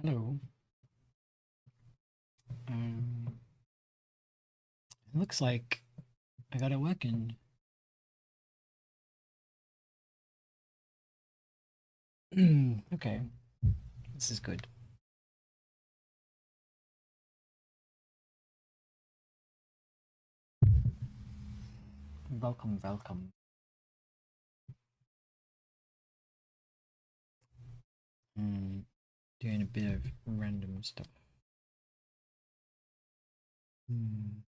Hello. Um, it looks like I got it working. Okay, this is good. Welcome, welcome. Mm, doing a bit of random stuff. Mm.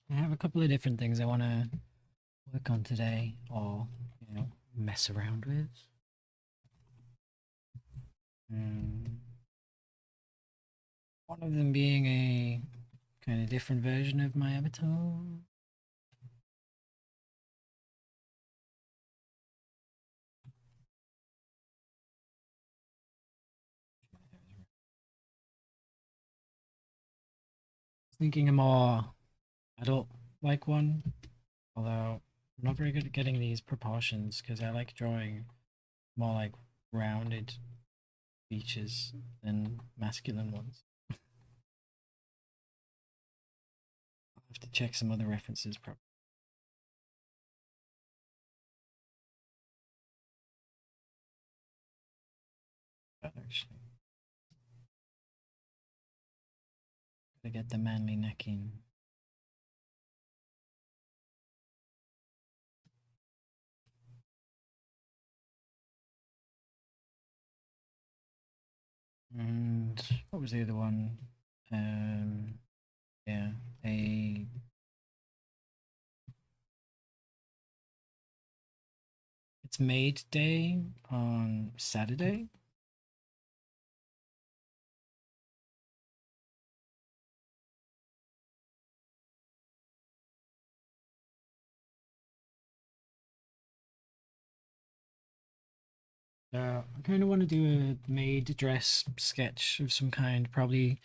I have a couple of different things I want to work on today, or mess around with. Mm, one of them being a kind of different version of my avatar. Thinking a more adult-like one, although I'm not very good at getting these proportions because I like drawing more like rounded features than masculine ones. I'll have to check some other references probably. Actually, gotta get the manly neck in. And what was the other one? Um, yeah, a it's Maid Day on Saturday. I kind of want to do a maid dress sketch of some kind. Probably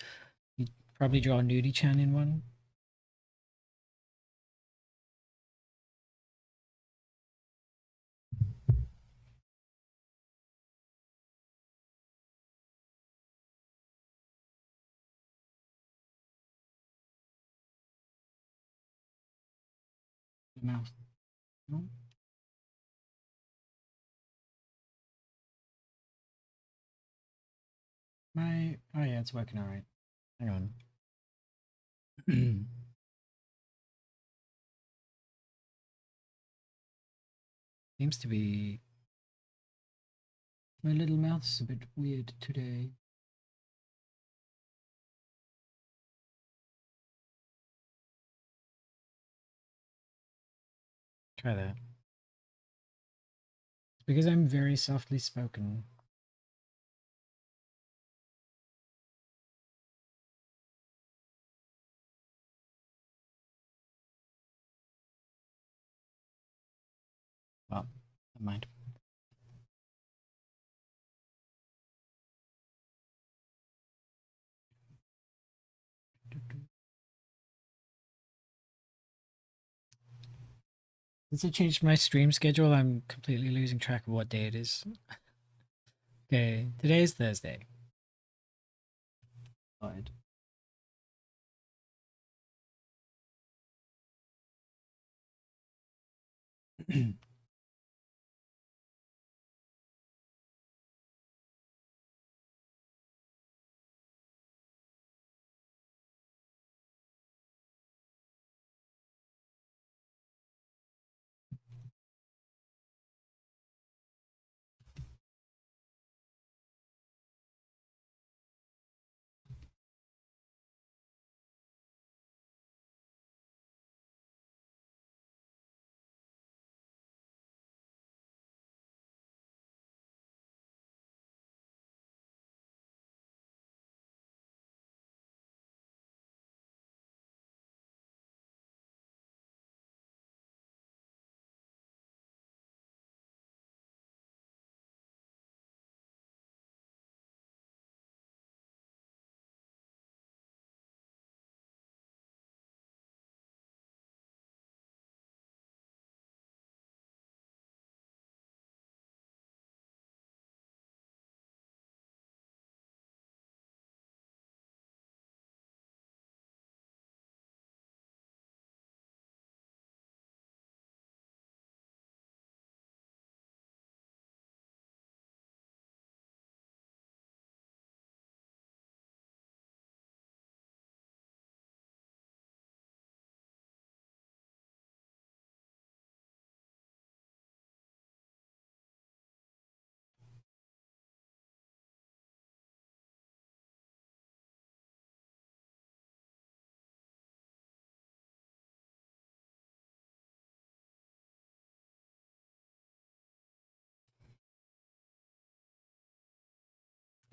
draw Nudichan in one. The mouth. No? Oh yeah, it's working alright. Hang on. Seems to be my little mouth's a bit weird today. Try that. It's because I'm very softly spoken. Well, never mind. Since I changed my stream schedule, I'm completely losing track of what day it is. Okay, today is Thursday. Right.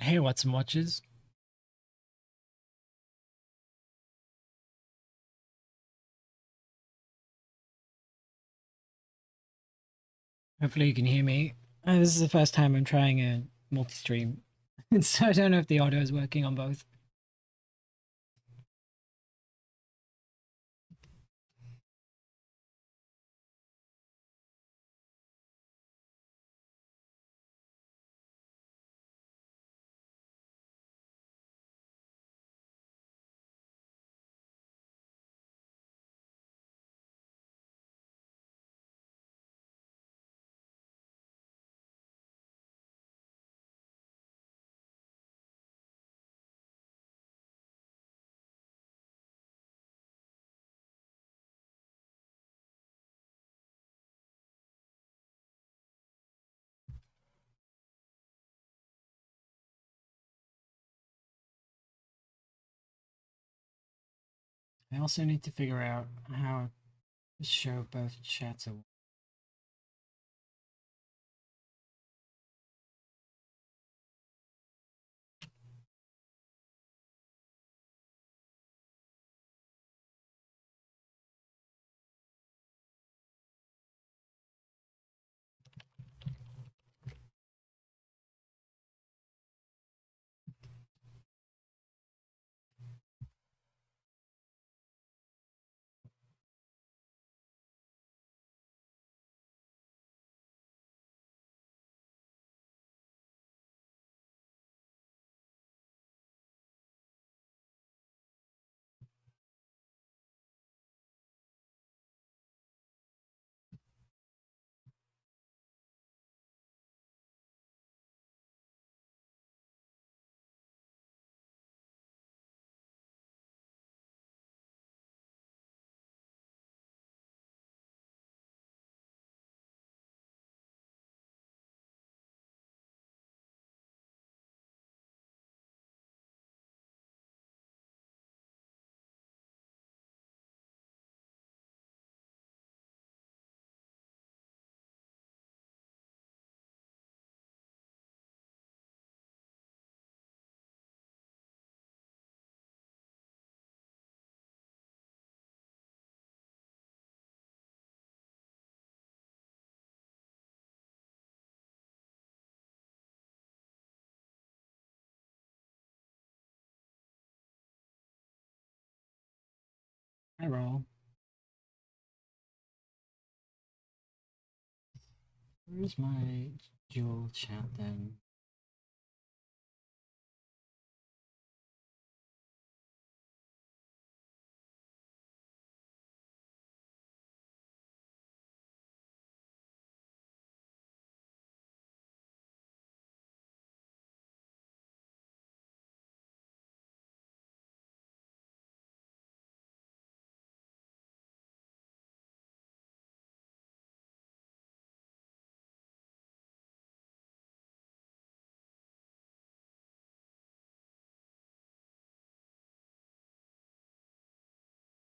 Hey, what's some watches? Hopefully you can hear me. This is the first time I'm trying a multi-stream, so I don't know if the audio is working on both. I also need to figure out how to show both chats at I roll. Where's my dual chat then?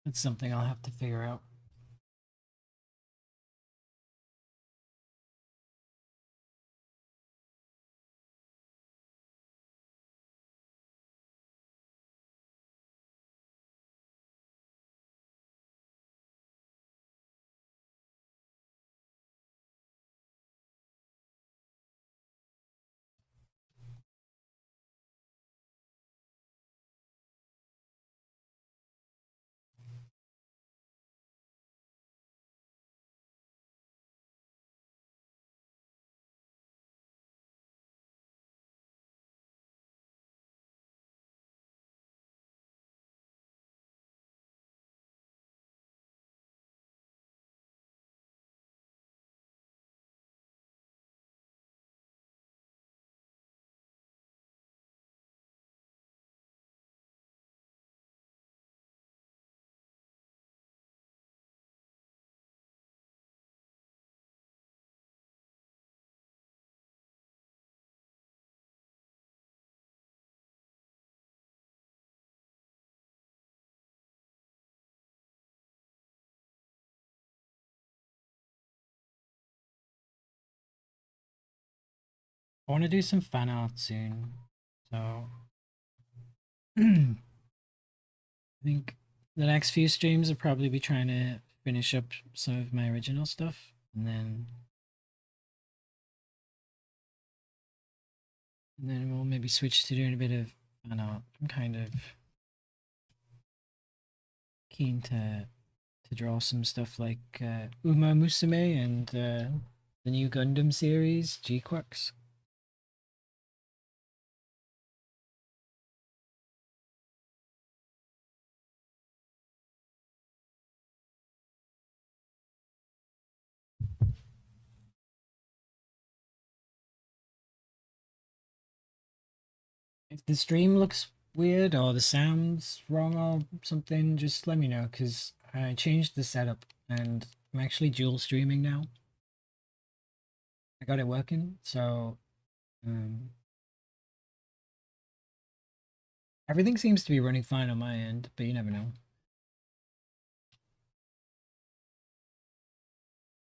It's something I'll have to figure out. I want to do some fan art soon, so I think the next few streams will probably be trying to finish up some of my original stuff, and then we'll maybe switch to doing a bit of fan art. I'm kind of keen to draw some stuff like Uma Musume and the new Gundam series, G-Quacks. If the stream looks weird or the sound's wrong or something, just let me know because I changed the setup and I'm actually dual streaming now. I got it working, so um, everything seems to be running fine on my end, but you never know.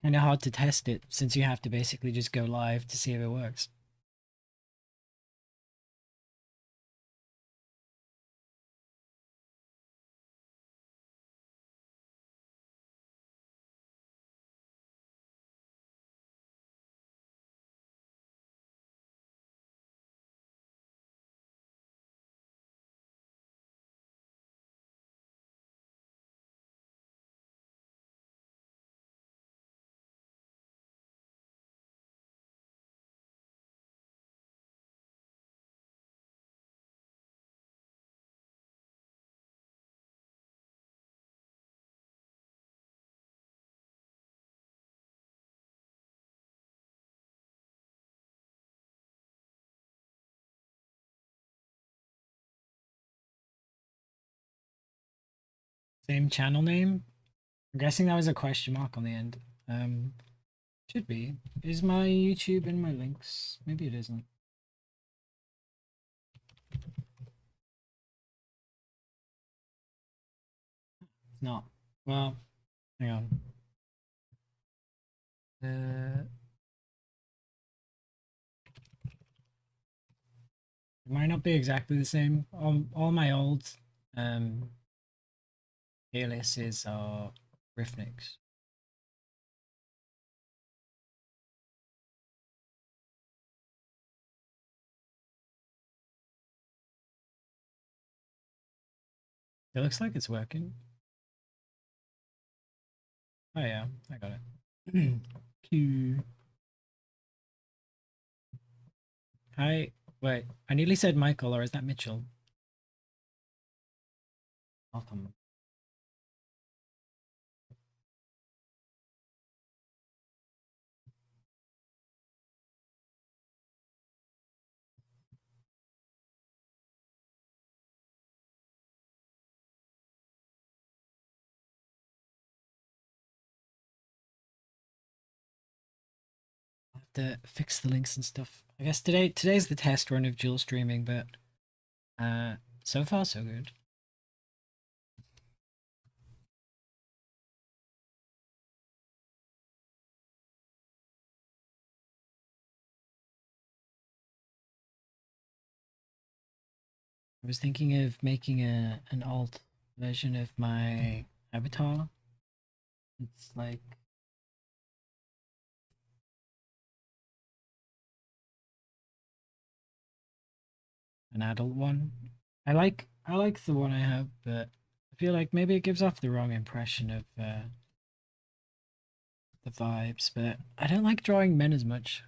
Kind of hard to test it since you have to basically just go live to see if it works. Same channel name? I'm guessing that was a question mark on the end. Um, should be. Is my YouTube in my links? Maybe it isn't. It's not. Well, hang on. Uh, it might not be exactly the same. All my old um aliases are Riffniks. It looks like it's working. Oh yeah, I got it. Q. Hi. Wait, I nearly said Michael, or is that Mitchell? Welcome. I'll have to fix the links and stuff. I guess today's the test run of dual streaming, but uh, so far so good. I was thinking of making an alt version of my avatar. It's like an adult one. I like the one I have, but I feel like maybe it gives off the wrong impression of the vibes. But I don't like drawing men as much.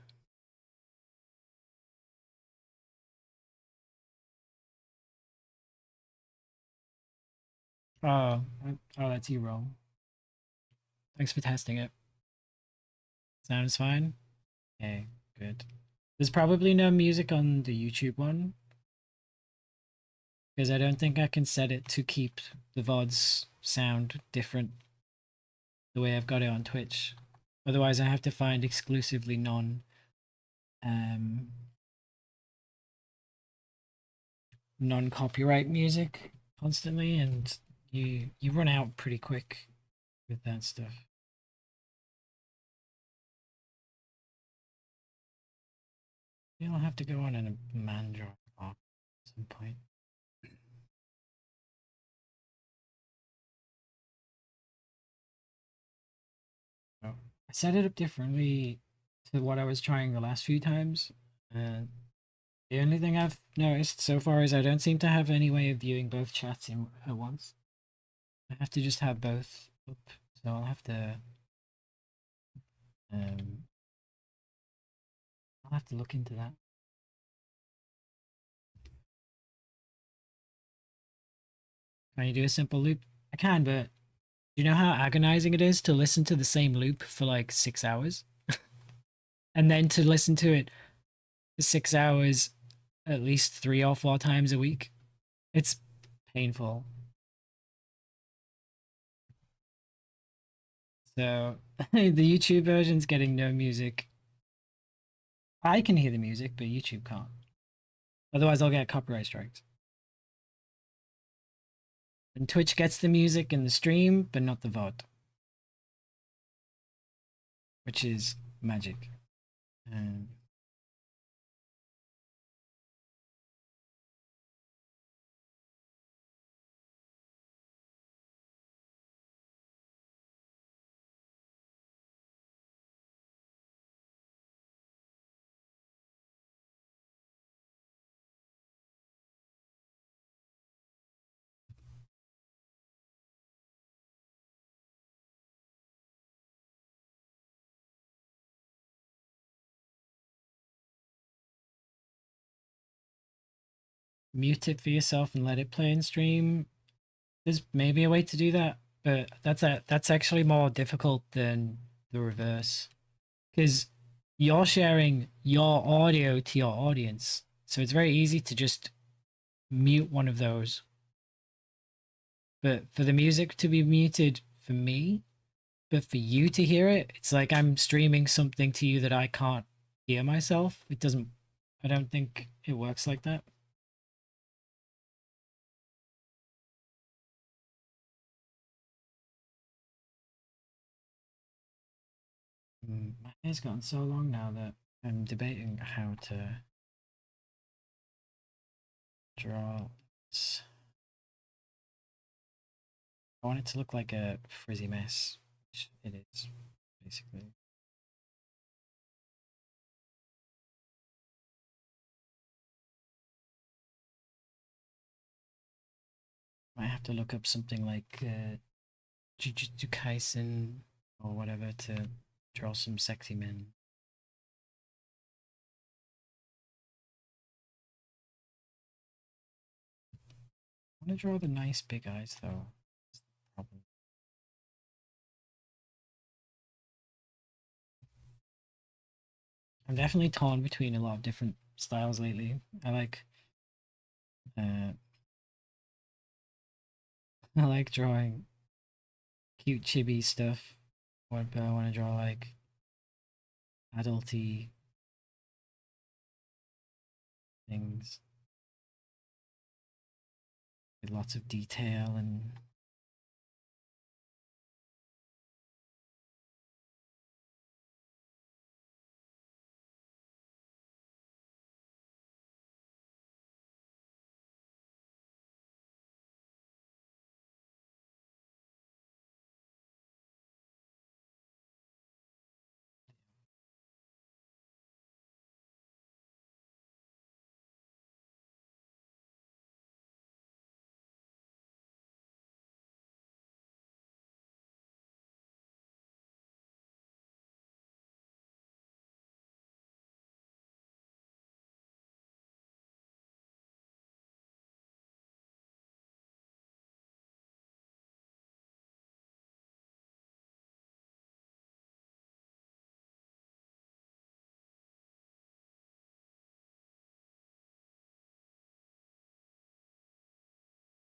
Oh, that's you wrong. Thanks for testing it. Sounds fine. Okay, good. There's probably no music on the YouTube one because I don't think I can set it to keep the VODs sound different the way I've got it on Twitch. Otherwise, I have to find exclusively um, non-copyright music constantly, and you run out pretty quick with that stuff. You'll have to go on in a Mandra at some point. Oh. I set it up differently to what I was trying the last few times, and the only thing I've noticed so far is I don't seem to have any way of viewing both chats in at once. I have to just have both up, so um I'll have to look into that. Can you do a simple loop? I can, but do you know how agonizing it is to listen to the same loop for like 6 hours? And then to listen to it for 6 hours at least 3 or 4 times a week? It's painful. So the YouTube version's getting no music. I can hear the music, but YouTube can't. Otherwise, I'll get copyright strikes. And Twitch gets the music in the stream, but not the VOD, which is magic. Um, Mute it for yourself and let it play in stream. There's maybe a way to do that, but that's actually more difficult than the reverse because you're sharing your audio to your audience, so it's very easy to just mute one of those. But for the music to be muted for me, but for you to hear it, it's like I'm streaming something to you that I can't hear myself. It doesn't. I don't think it works like that. My hair's gotten so long now that I'm debating how to draw this. I want it to look like a frizzy mess, which it is, basically. Might have to look up something like Jujutsu Kaisen or whatever to draw some sexy men. I want to draw the nice big eyes though. That's the problem. I'm definitely torn between a lot of different styles lately. Uh, I like drawing cute chibi stuff, but I want to draw like adulty things with lots of detail and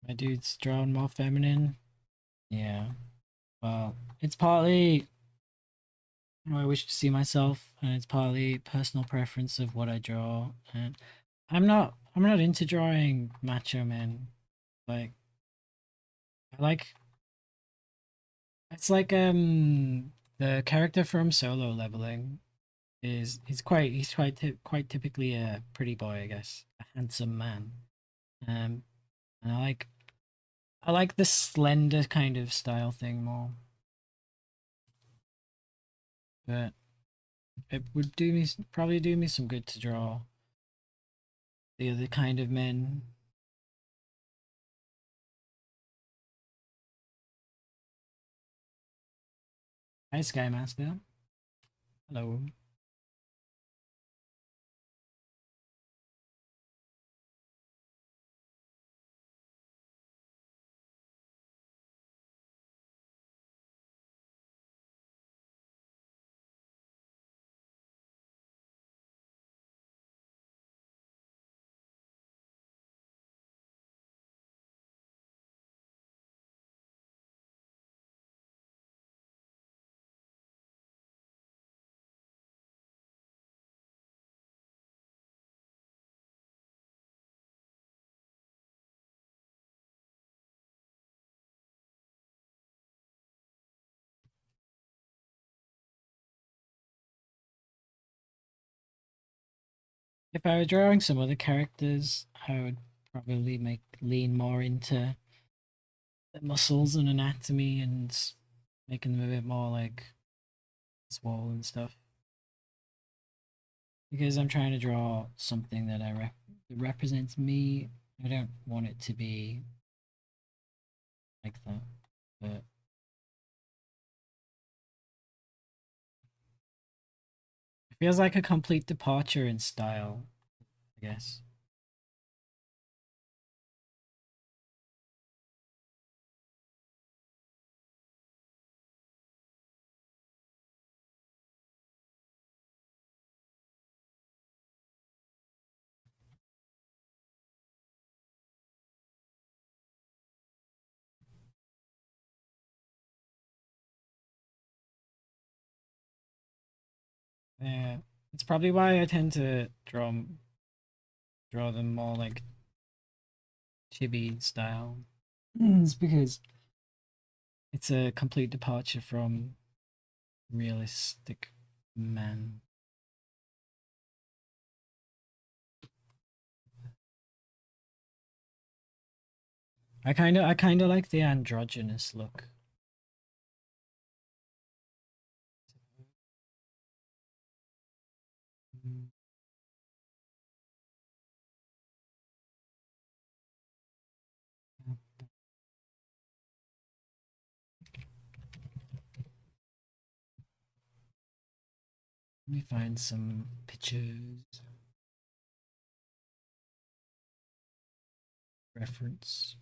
my dude's drawn more feminine. Yeah, well, it's partly how I wish to see myself, and it's partly personal preference of what I draw. And I'm not into drawing macho men. Like I like it's like the character from Solo Leveling is quite typically a pretty boy, I guess, a handsome man. Um, and I like the slender kind of style thing more, but it would probably do me some good to draw the other kind of men. Hi, Sky Master. Hello. If I were drawing some other characters, I would probably make lean more into the muscles and anatomy and making them a bit more like swole and stuff. Because I'm trying to draw something that that represents me. I don't want it to be like that, but it feels like a complete departure in style, I guess. Yeah, it's probably why I tend to draw them more like chibi style. It's because it's a complete departure from realistic man. I kind of like the androgynous look. Mm, Let me find some pictures. Reference.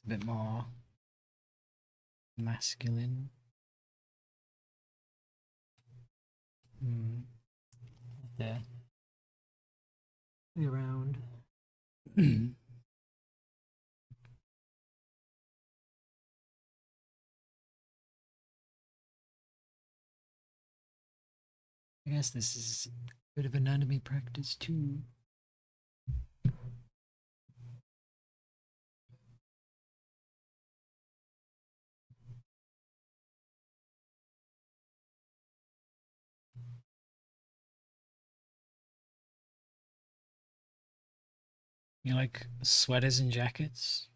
A bit more masculine. There. Around. I guess this is a bit of anatomy practice too. You like sweaters and jackets?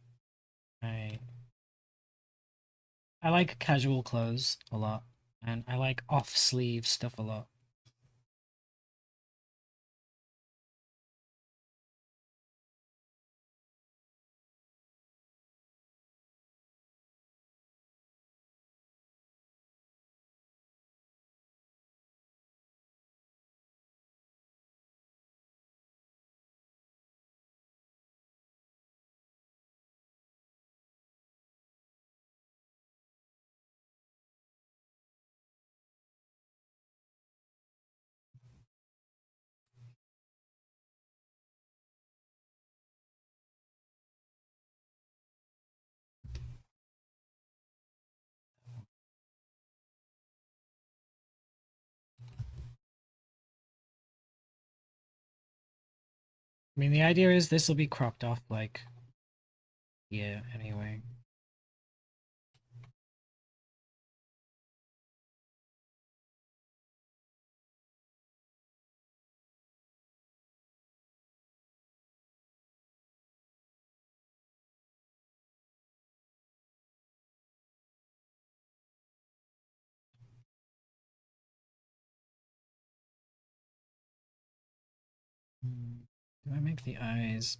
I I like casual clothes a lot, and I like off sleeve stuff a lot. I mean, the idea is this will be cropped off like here anyway. Do I make the eyes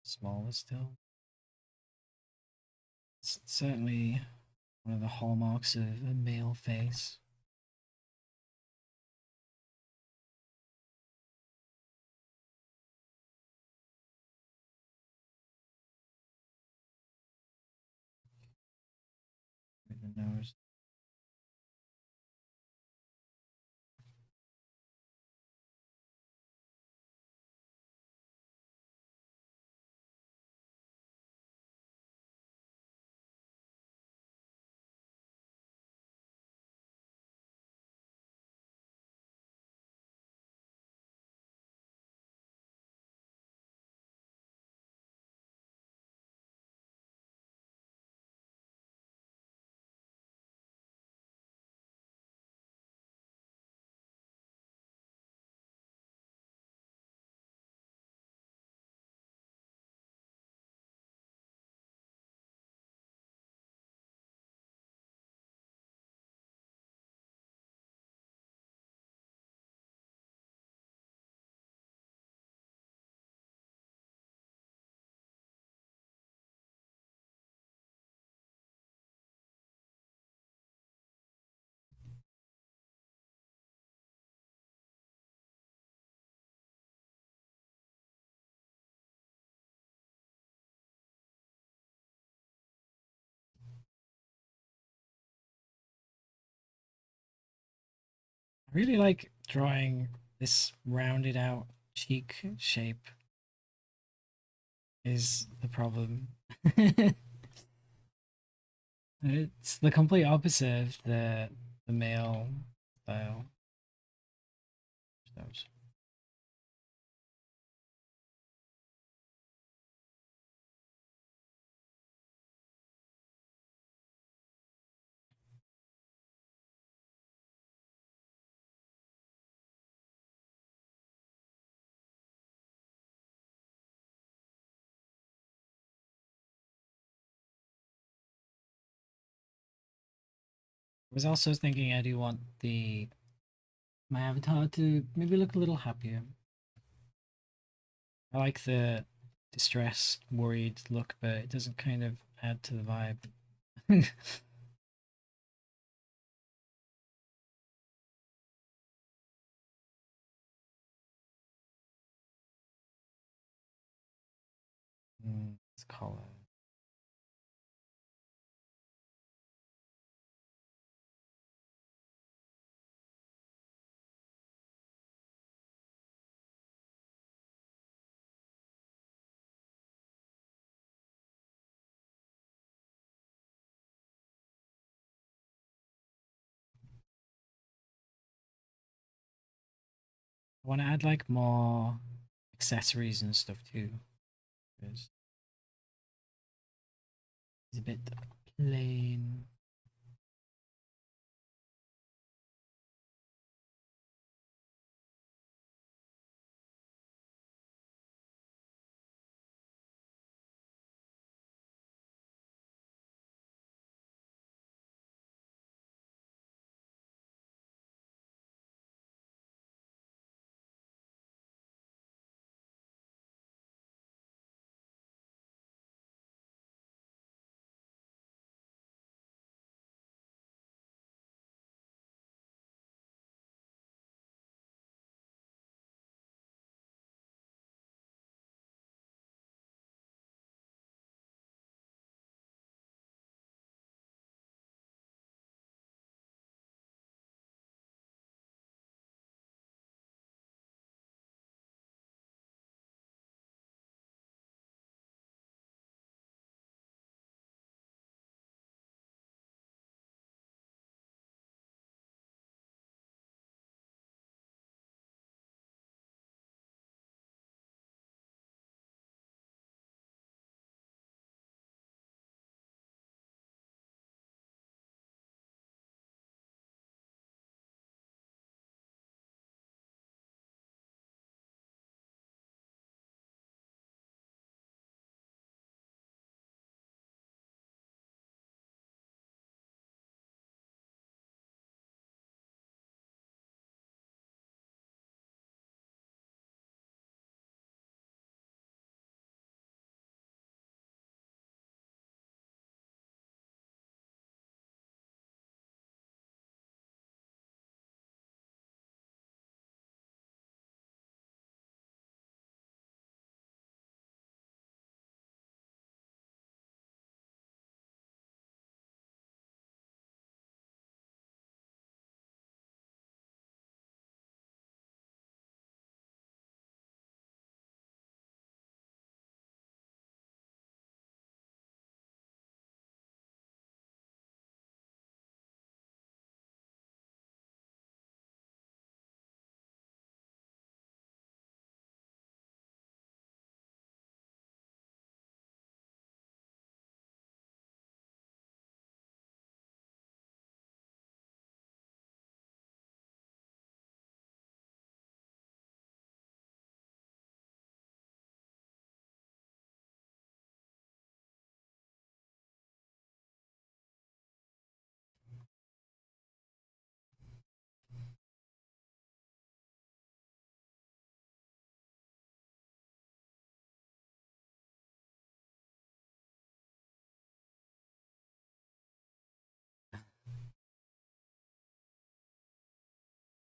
smaller still? It's certainly one of the hallmarks of a male face. With the nose. I really like drawing this rounded out cheek shape is the problem. It's the complete opposite of the male style. I was also thinking I do want the my avatar to maybe look a little happier. I like the distressed, worried look, but it doesn't kind of add to the vibe. Let's call it. I want to add like more accessories and stuff too. Because it's a bit plain.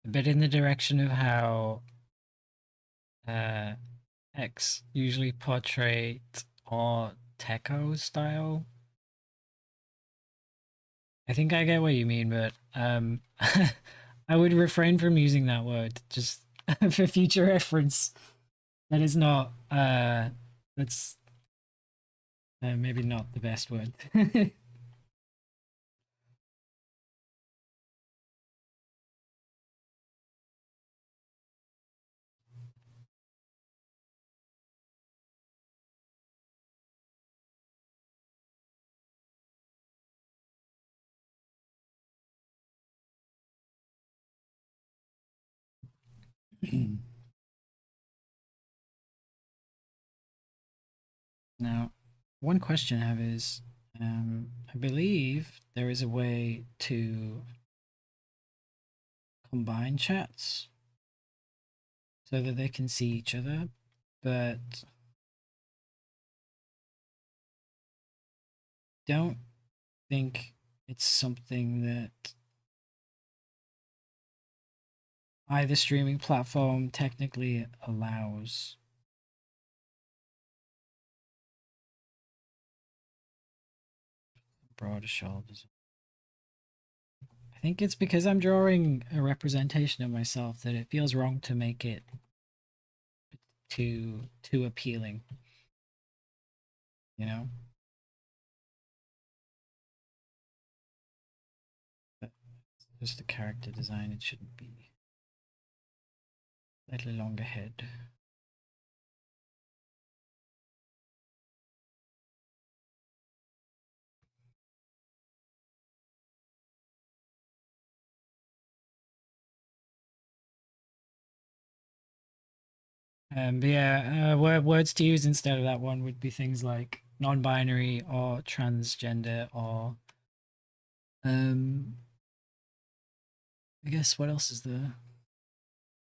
a bit in the direction of how uh, X usually portrayed or Techo style. I think I get what you mean, but I would refrain from using that word just for future reference. That is not that's maybe not the best word. Now, one question I have is, I believe there is a way to combine chats so that they can see each other, but don't think it's something that either streaming platform technically allows. Broader shoulders. I think it's because I'm drawing a representation of myself that it feels wrong to make it too appealing. You know? But just the character design, it shouldn't be slightly longer head. But yeah, words to use instead of that one would be things like non-binary or transgender or um I guess what else is there?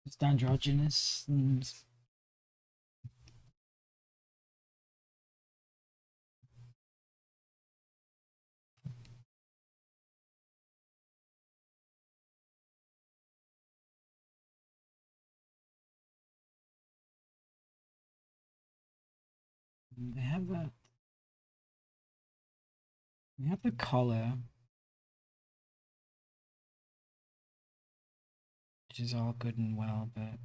It's androgynous and they have that. We have the collar, which is all good and well, but I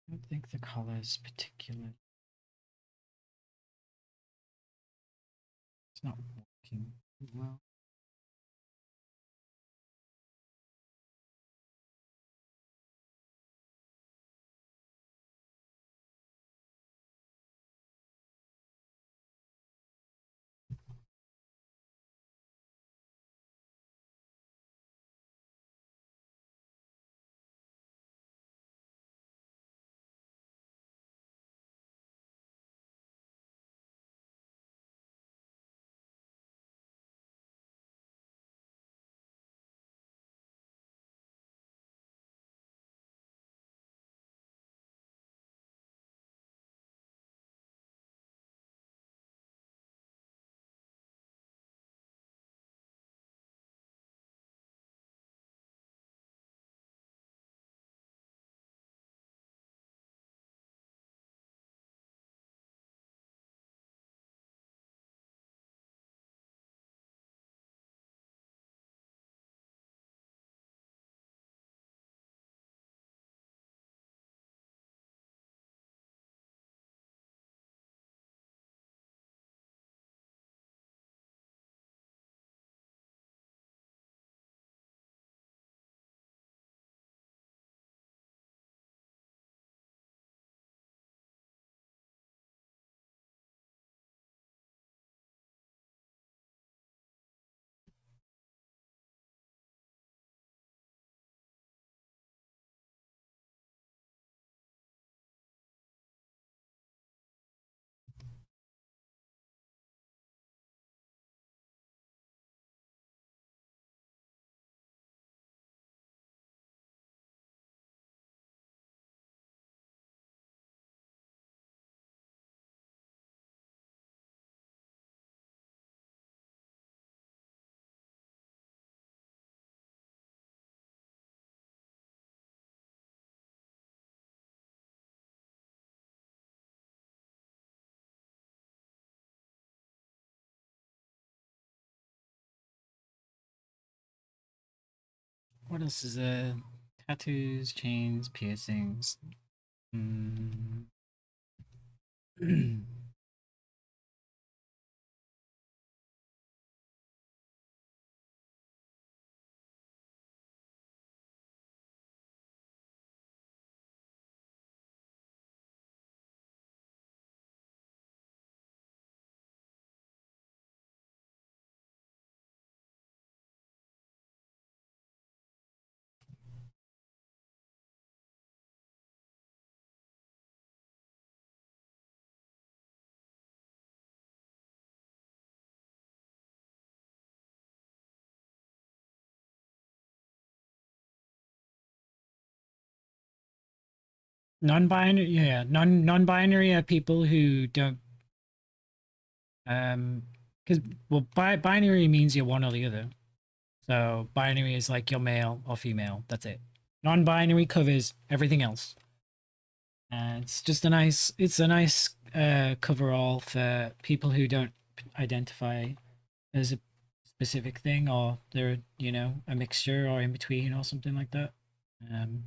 don't think the collar is particular. It's not working well. What else is there? Tattoos, chains, piercings. Mm. Non-binary, yeah, non-binary are people who don't because well, binary means you're one or the other. So binary is like you're male or female. That's it. Non-binary covers everything else. And it's a nice coverall for people who don't identify as a specific thing, or they're a mixture or in between or something like that. Um,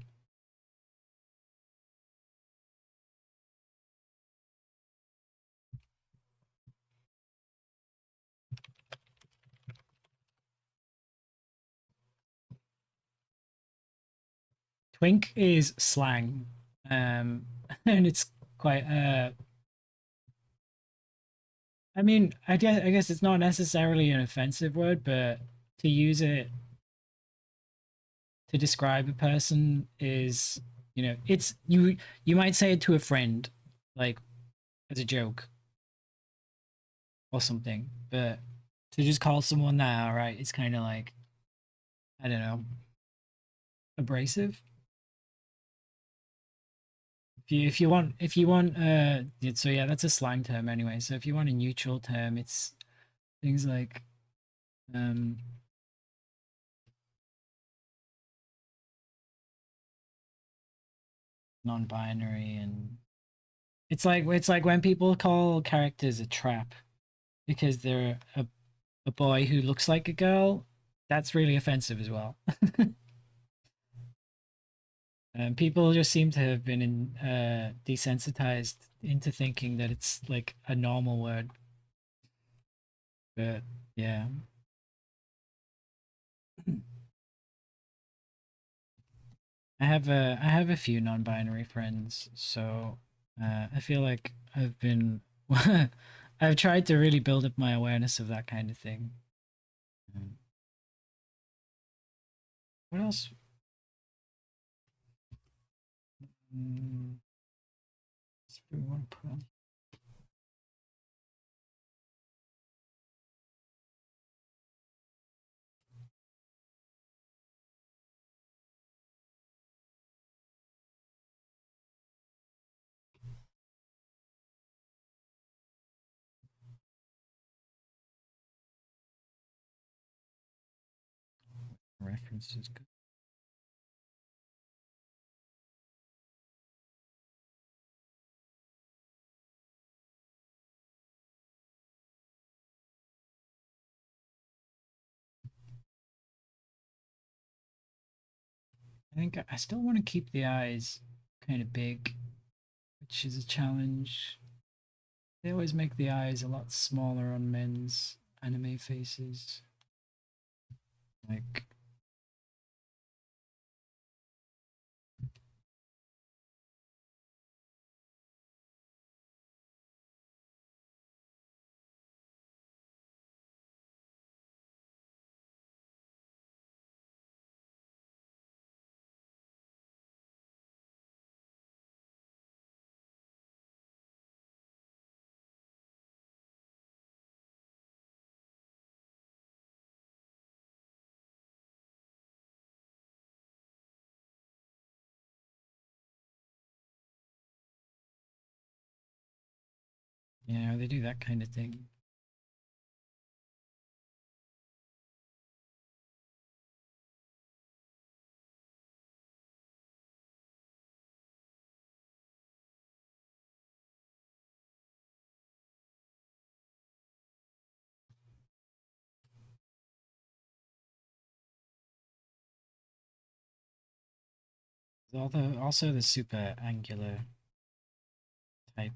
Twink is slang, and it's quite. I mean, I guess it's not necessarily an offensive word, but to use it to describe a person is, it's you might say it to a friend, like as a joke or something, but to just call someone that, all right, it's kind of like, I don't know, abrasive. So yeah, that's a slang term anyway. So if you want a neutral term, it's things like um non-binary, and it's like when people call characters a trap because they're a boy who looks like a girl. That's really offensive as well. And people just seem to have been desensitized into thinking that it's like a normal word. But yeah, I have a few non-binary friends, so I feel like I've been I've tried to really build up my awareness of that kind of thing. Um, what else? Mm, we want to put on references? I think I still want to keep the eyes kind of big, which is a challenge. They always make the eyes a lot smaller on men's anime faces. Like, they do that kind of thing. Although also the super angular type.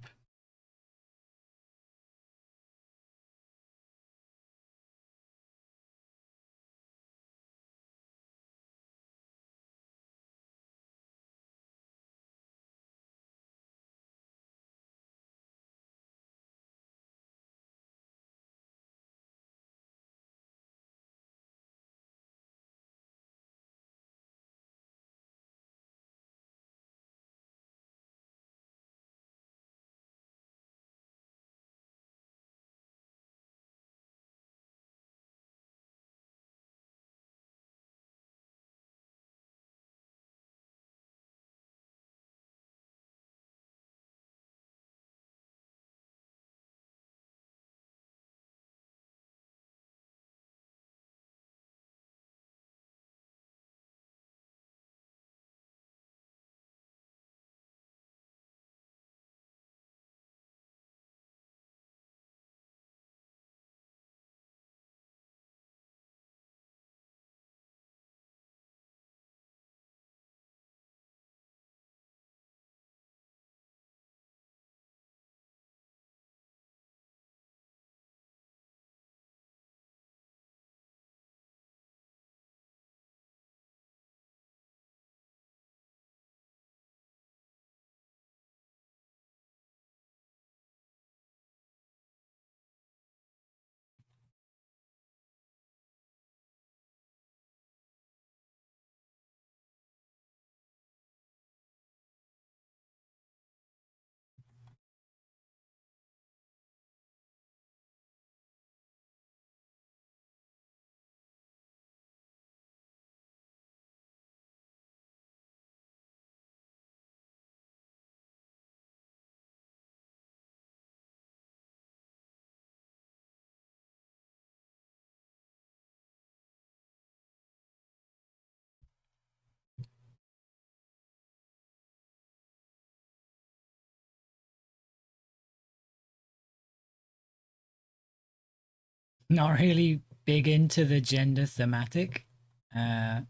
Not really big into the gender thematic. Uh,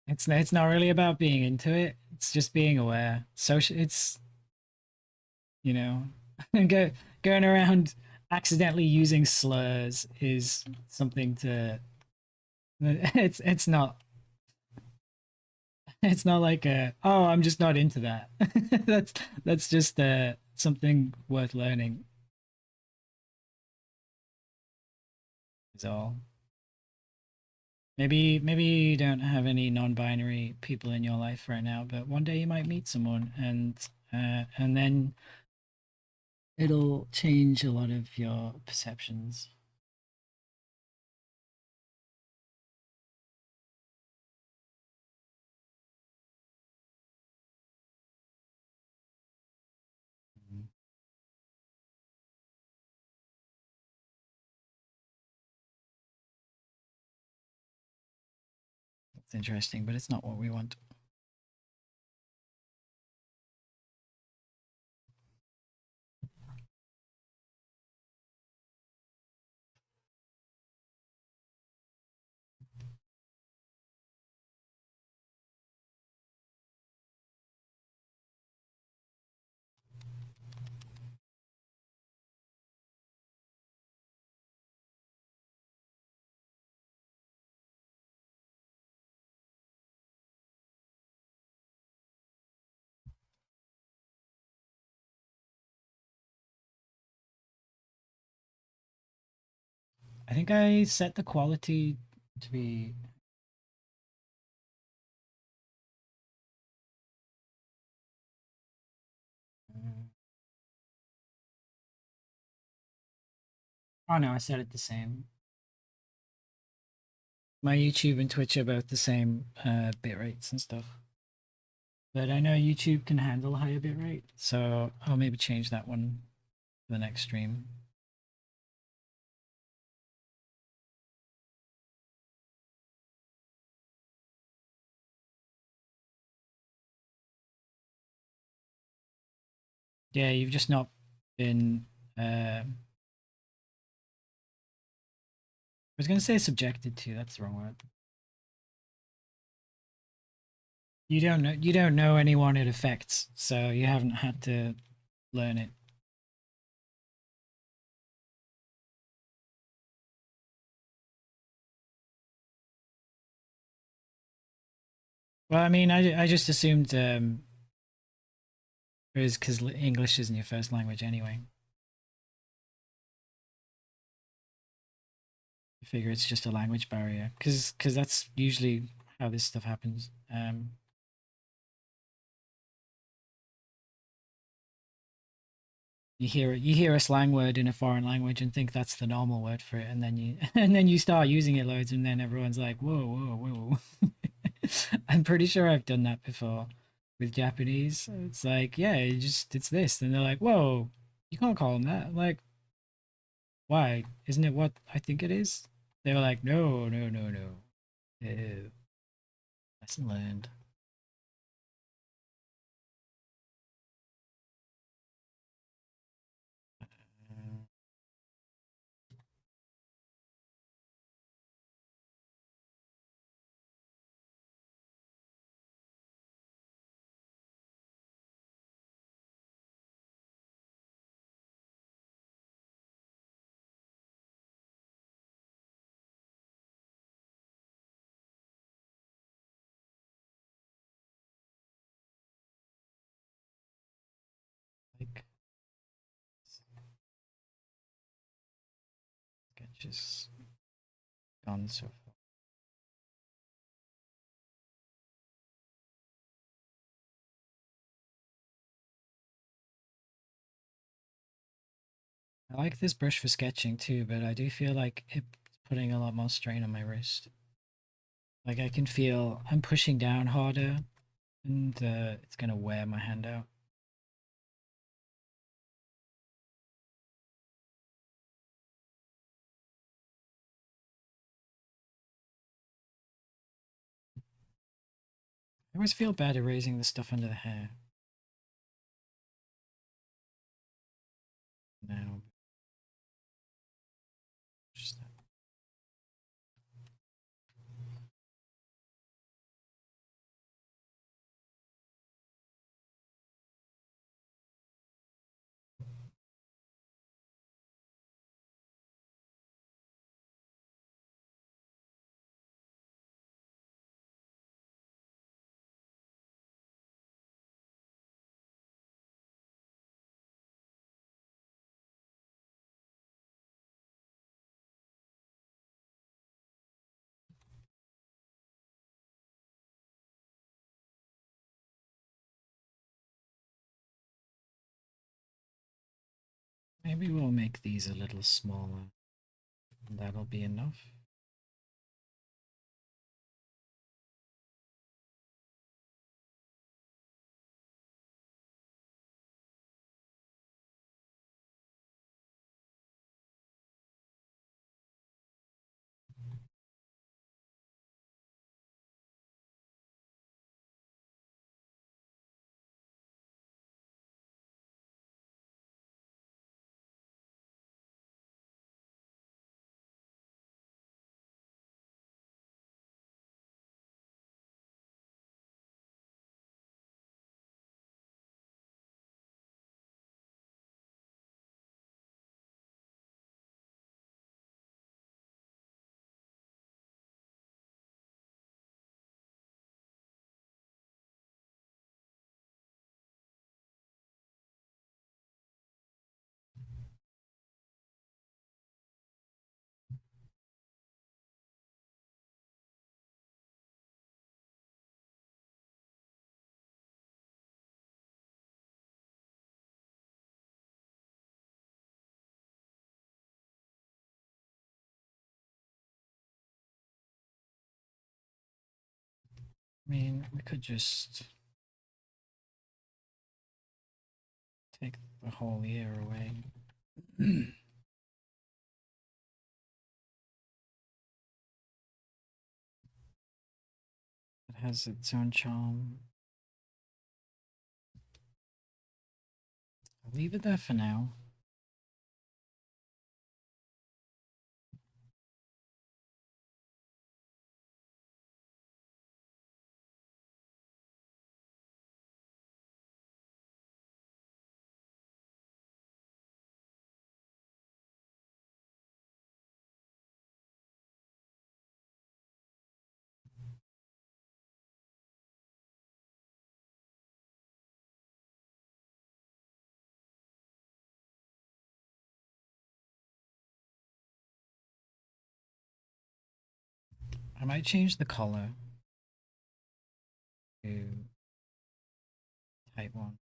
it's not really about being into it. It's just being aware. It's you know, go going around accidentally using slurs is something to. It's not it's not like oh, I'm just not into that. that's that's just something worth learning is all. Maybe you don't have any non-binary people in your life right now, but one day you might meet someone and then it'll change a lot of your perceptions. Mm. It's interesting, but it's not what we want. I think I set the quality to be. Mm, oh no, I set it the same. My YouTube and Twitch are both the same bit rates and stuff. But I know YouTube can handle higher bit rate, so I'll maybe change that one for the next stream. Yeah, you've just not been I was gonna say subjected to. That's the wrong word. You don't know anyone it affects, so you haven't had to learn it. Well, I mean, I just assumed it was because English isn't your first language anyway. I figure it's just a language barrier because that's usually how this stuff happens. You hear a slang word in a foreign language and think that's the normal word for it, and then you and then you start using it loads, and then everyone's like, "Whoa, whoa, whoa!" I'm pretty sure I've done that before with Japanese. It's like, yeah, it's this, and they're like, "Whoa, you can't call them that." I'm like, why? Isn't it what I think it is? They were like, "No, no, no, no." Ew. Lesson learned. Like, sketches gone so far. I like this brush for sketching too, but I do feel like it's putting a lot more strain on my wrist. Like I can feel I'm pushing down harder, and it's gonna wear my hand out. I always feel bad erasing the stuff under the hair. Now, just maybe we'll make these a little smaller. And that'll be enough. I mean, we could just take the whole ear away. It has its own charm. I'll leave it there for now. I might change the color to type 1.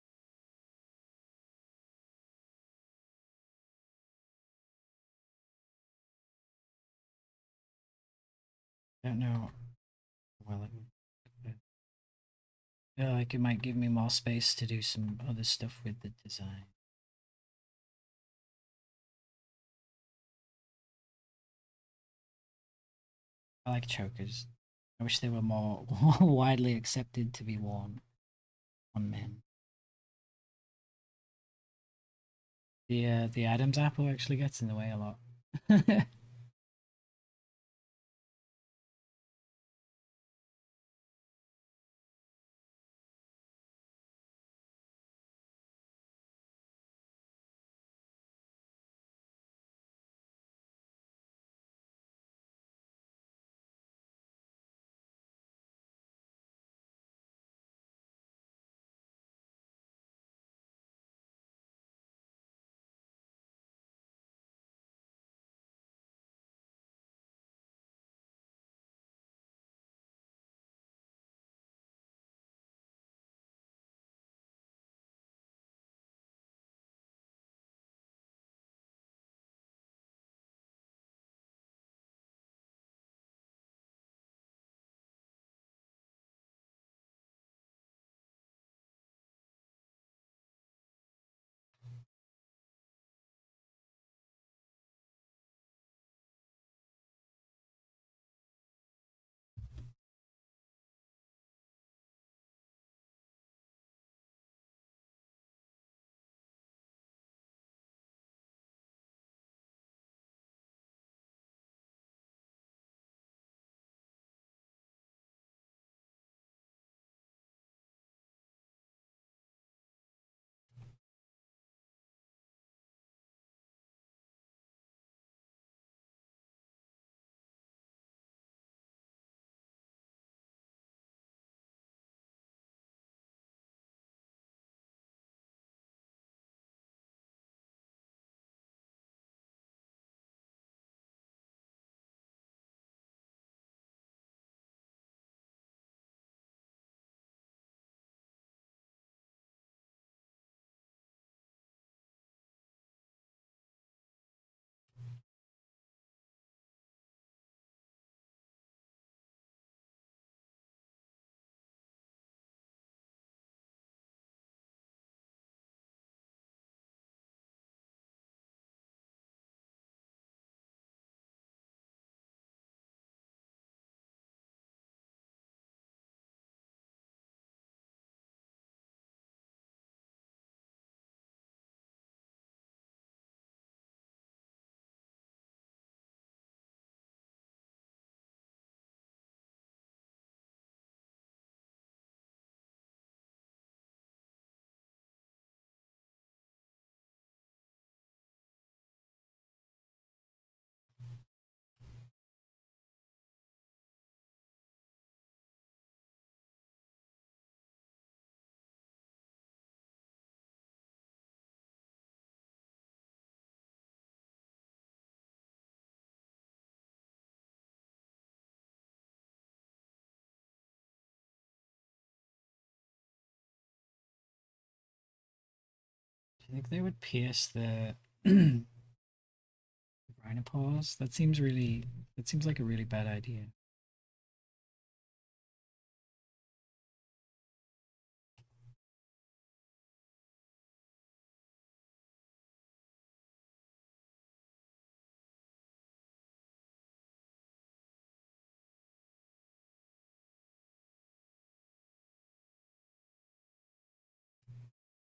I don't know. Well, it would. Yeah, like it might give me more space to do some other stuff with the design. I like chokers. I wish they were more widely accepted to be worn on men. The Adam's apple actually gets in the way a lot. Do you think they would pierce the rhinopause? That seems like a really bad idea.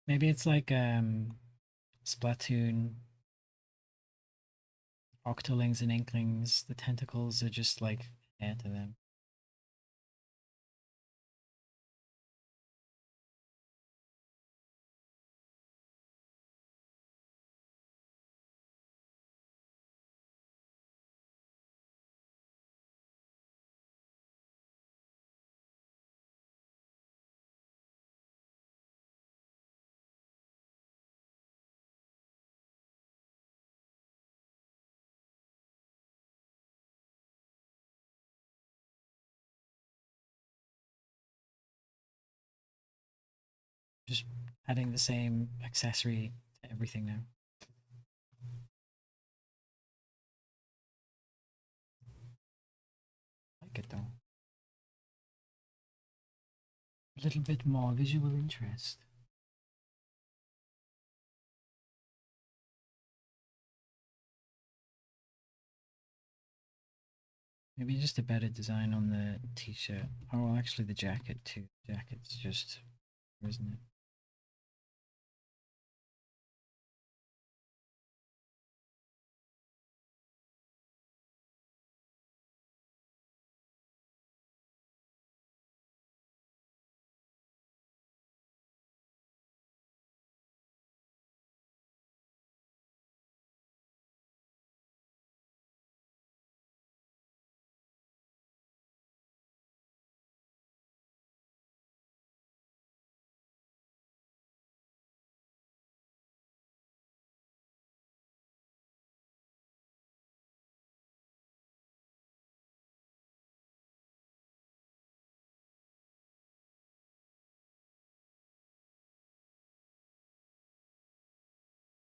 Maybe it's like Splatoon, Octolings and Inklings. The tentacles are just like hair to them. just adding the same accessory to everything now. I like it though. A little bit more visual interest. Maybe just a better design on the t-shirt. Oh, well, actually the jacket too. Jacket's just, isn't it?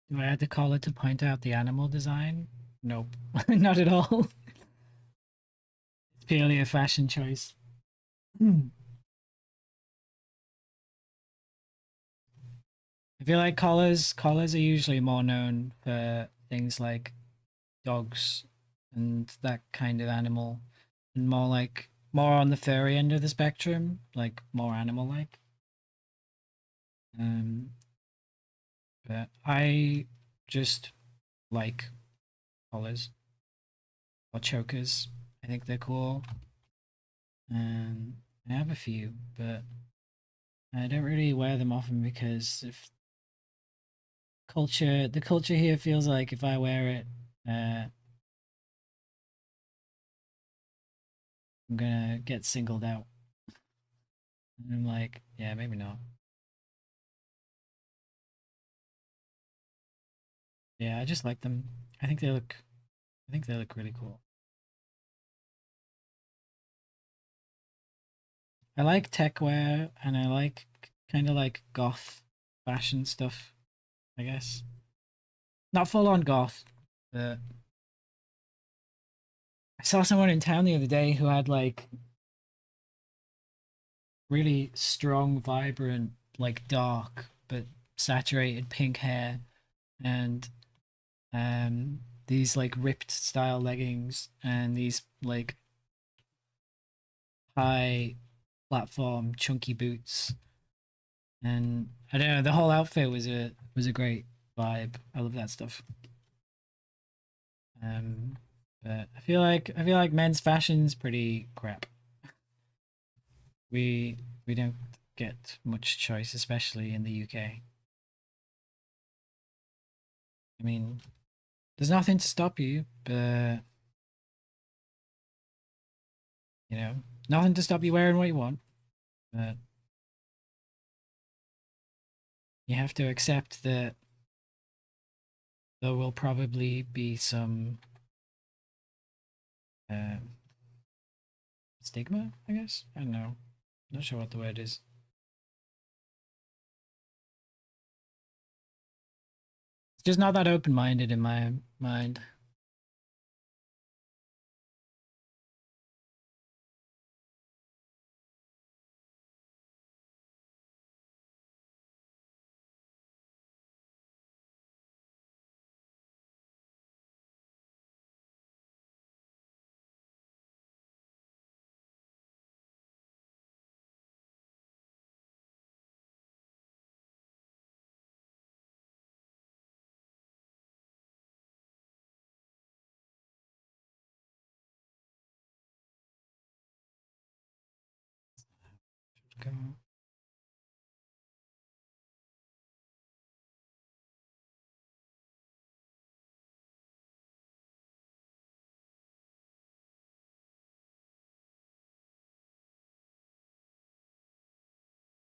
Do I add the collar to point out the animal design? Nope, not at all. It's purely a fashion choice. I feel like collars are usually more known for things like dogs and that kind of animal, and more on the furry end of the spectrum, like more animal like. Um, but I just like collars or chokers. I think they're cool. I have a few, but I don't really wear them often because if the culture here feels like if I wear it, I'm gonna get singled out. And I'm like, yeah, maybe not. Yeah, I just like them. I think they look really cool. I like tech wear and I like kind of like goth fashion stuff, I guess. Not full on goth, but I saw someone in town the other day who had like really strong, vibrant, like dark but saturated pink hair and these like ripped style leggings and these like high platform chunky boots, and I don't know, the whole outfit was a great vibe. I love that stuff. Um, but I feel like men's fashion's pretty crap. We don't get much choice, especially in the UK. I mean, there's nothing to stop you, but you know, nothing to stop you wearing what you want. But you have to accept that there will probably be some uh, stigma, I guess. I don't know. Not sure what the word is. It's just not that open minded in my mind.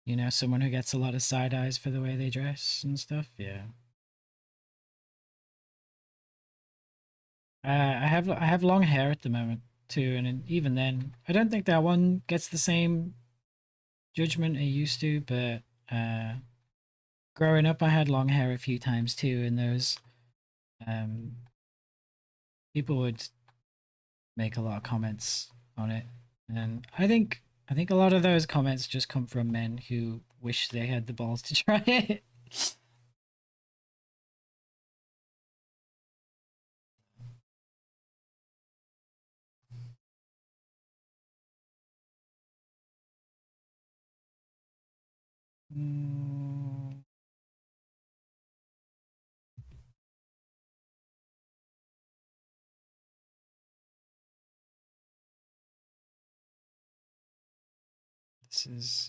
You know, someone who gets a lot of side eyes for the way they dress and stuff. Yeah. I have long hair at the moment too, and even then, I don't think that one gets the same judgment it used to. But growing up, I had long hair a few times too, and those um, people would make a lot of comments on it, and I think a lot of those comments just come from men who wish they had the balls to try it. Mm, this is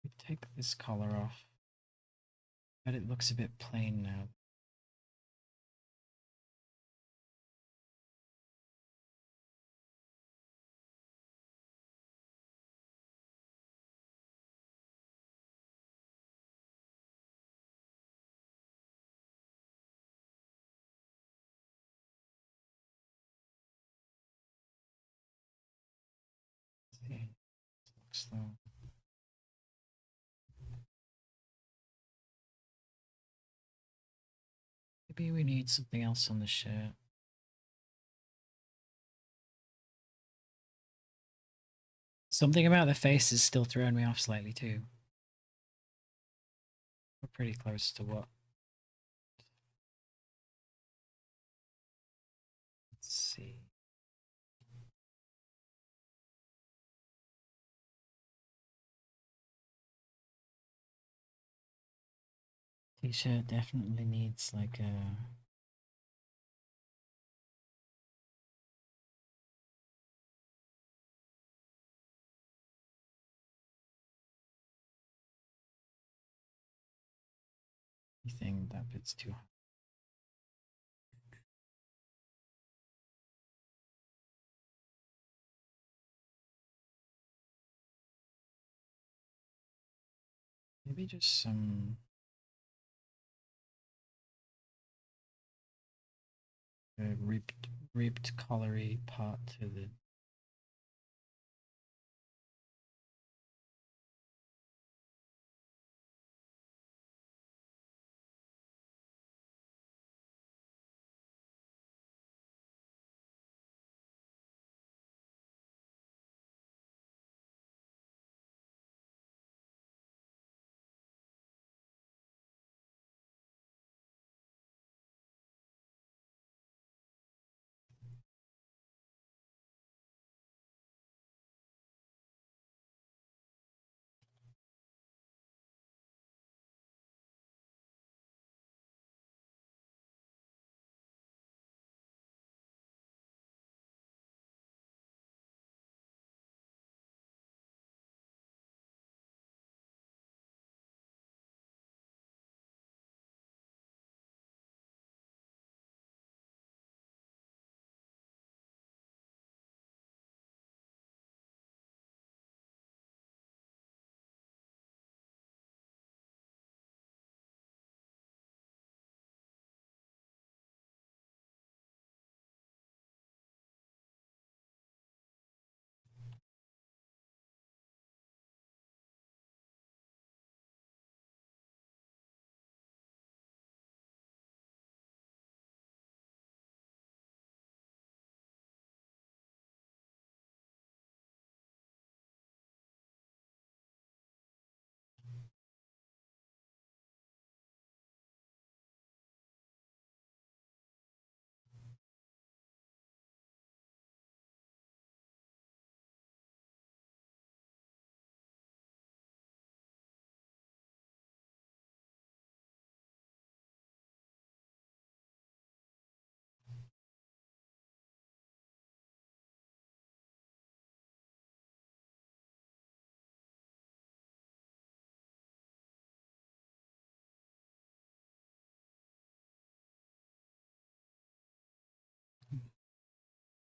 we take this color off, but it looks a bit plain now. See, looks though. Maybe we need something else on the shirt. Something about the face is still throwing me off slightly too. We're pretty close to what? Let's see. T-shirt definitely needs like a thing that bit's too high. Maybe just some ripped colory part to the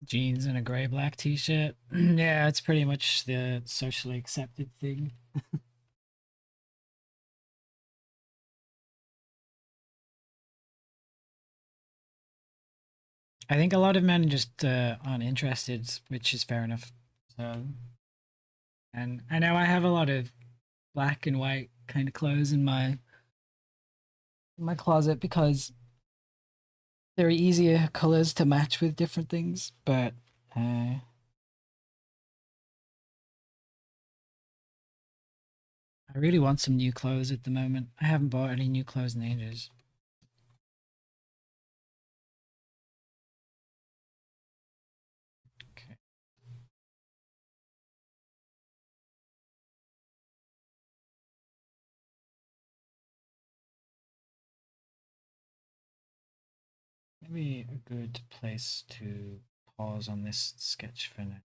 jeans and a gray black t-shirt. Yeah, it's pretty much the socially accepted thing. I think a lot of men just aren't interested, which is fair enough. So, and I know I have a lot of black and white kind of clothes in my in my closet because they're easier colors to match with different things. But uh, I really want some new clothes at the moment. I haven't bought any new clothes in ages. Okay. Maybe a good place to pause on this sketch for now.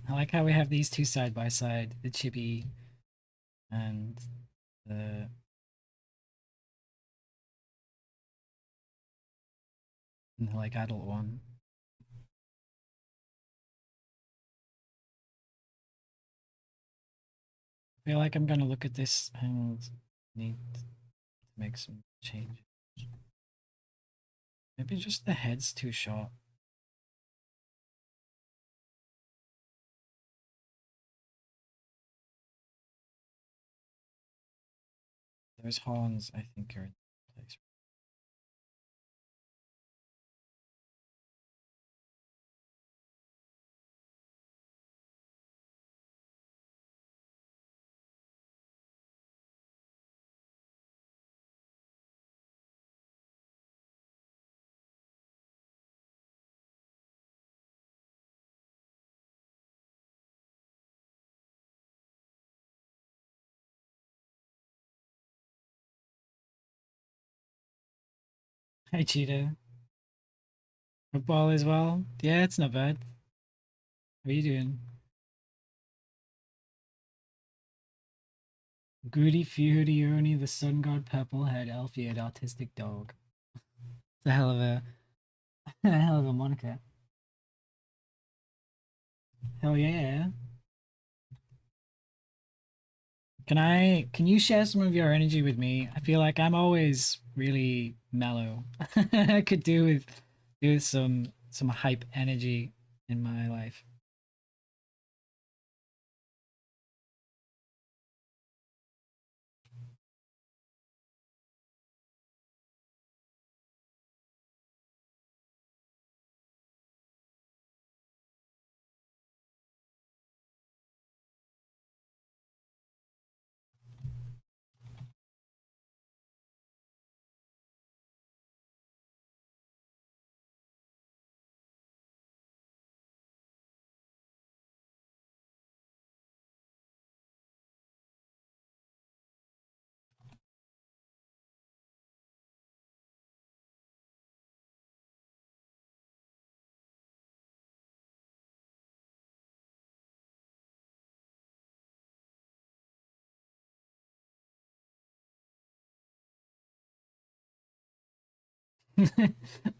I like how we have these two side by side, the chibi and the like adult one. I feel like I'm gonna look at this and need to make some changes. Maybe just the head's too short. Those horns, I think, are in place. Hi, Cheetah. Football as well? Yeah, it's not bad. How are you doing? Goody Fiorioni, the sun god purple haired elf eared autistic dog. It's a hell of a a hell of a moniker. Hell yeah. Can you share some of your energy with me? I feel like I'm always really mellow. I could do with some hype energy in my life.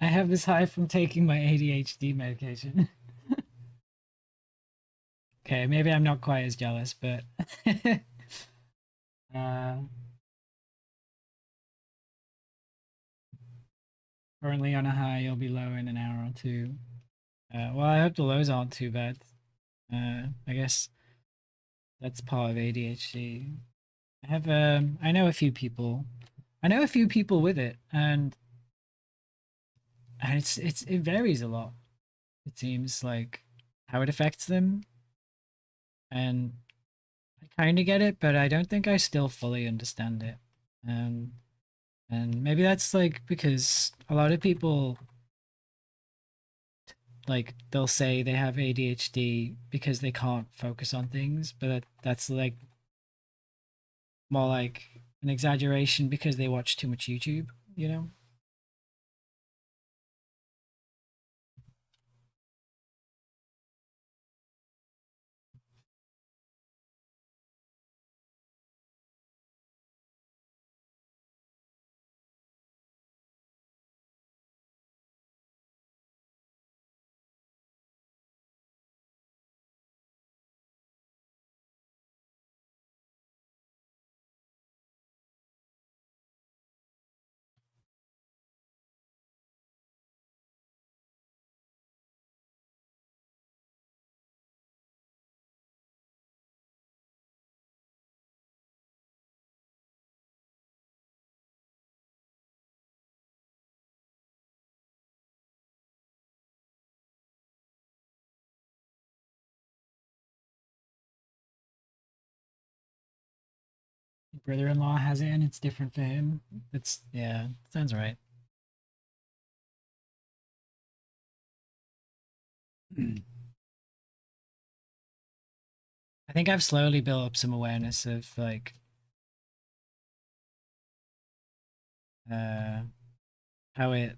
I have this high from taking my ADHD medication. Okay, maybe I'm not quite as jealous, but uh, currently on a high, you'll be low in an hour or two. Well, I hope the lows aren't too bad. I guess that's part of ADHD. I know a few people. I know a few people with it, and it varies a lot. It seems like how it affects them, and I kind of get it, but I don't think I still fully understand it. Um, and maybe that's like because a lot of people like they'll say they have ADHD because they can't focus on things, but that's like more like an exaggeration because they watch too much YouTube, you know? brother-in-law has it and it's different for him. It's yeah, sounds right. I think I've slowly built up some awareness of like uh how it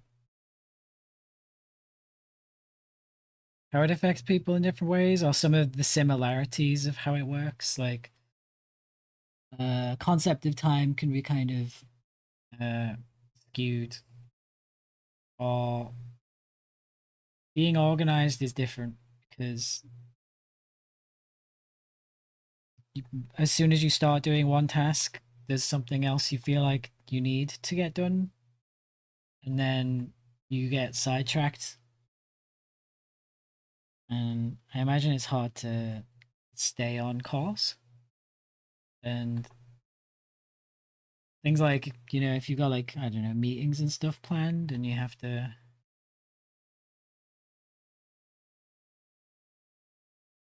how it affects people in different ways, or some of the similarities of how it works. Like concept of time can be kind of skewed, or being organized is different because you, as soon as you start doing one task, there's something else you feel like you need to get done, and then you get sidetracked. And I imagine it's hard to stay on course. And things like, if you got like, I don't know, meetings and stuff planned and you have to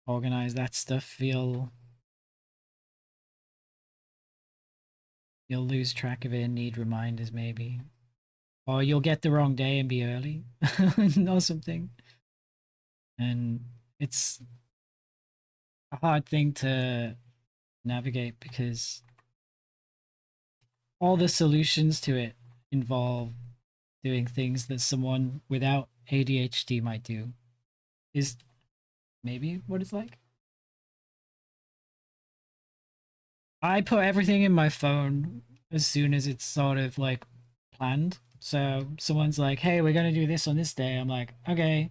organize that stuff, you'll lose track of it and need reminders maybe. Or you'll get the wrong day and be early or something. And it's a hard thing to navigate because all the solutions to it involve doing things that someone without ADHD might do. Is maybe what it's like. I put everything in my phone as soon as it's sort of like planned. So someone's like, "Hey, we're gonna do this on this day." I'm like, "Okay,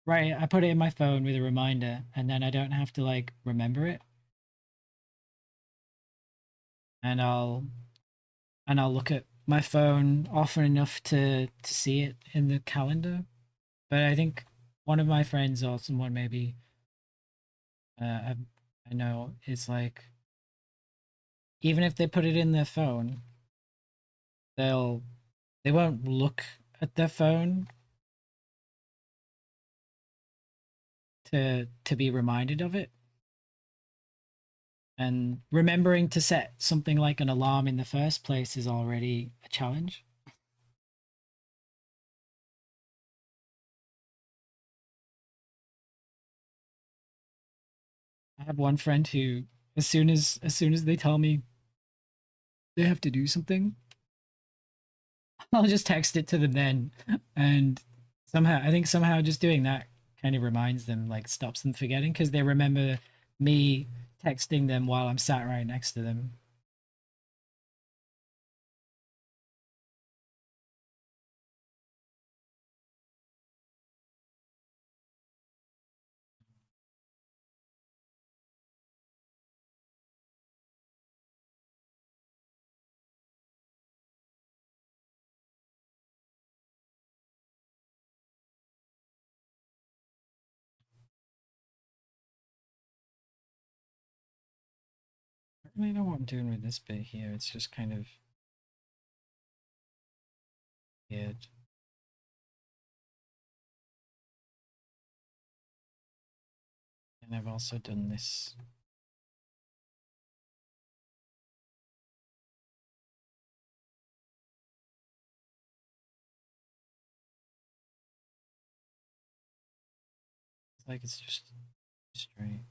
right." I put it in my phone with a reminder, and then I don't have to like remember it. And I'll look at my phone often enough to see it in the calendar. But I think one of my friends or someone maybe I know is like, even if they put it in their phone, they'll they won't look at their phone to be reminded of it. And remembering to set something like an alarm in the first place is already a challenge. I have one friend who, as soon as they tell me they have to do something, I'll just text it to them then. And I think somehow just doing that kind of reminds them, like stops them forgetting, because they remember me texting them while I'm sat right next to them. I really know what I'm doing with this bit here. It's just kind of weird. And I've also done this. It's like it's just straight.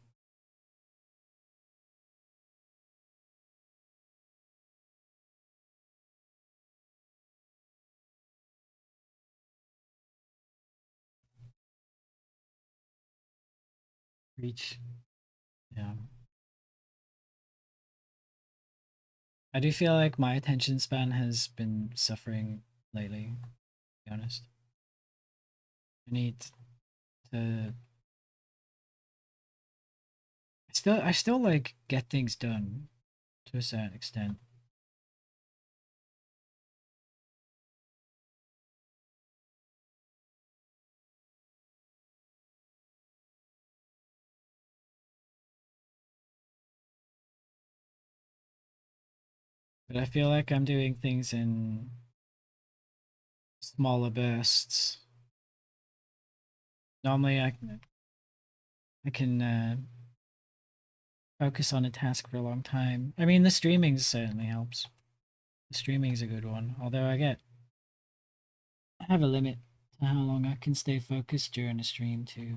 Reach. Yeah. I do feel like my attention span has been suffering lately, to be honest. I need to I still like get things done to a certain extent. But I feel like I'm doing things in smaller bursts. Normally I can focus on a task for a long time. I mean, the streaming certainly helps. The streaming's a good one, although I have a limit to how long I can stay focused during a stream too.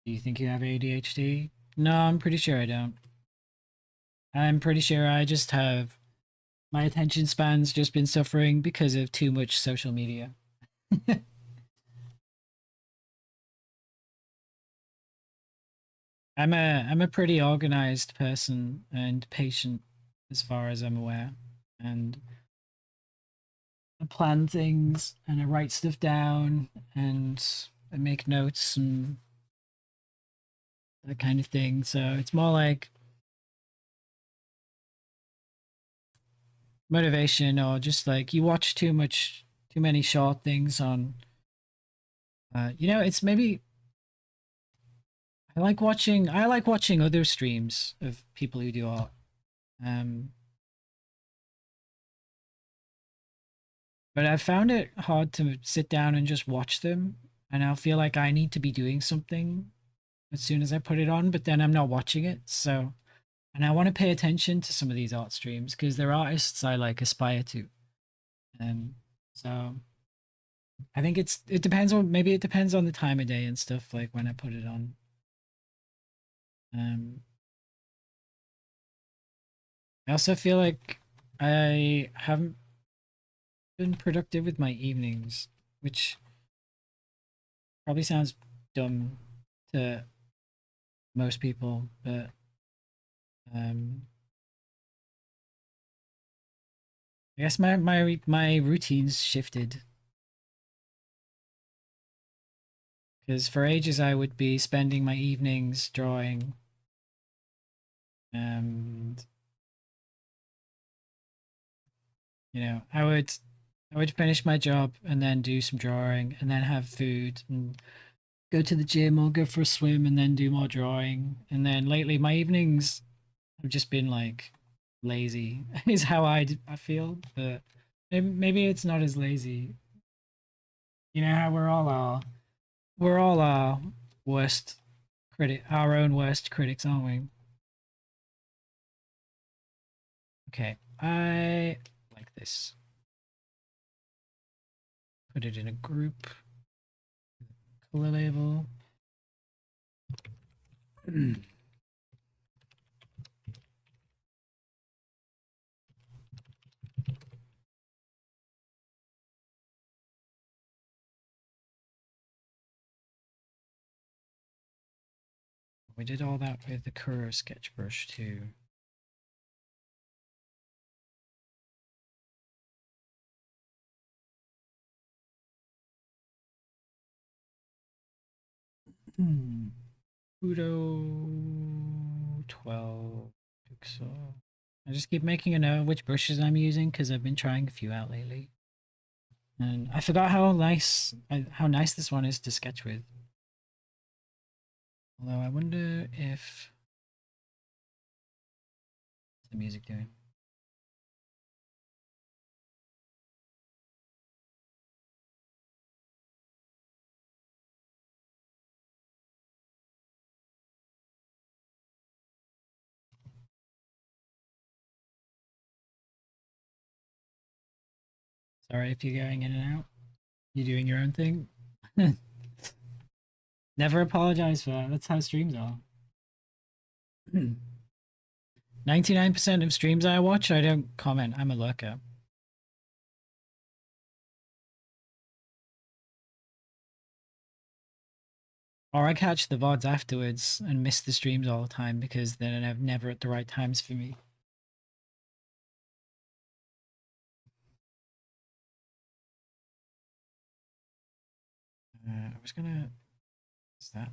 Do you think you have ADHD? No, I'm pretty sure I don't. I'm pretty sure I just have my attention span's just been suffering because of too much social media. I'm a pretty organized person and patient as far as I'm aware. And I plan things and I write stuff down and I make notes and that kind of thing. So it's more like motivation or just like you watch too many short things on it's maybe I like watching other streams of people who do art. Um but I've found it hard to sit down and just watch them and I'll feel like I need to be doing something as soon as I put it on, but then I'm not watching it. So and I want to pay attention to some of these art streams because they're artists I like aspire to. Um so I think it depends on maybe it depends on the time of day and stuff like when I put it on. Um I also feel like I haven't been productive with my evenings, which probably sounds dumb to most people, but um, I guess my routines shifted because for ages I would be spending my evenings drawing, and I would finish my job and then do some drawing and then have food and go to the gym or go for a swim and then do more drawing. And then lately my evenings have just been like lazy is how I feel, but maybe it's not as lazy. You know how we're all our worst our own worst critics, aren't we? Okay, I like this. Put it in a group. Color label. We did all that with the Kuro sketch brush too. Udo 12 pixel. I just keep making a note of which brushes I'm using because I've been trying a few out lately. And I forgot how nice this one is to sketch with. Although I wonder if what's the music doing? Sorry if you're going in and out. You doing your own thing? Never apologize for that. That's how streams are. 99% of streams I watch, I don't comment. I'm a lurker. Or I catch the VODs afterwards and miss the streams all the time because they're never at the right times for me. I was gonna. What's that?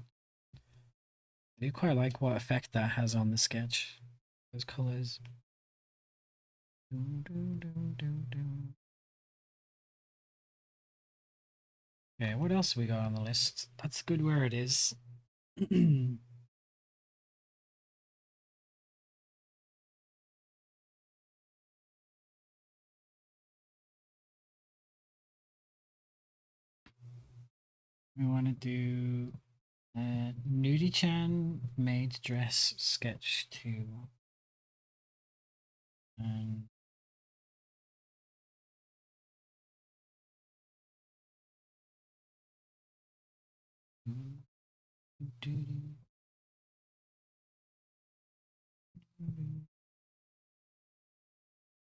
I do quite like what effect that has on the sketch. Those colors. Okay, what else we got on the list? That's good where it is. We want to do Nudichan Maid Dress Sketch 2. And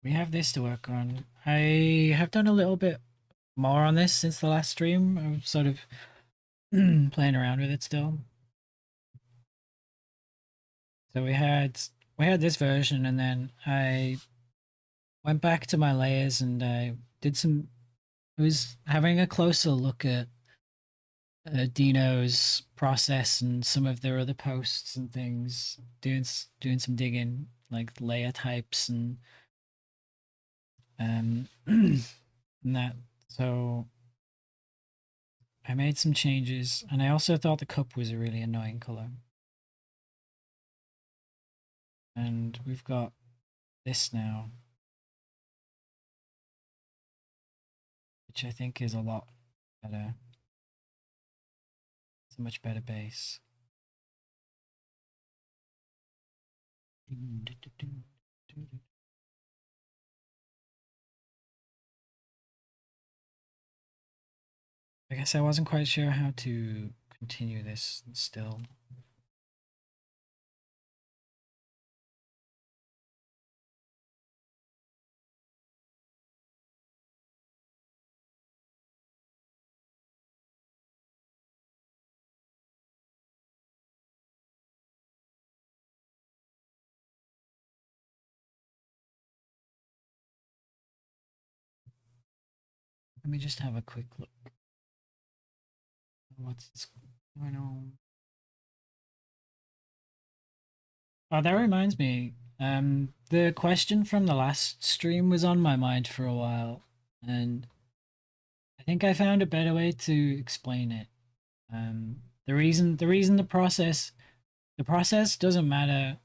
we have this to work on. I have done a little bit more on this since the last stream. I'm sort of playing around with it still. So we had this version, and then I went back to my layers and I did some. I was having a closer look at Dino's process and some of their other posts and things, doing some digging, like layer types um and that. So I made some changes, and I also thought the cup was a really annoying color. And we've got this now, which I think is a lot better. It's a much better base. I guess I wasn't quite sure how to continue this still. Let me just have a quick look. What's going on? Oh, that reminds me. The question from the last stream was on my mind for a while, and I think I found a better way to explain it. The reason the process doesn't matter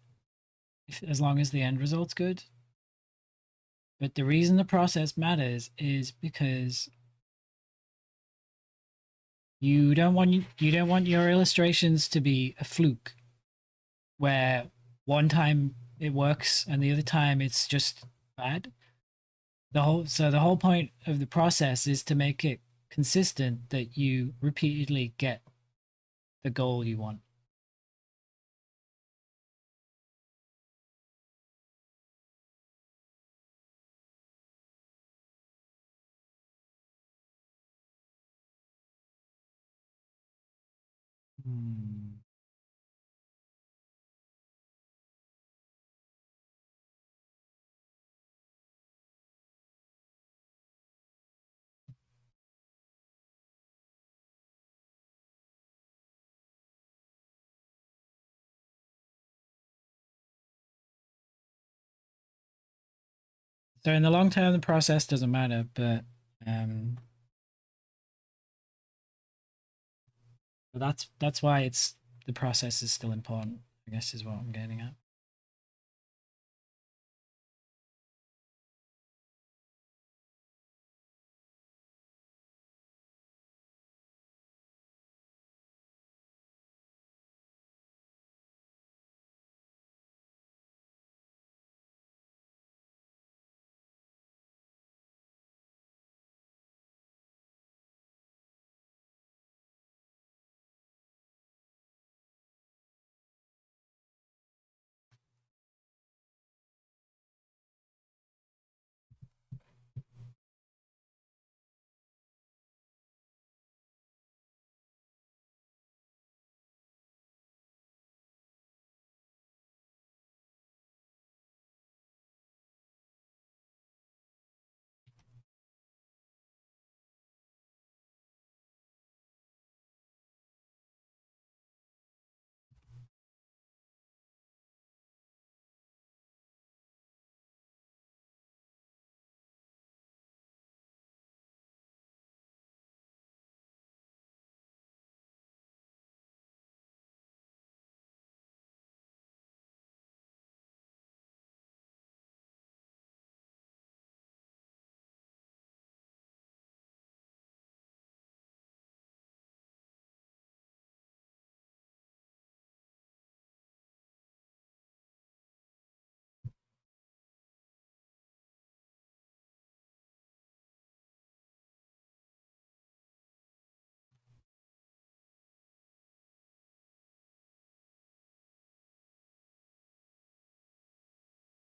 as long as the end result's good. But the reason the process matters is because you don't want your illustrations to be a fluke where one time it works and the other time it's just bad. The whole point of the process is to make it consistent that you repeatedly get the goal you want. Hmm. So in the long term, the process doesn't matter, um, but that's why the process is still important. I guess is what I'm getting at.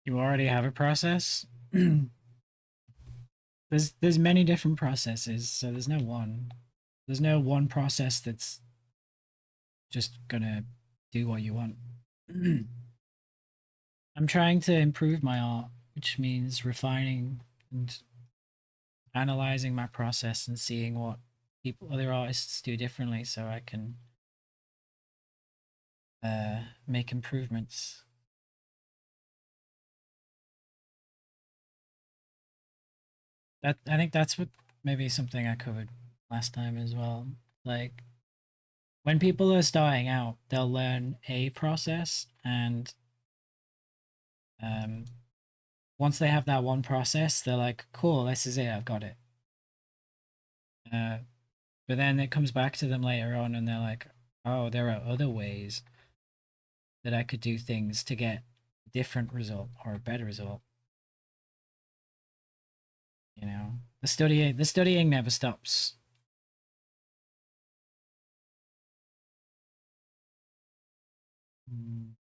You already have a process. There's many different processes, so there's no one. There's no one process that's just gonna do what you want. I'm trying to improve my art, which means refining and analyzing my process and seeing what other artists do differently, so I can make improvements. That I think that's what maybe something I covered last time as well. Like when people are starting out, they'll learn a process, and um, once they have that one process, they're like, "Cool, this is it. I've got it." Uh, but then it comes back to them later on, and they're like, "Oh, there are other ways that I could do things to get a different result or a better result." You know, the studying never stops. Mm.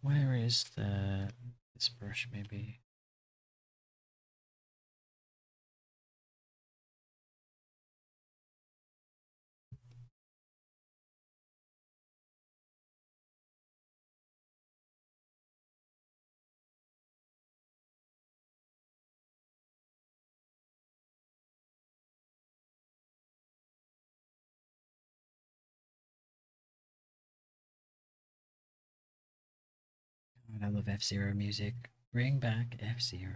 Where is this brush? Maybe. God, I love F-Zero music. Bring back F-Zero.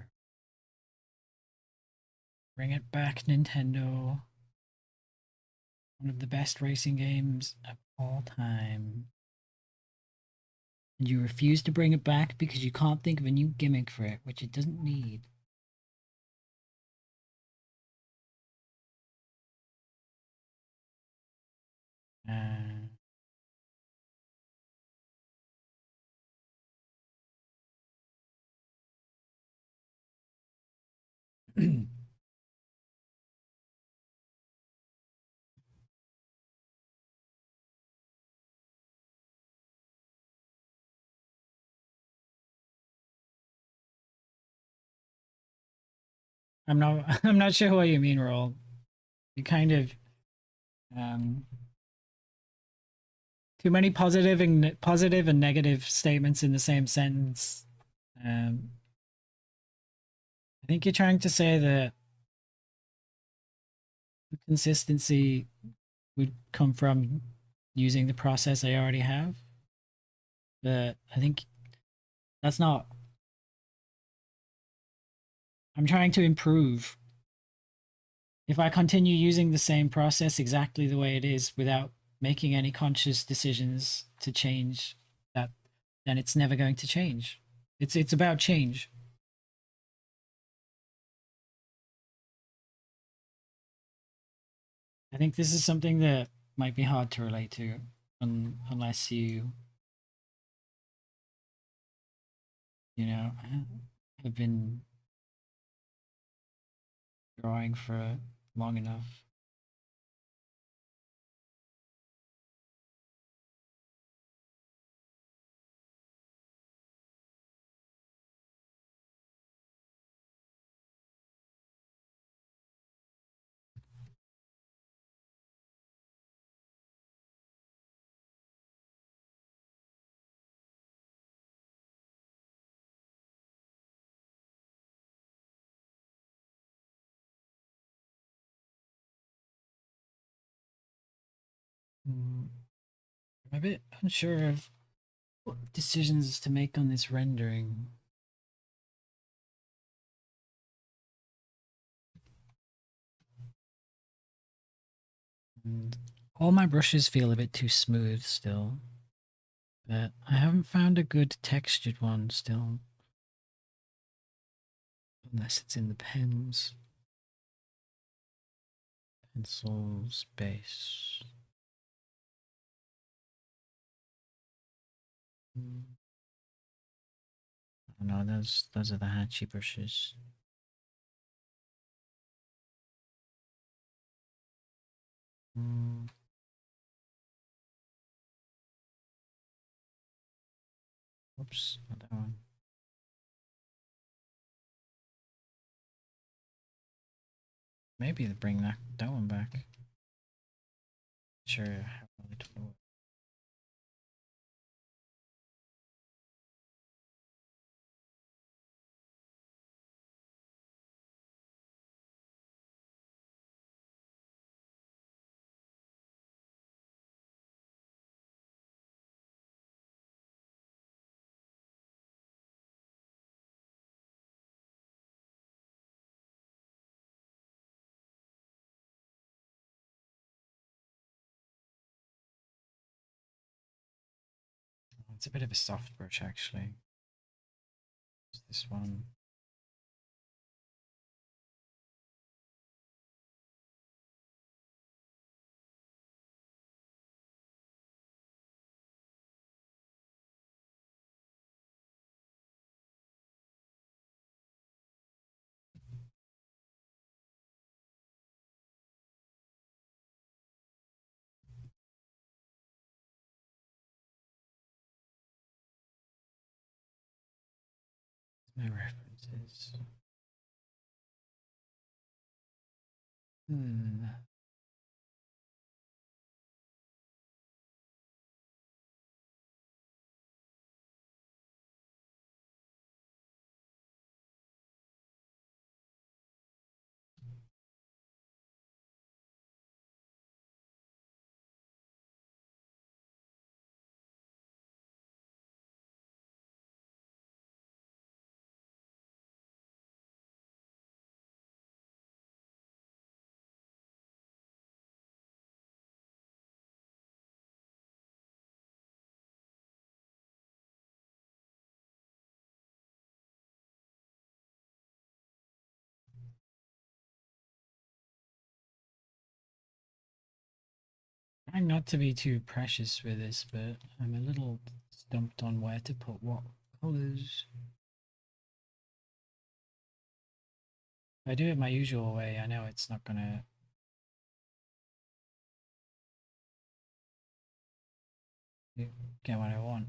Bring it back, Nintendo. One of the best racing games of all time. And you refuse to bring it back because you can't think of a new gimmick for it, which it doesn't need. Uh, I'm not. I'm not sure what you mean, Roll. You kind of um, too many positive and negative statements in the same sentence. Um, I think you're trying to say that consistency would come from using the process I already have, but I think that's not. I'm trying to improve. If I continue using the same process exactly the way it is without making any conscious decisions to change that, then it's never going to change. It's about change. I think this is something that might be hard to relate to unless you know, have been drawing for long enough. I'm a bit unsure of what decisions to make on this rendering. And all my brushes feel a bit too smooth still, but I haven't found a good textured one still. Unless it's in the pens. Pencils, base. Oh no, those are the hatchy brushes. Mm. Oops, not that one. Maybe they bring that one back. Sure, how well it will work. It's a bit of a soft brush actually. It's this one. My references. Hmm. Trying not to be too precious with this, but I'm a little stumped on where to put what colors. If I do it my usual way, I know it's not gonna get what I want.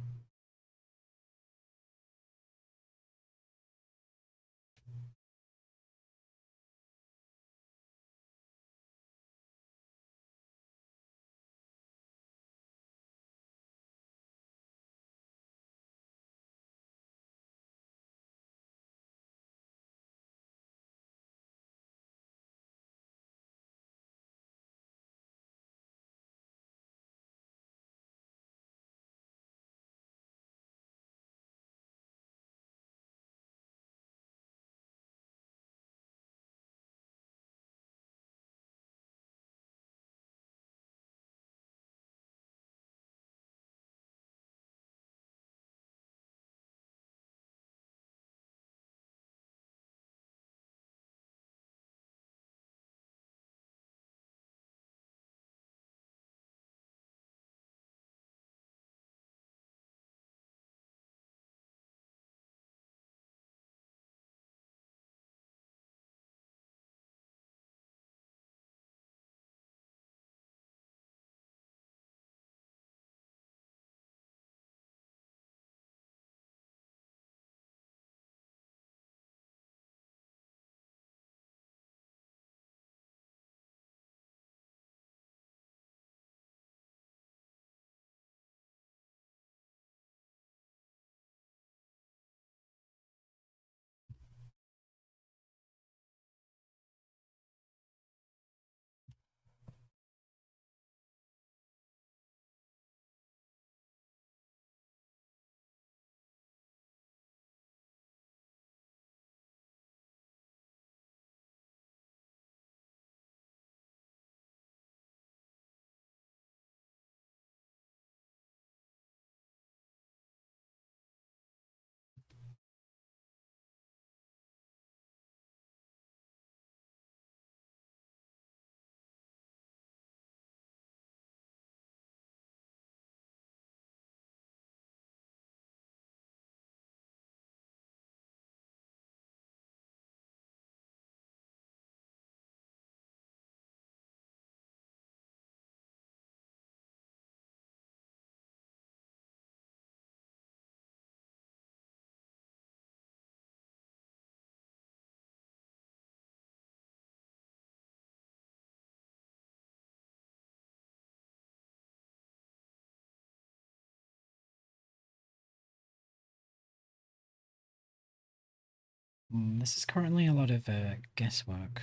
This is currently a lot of guesswork.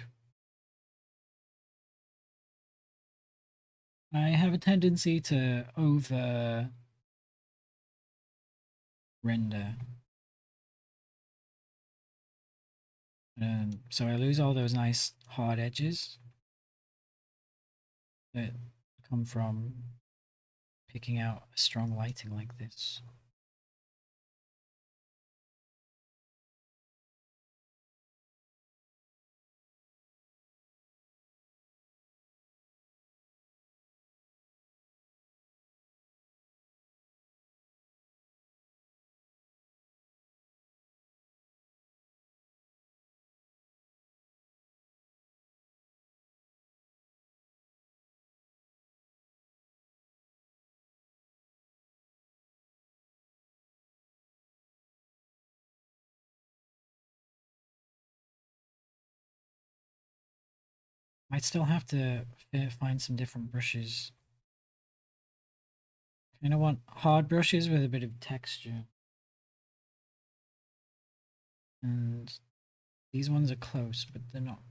I have a tendency to over render. So I lose all those nice hard edges that come from picking out strong lighting like this. Might still have to find some different brushes. Kind of want hard brushes with a bit of texture. And these ones are close, but they're not.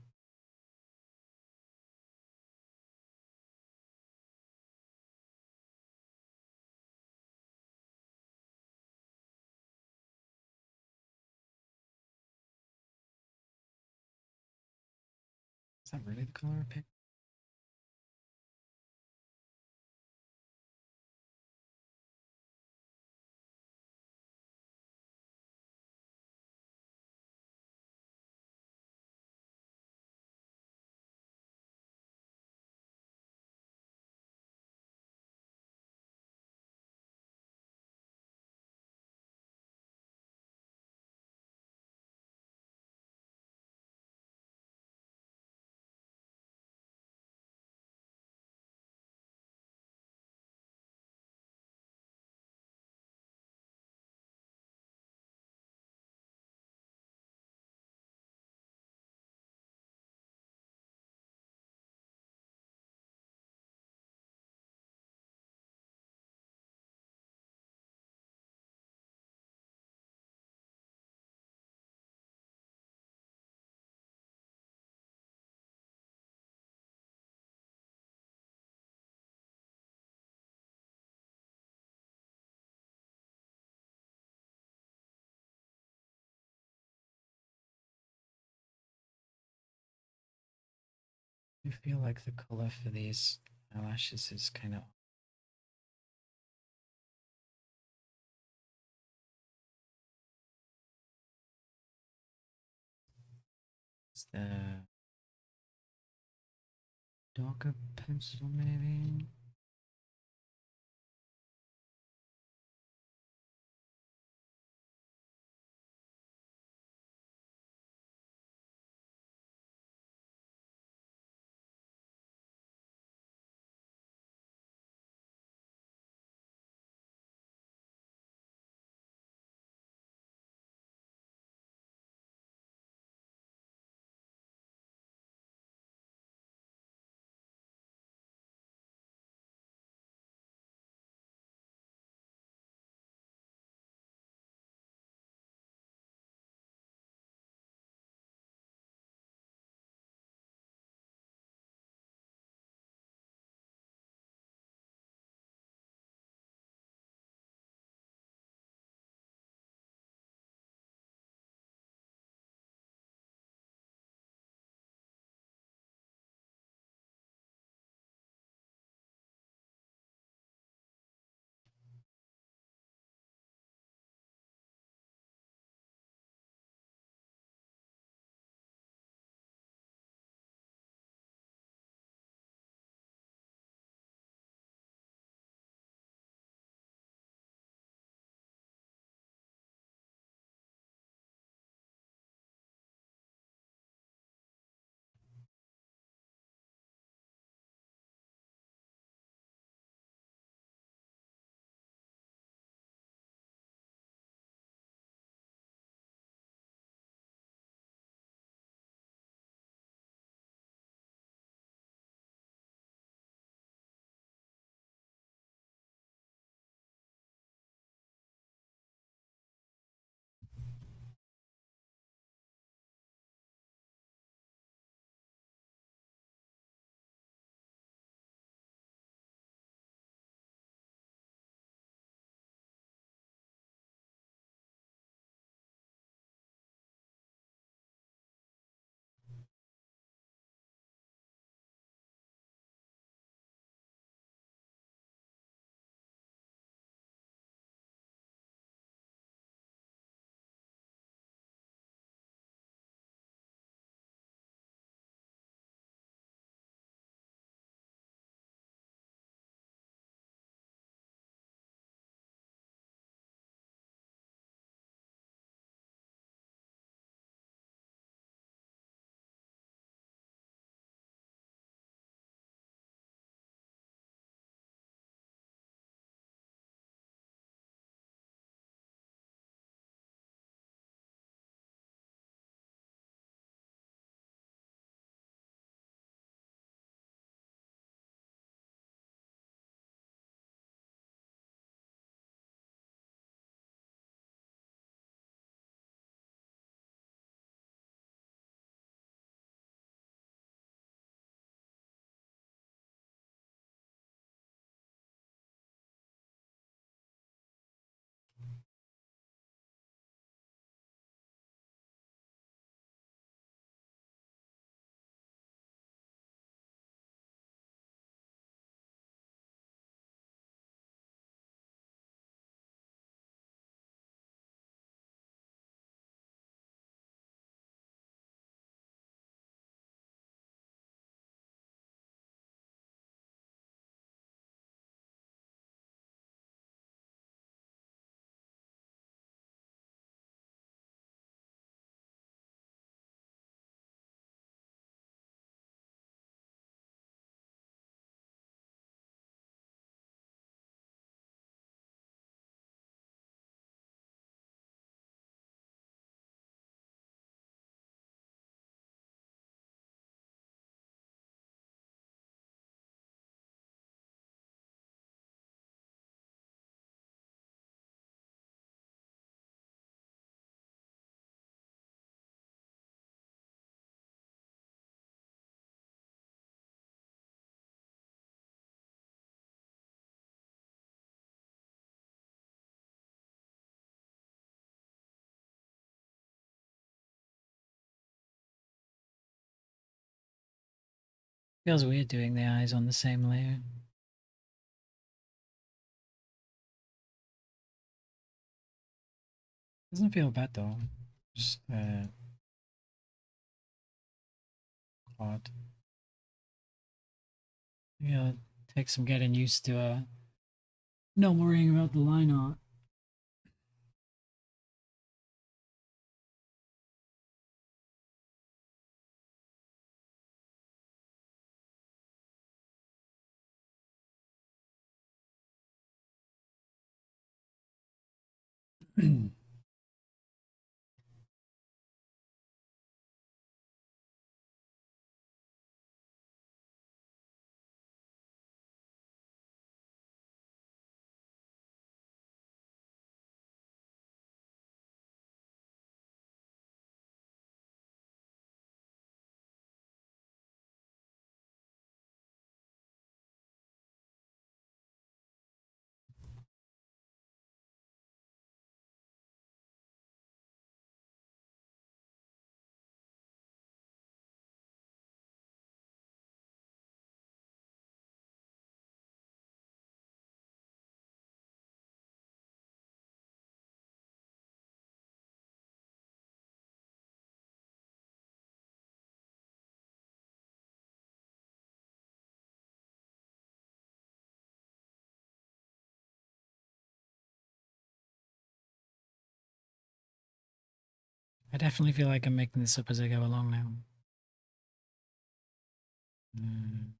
Is that really the color I picked? I feel like the color for these eyelashes is kind of. Is the darker pencil maybe? Feels weird doing the eyes on the same layer. Doesn't feel bad though. Just odd. Yeah, take some getting used to not worrying about the line art. I definitely feel like I'm making this up as I go along now. Mm.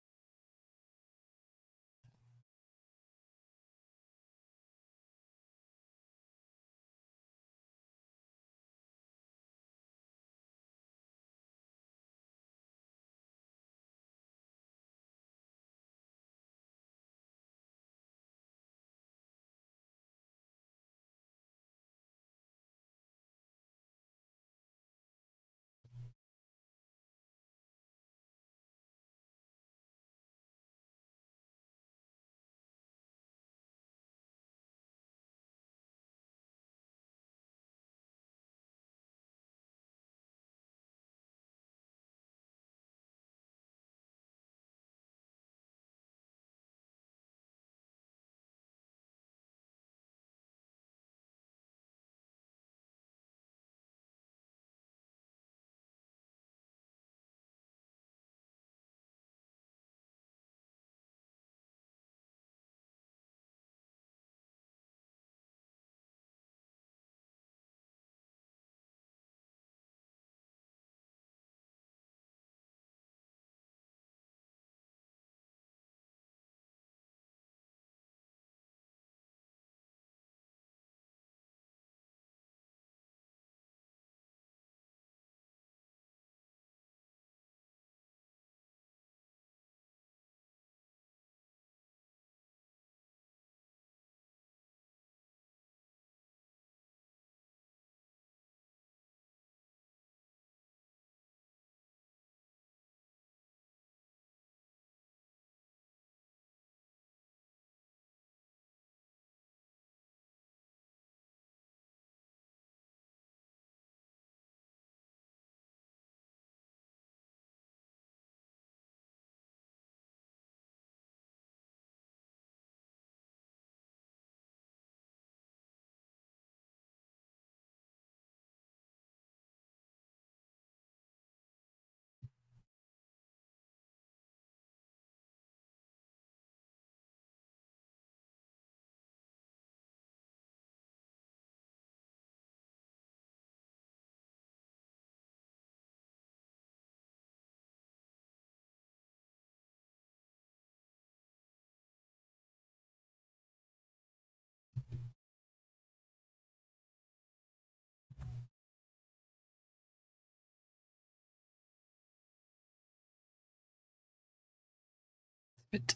Bit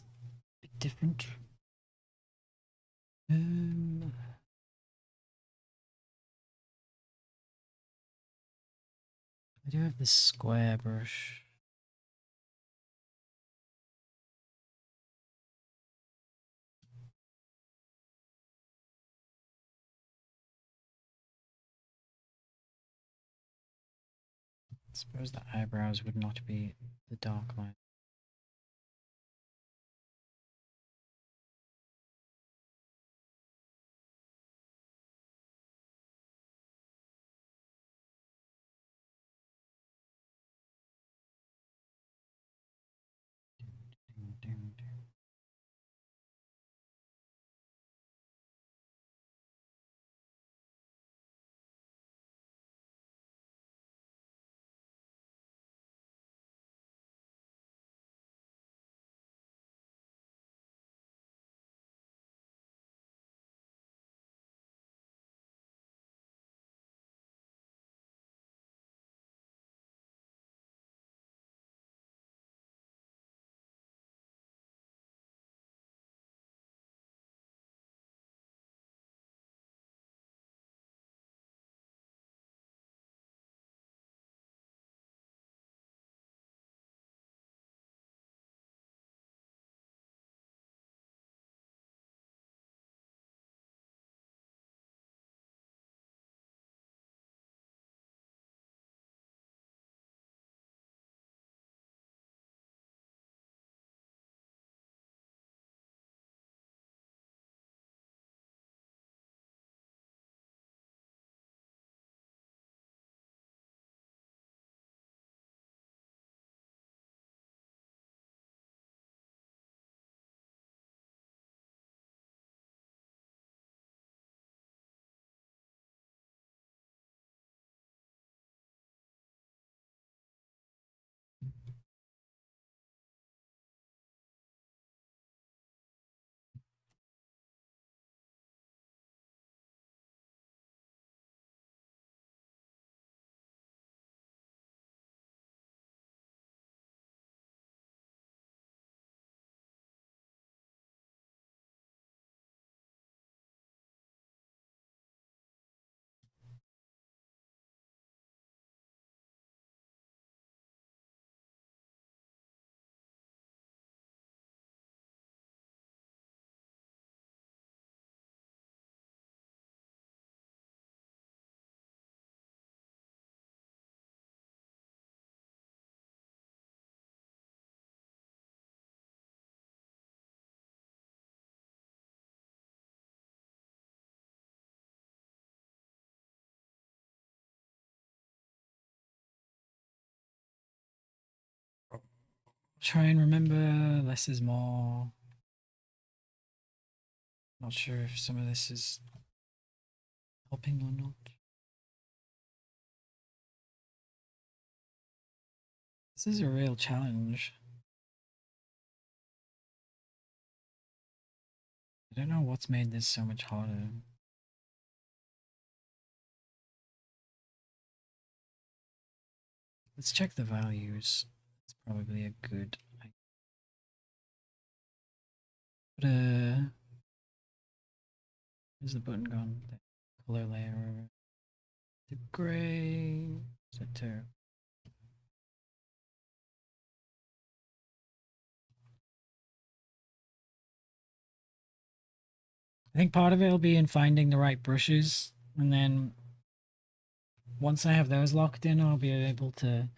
different. Um, I do have this square brush. I suppose the eyebrows would not be the dark line. Try and remember less is more. Not sure if some of this is helping or not. This is a real challenge. I don't know what's made this so much harder. Let's check the values. It's probably a good idea. But where's the button gone? The color layer. The gray. Set to. I think part of it will be in finding the right brushes, and then once I have those locked in, I'll be able to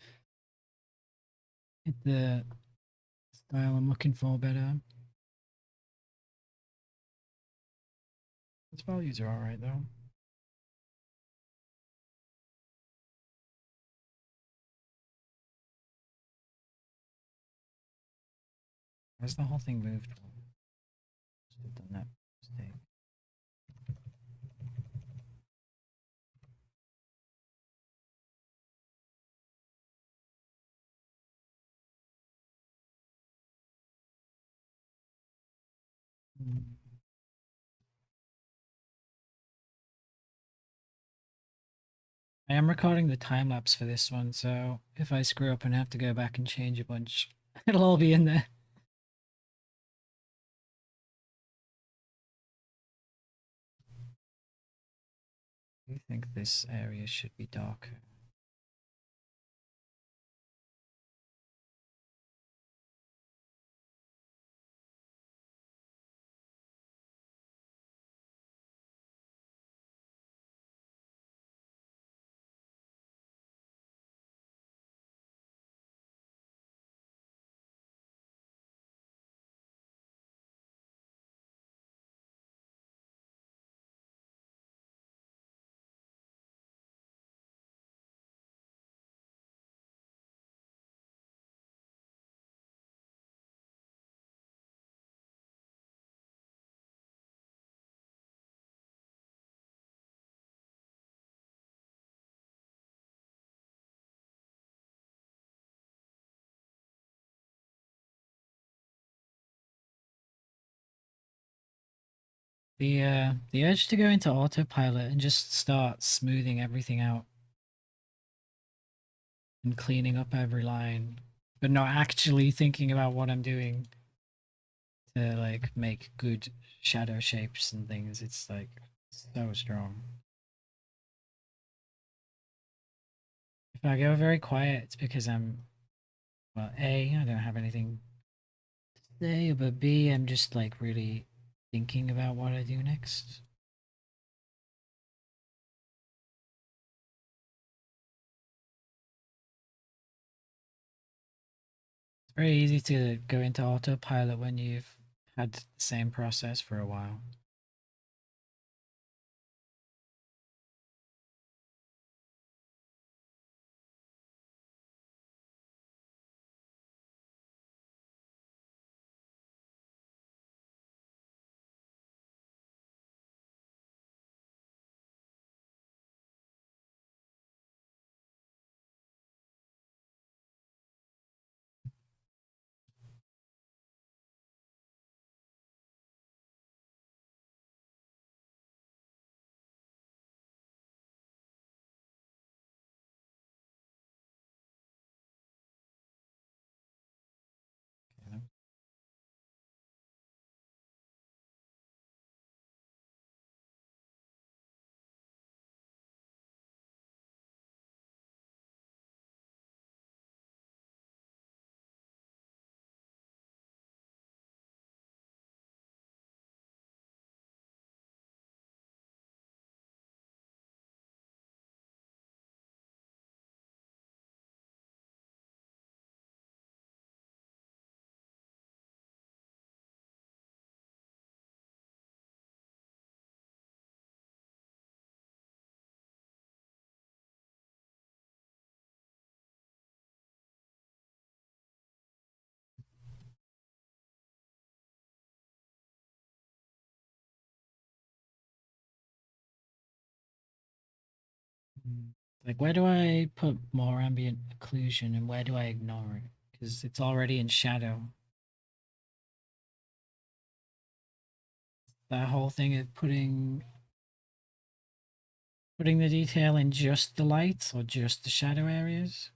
hit the style I'm looking for better. Those values are alright though. Where's the whole thing moved from? Should have done that mistake. I am recording the time lapse for this one, so if I screw up and have to go back and change a bunch, it'll all be in there. I think this area should be darker. The urge to go into autopilot and just start smoothing everything out and cleaning up every line, but not actually thinking about what I'm doing to like make good shadow shapes and things. It's like so strong. If I go very quiet, it's because well, A, I don't have anything to say, but B, I'm just like really thinking about what I do next. It's very easy to go into autopilot when you've had the same process for a while. Like, where do I put more ambient occlusion and where do I ignore it? Because it's already in shadow. That whole thing of putting the detail in just the lights or just the shadow areas.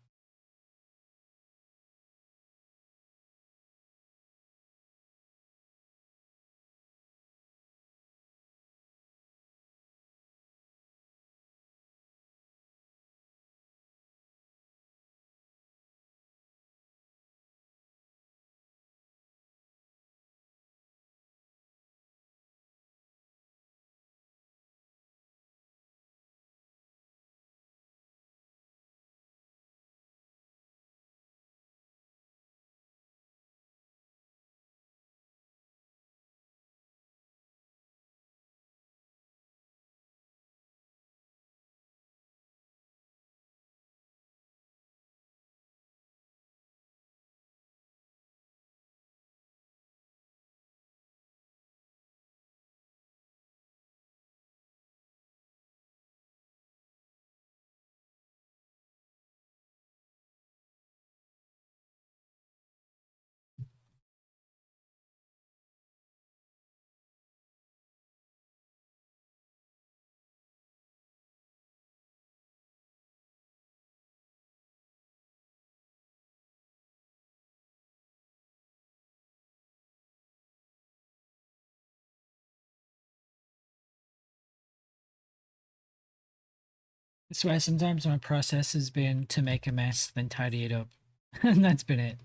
I swear sometimes my process has been to make a mess, then tidy it up. And that's been it.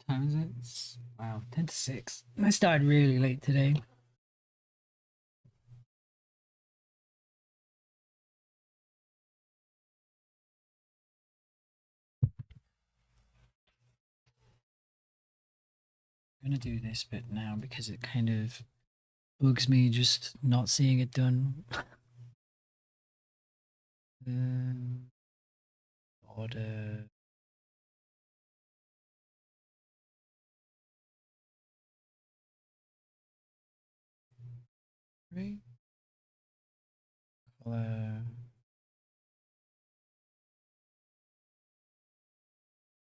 Time is it? Wow, 10 to 6. I started really late today. gonna do this bit now because it kind of bugs me just not seeing it done. um, order. Right. Color.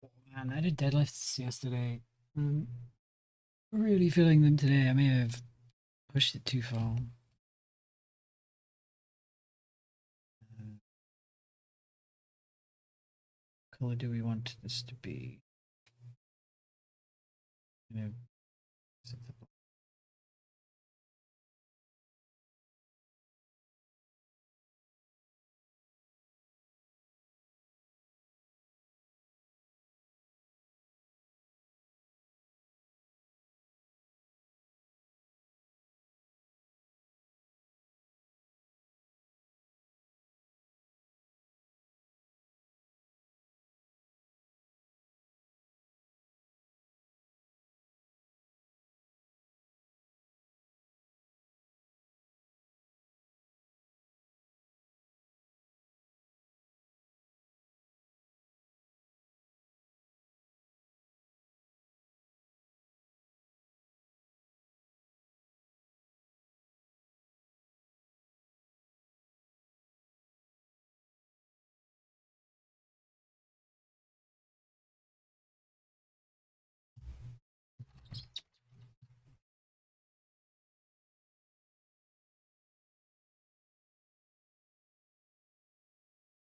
Oh, man, I did deadlifts yesterday. Really feeling them today. I may have pushed it too far. Uh, color do we want this to be? You know, set the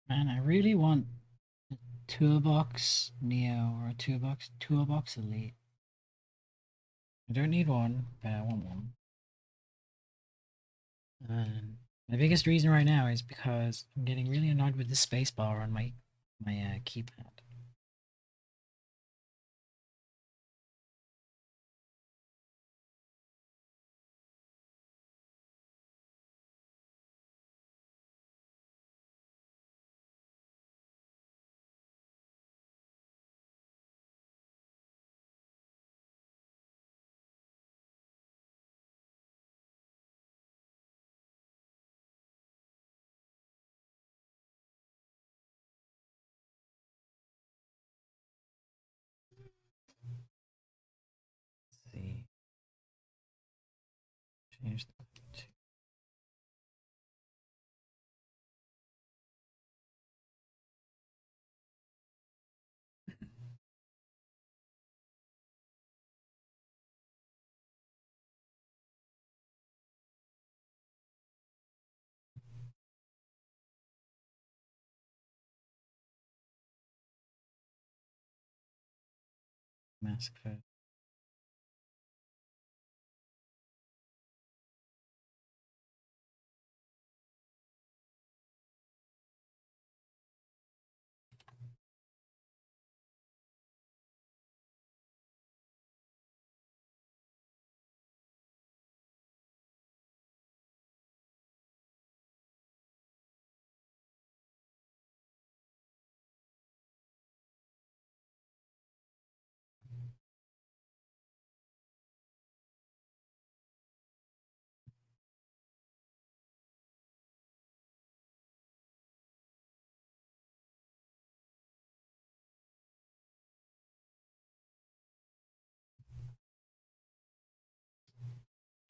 Man, I really want a toolbox Neo or a toolbox Elite. I don't need one, but I want one. And my biggest reason right now is because I'm getting really annoyed with the spacebar on my keypad. Let's see, change the to mask first.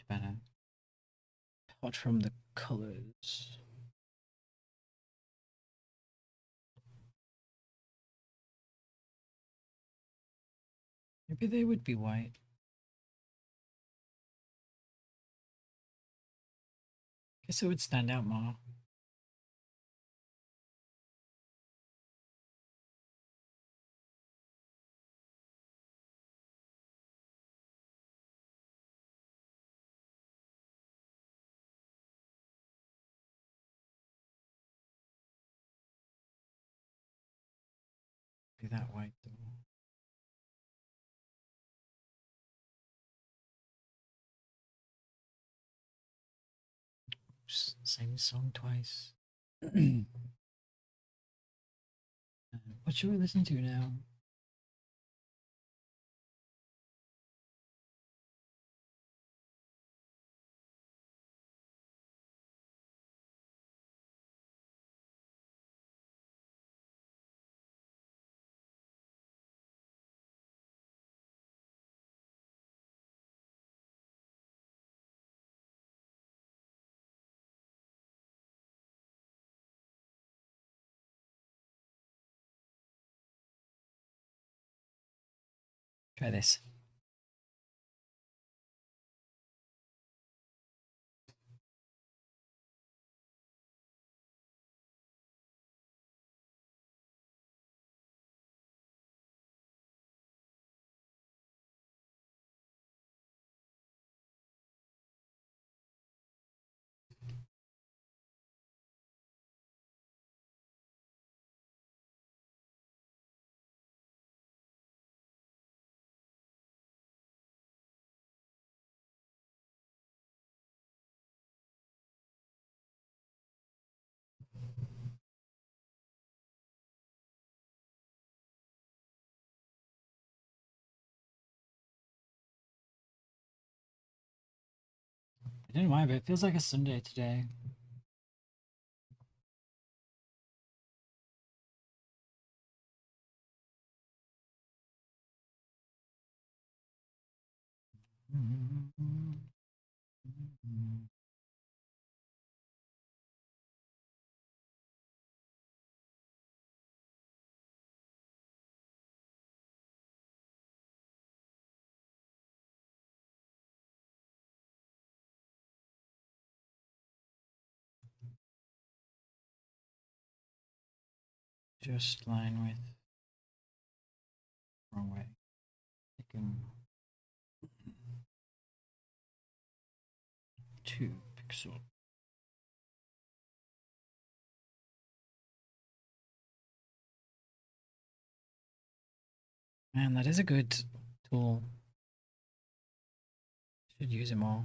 Better. Apart from the colors. Maybe they would be white. Guess it would stand out more. Be that white though. Oops, same song twice. What should we listen to now? Try this. I don't know why, but it feels like a Sunday today. Just line with wrong way. Take 2 pixel. Man, that is a good tool. Should use it more.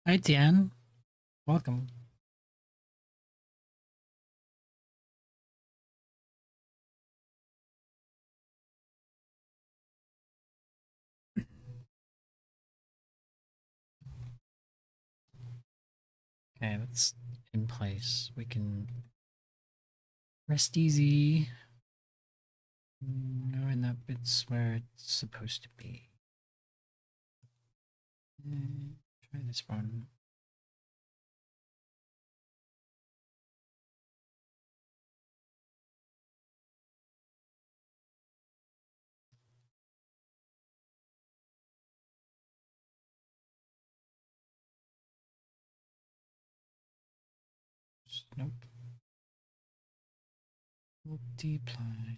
Hi, Tian. Welcome. Okay, that's in place. We can rest easy. Knowing that bit's where it's supposed to be. Try this one. Nope. Multiply.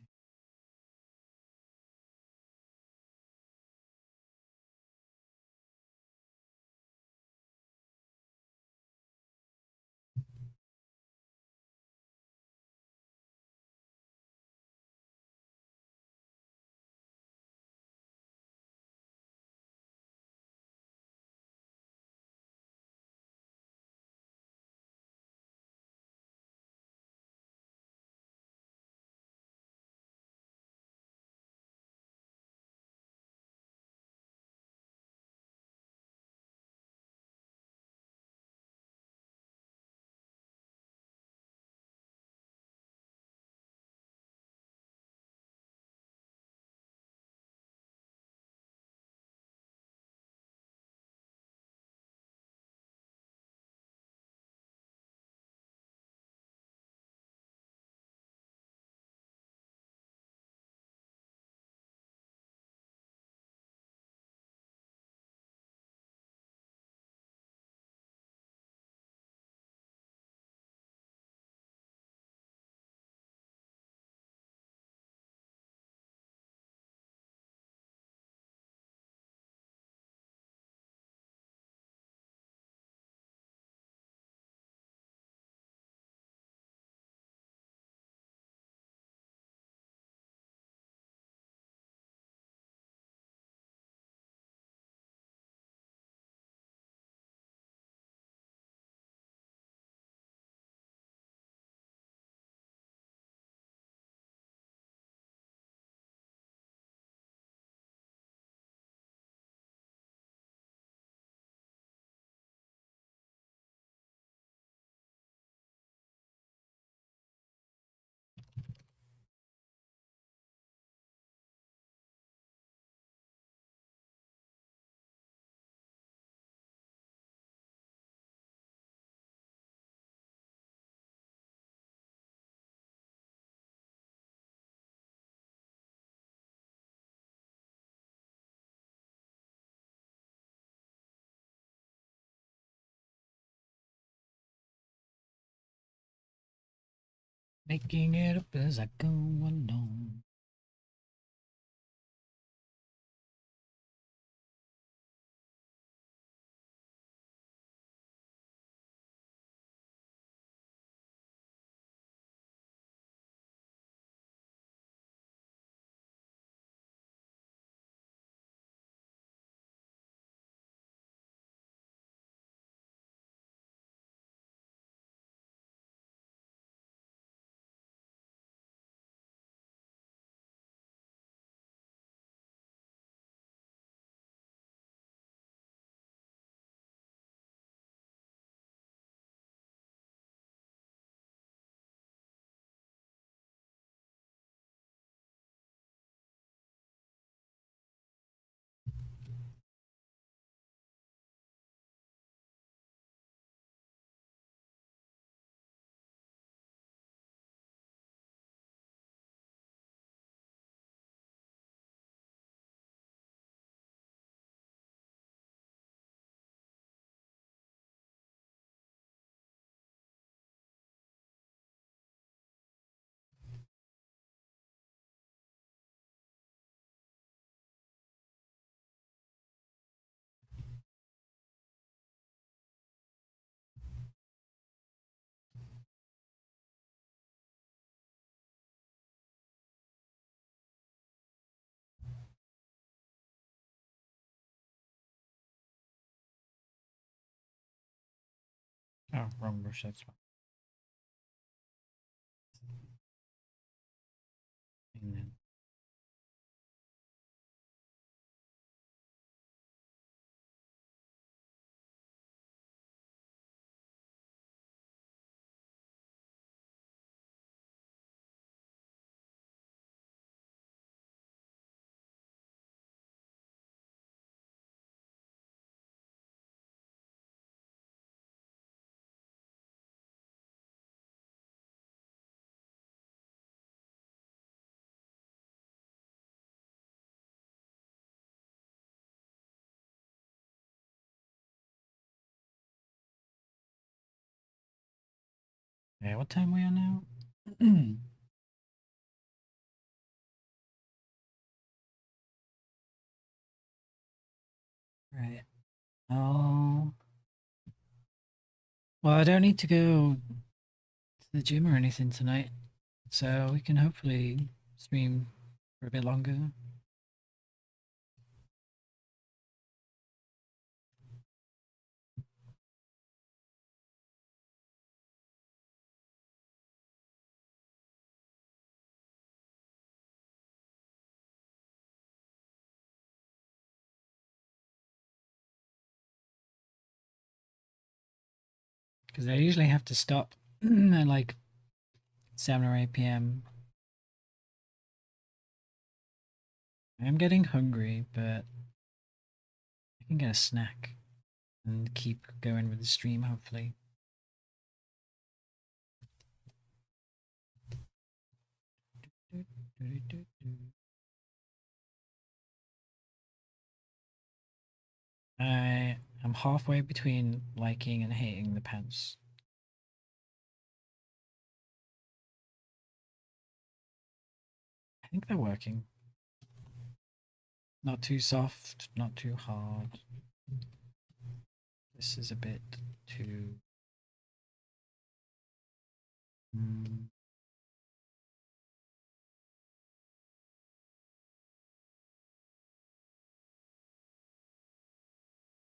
Making it up as I go along. Oh, wrong brush, that's fine. And then yeah, what time are we on now? Right. Oh, well, I don't need to go to the gym or anything tonight, so we can hopefully stream for a bit longer. Because I usually have to stop at like 7 or 8 p.m. I am getting hungry, but I can get a snack and keep going with the stream, hopefully. I am halfway between liking and hating the pants. I think they're working. Not too soft, not too hard. This is a bit too. Mm,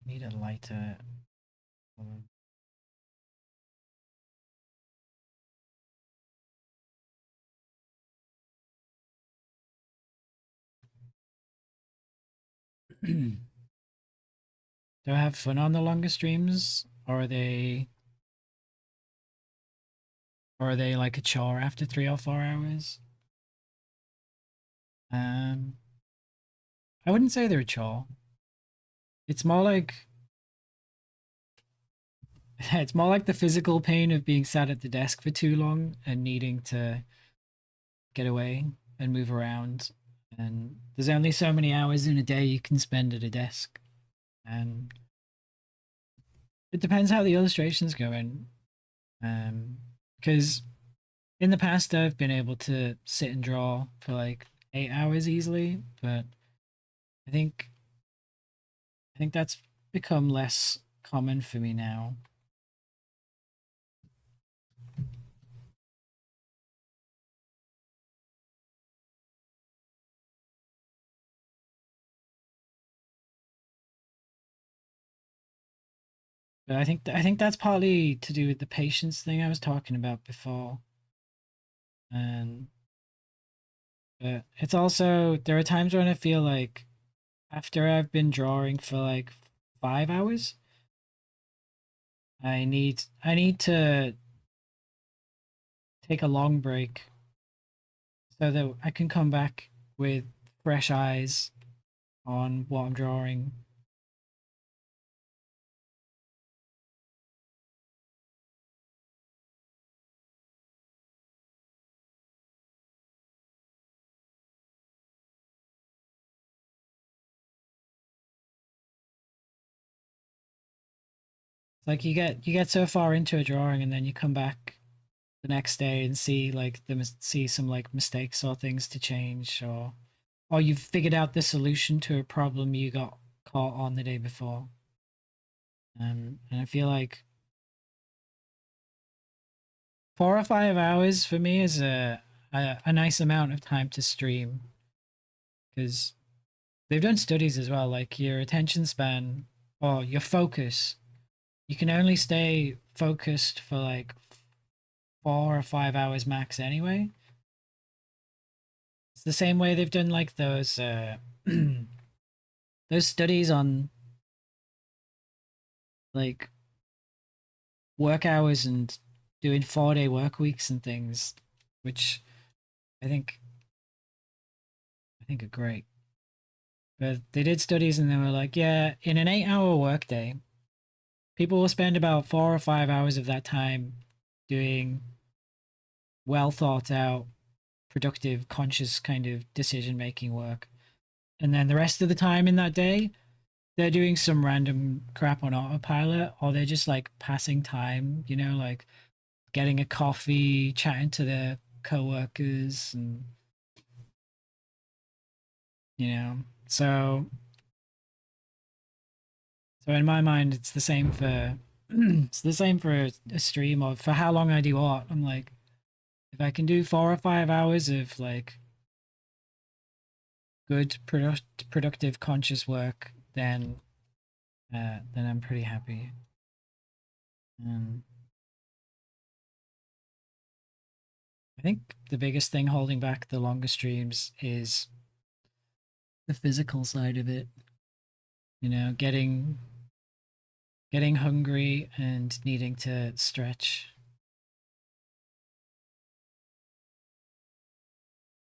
need a lighter color. Do I have fun on the longer streams, or are they like a chore after 3 or 4 hours? Um, I wouldn't say they're a chore. It's more like it's more like the physical pain of being sat at the desk for too long and needing to get away and move around. And there's only so many hours in a day you can spend at a desk. And it depends how the illustration's going. Because in the past I've been able to sit and draw for like 8 hours easily, but I think I think that's become less common for me now. But I think that's partly to do with the patience thing I was talking about before, and but it's also there are times when I feel like after I've been drawing for like 5 hours, I need to take a long break so that I can come back with fresh eyes on what I'm drawing. It's like you get so far into a drawing and then you come back the next day and see like see some like mistakes or things to change, or you've figured out the solution to a problem you got caught on the day before. And I feel like 4 or 5 hours for me is a nice amount of time to stream because they've done studies as well. Like your attention span or your focus, you can only stay focused for like 4 or 5 hours max anyway. It's the same way they've done like those those studies on like work hours and doing 4 day work weeks and things, which I think I think are great. But they did studies and they were like, yeah, in an 8 hour workday, people will spend about 4 or 5 hours of that time doing well thought out, productive, conscious kind of decision making work. And then the rest of the time in that day, they're doing some random crap on autopilot or they're just like passing time, you know, like getting a coffee, chatting to their coworkers and you know. So so in my mind it's the same for it's the same for a stream or for how long I do art. I'm like if I can do 4 or 5 hours of like good productive conscious work then I'm pretty happy. um, I think the biggest thing holding back the longer streams is the physical side of it, you know, getting hungry and needing to stretch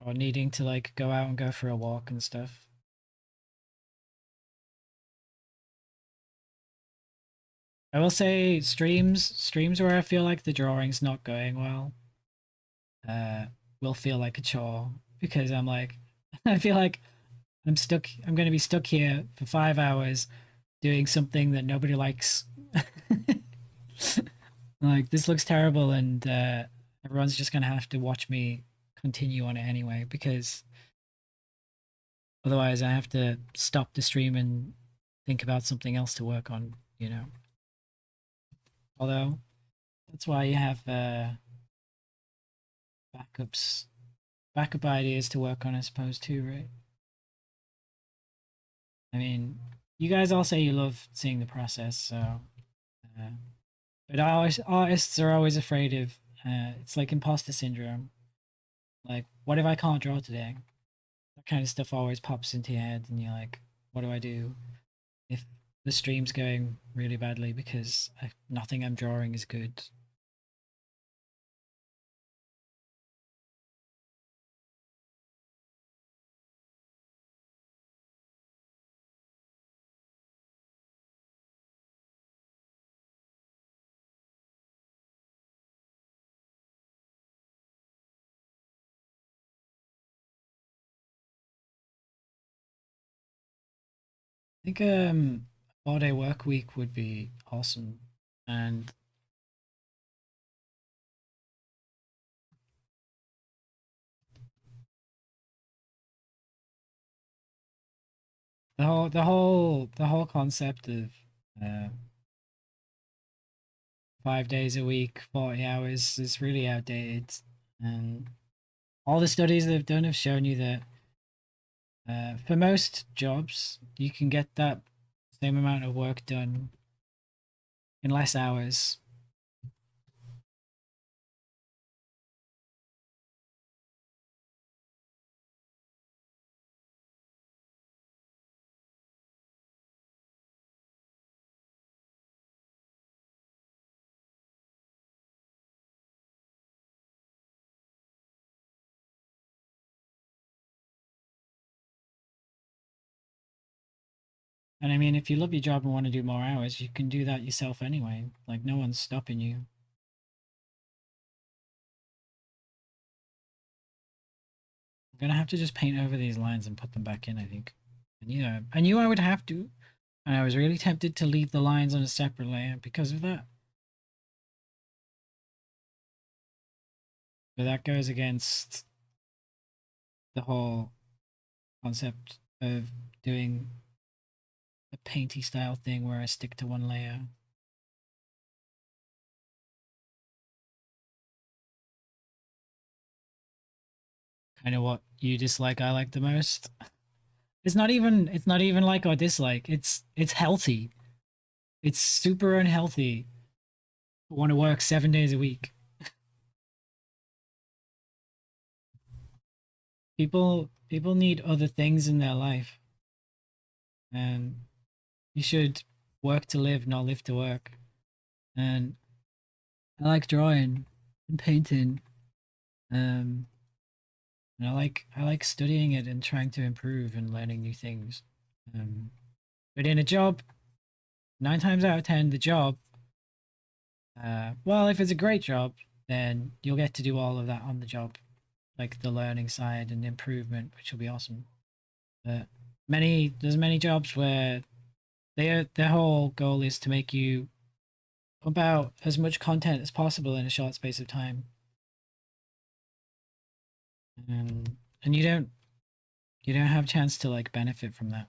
or needing to like go out and go for a walk and stuff. I will say streams where I feel like the drawing's not going well uh will feel like a chore because I'm like I feel like I'm going to be stuck here for 5 hours doing something that nobody likes. Like this looks terrible and everyone's just going to have to watch me continue on it anyway because otherwise I have to stop the stream and think about something else to work on, you know. Although that's why you have backups, backup ideas to work on, I suppose, too, right? I mean, you guys all say you love seeing the process, so. Uh, but artists are always afraid of. It's like imposter syndrome. Like, what if I can't draw today? That kind of stuff always pops into your head, and you're like, what do I do if the stream's going really badly because nothing I'm drawing is good? I think 4 day work week would be awesome, and the whole concept of uh 5 days a week, 40 hours is really outdated. And all the studies they've done have shown you that for most jobs, you can get that same amount of work done in less hours. And I mean, if you love your job and want to do more hours, you can do that yourself anyway. Like, no one's stopping you. I'm gonna have to just paint over these lines and put them back in, I think. I knew I would have to, and I was really tempted to leave the lines on a separate layer because of that. But that goes against the whole concept of doing a painty style thing where I stick to one layer. Kind of what you dislike, I like the most. It's not even like I dislike. It's healthy. It's super unhealthy. I want to work 7 days a week. People need other things in their life, and you should work to live, not live to work. And I like drawing and painting. Um, and I like studying it and trying to improve and learning new things. Um, but in a job, 9 times out of 10, the job, well, if it's a great job, then you'll get to do all of that on the job, like the learning side and improvement, which will be awesome. But there's many jobs where their whole goal is to make you pump out as much content as possible in a short space of time, and you don't have a chance to like benefit from that.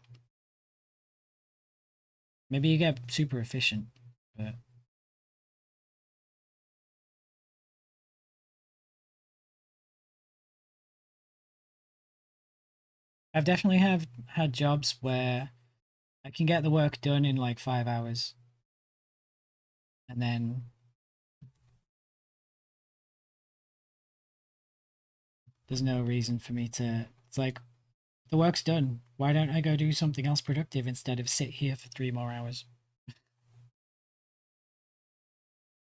Maybe you get super efficient, but I've definitely have had jobs where I can get the work done in like 5 hours, and then there's no reason for me to. It's like the work's done. Why don't I go do something else productive instead of sit here for 3 more hours?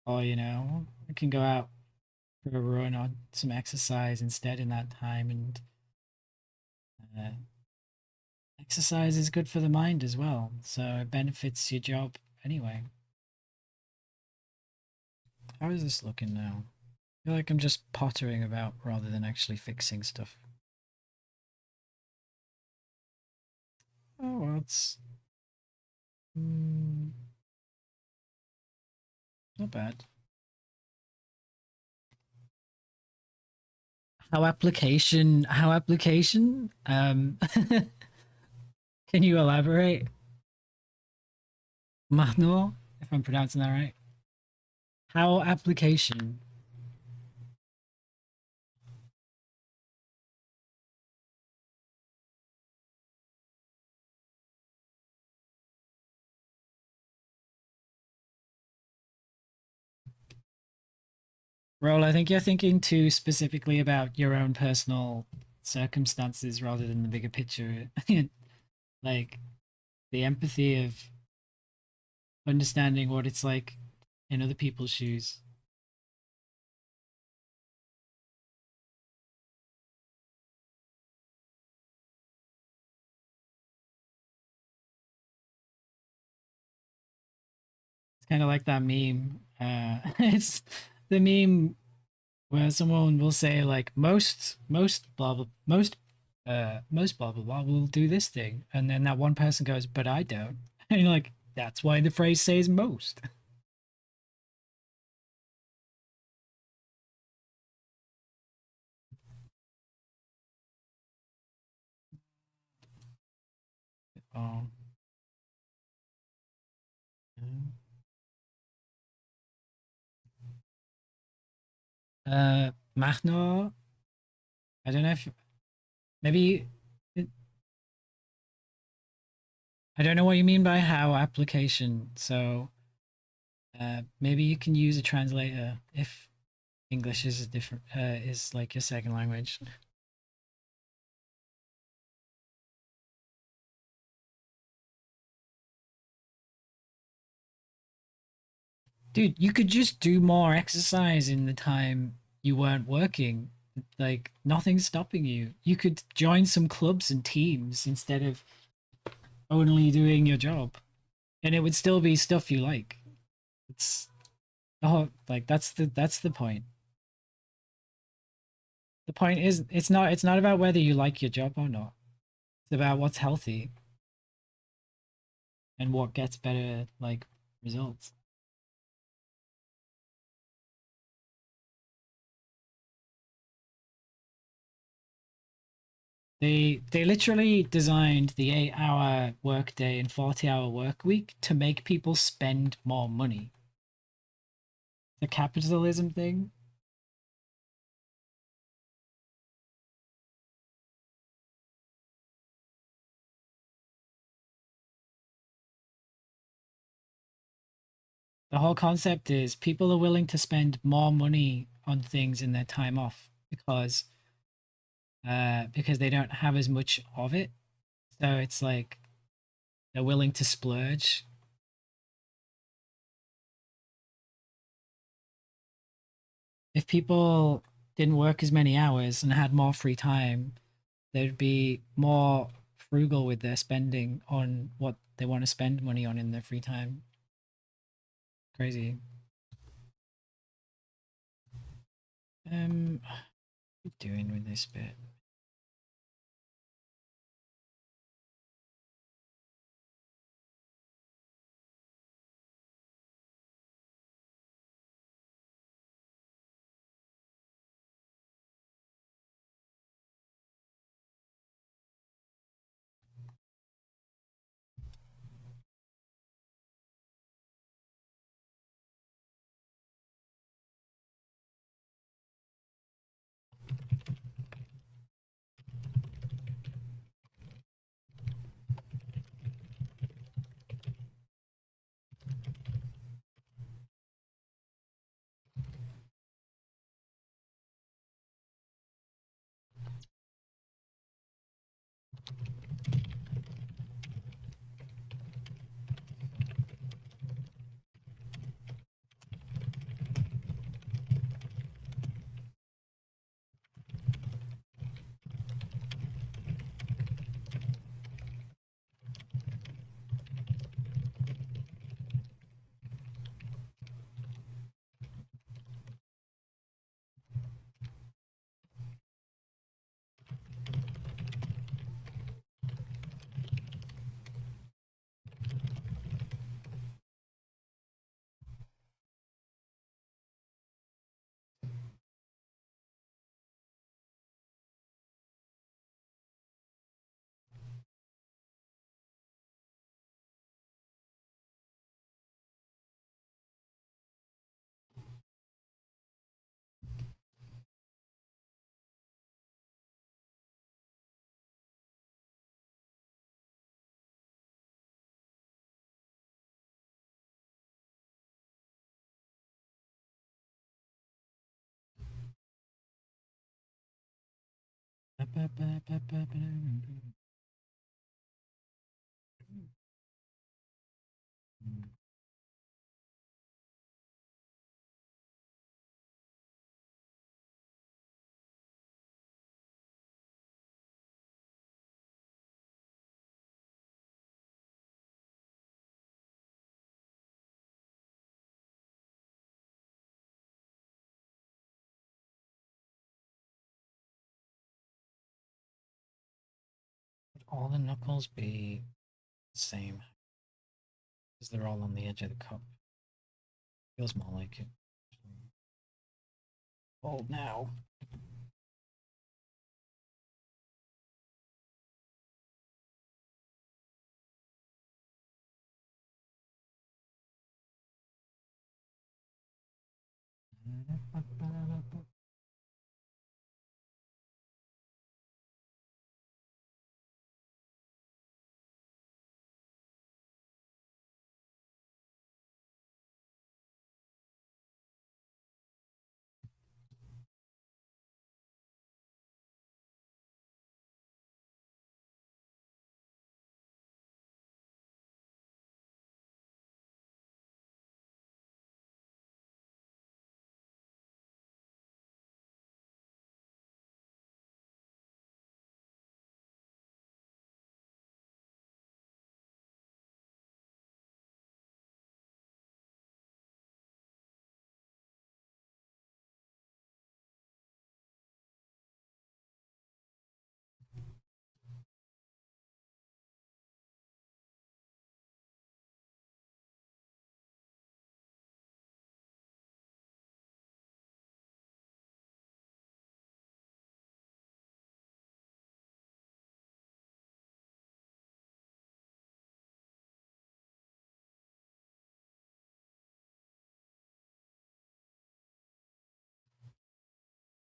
Or I can go out for a run or some exercise instead in that time, and uh, exercise is good for the mind as well, so it benefits your job anyway. How is this looking now? I feel like I'm just pottering about rather than actually fixing stuff. Oh, well, it's mm, not bad. How application? Can you elaborate? Manual, if I'm pronouncing that right. How application? Roll, I think you're thinking too specifically about your own personal circumstances rather than the bigger picture. Like the empathy of understanding what it's like in other people's shoes. It's kind of like that meme. It's the meme where someone will say like most blah blah most blah blah blah will do this thing, and then that one person goes, "But I don't," and you're like, "That's why the phrase says most." Oh. Mm. Machno. I don't know if maybe I don't know what you mean by how application. So maybe you can use a translator if English is a different is like your second language. Dude, you could just do more exercise in the time you weren't working. Like nothing's stopping you. You could join some clubs and teams instead of only doing your job, and it would still be stuff you like. It's like that's the point. The point is it's not about whether you like your job or not. It's about what's healthy and what gets better like results. They literally designed the 8 hour workday and 40-hour work week to make people spend more money. The capitalism thing. The whole concept is people are willing to spend more money on things in their time off because they don't have as much of it. So it's like they're willing to splurge. If people didn't work as many hours and had more free time, they'd be more frugal with their spending on what they want to spend money on in their free time. Crazy. What are we doing with this bit? Would all the knuckles be the same? Because they're all on the edge of the cup. Feels more like it. Old now.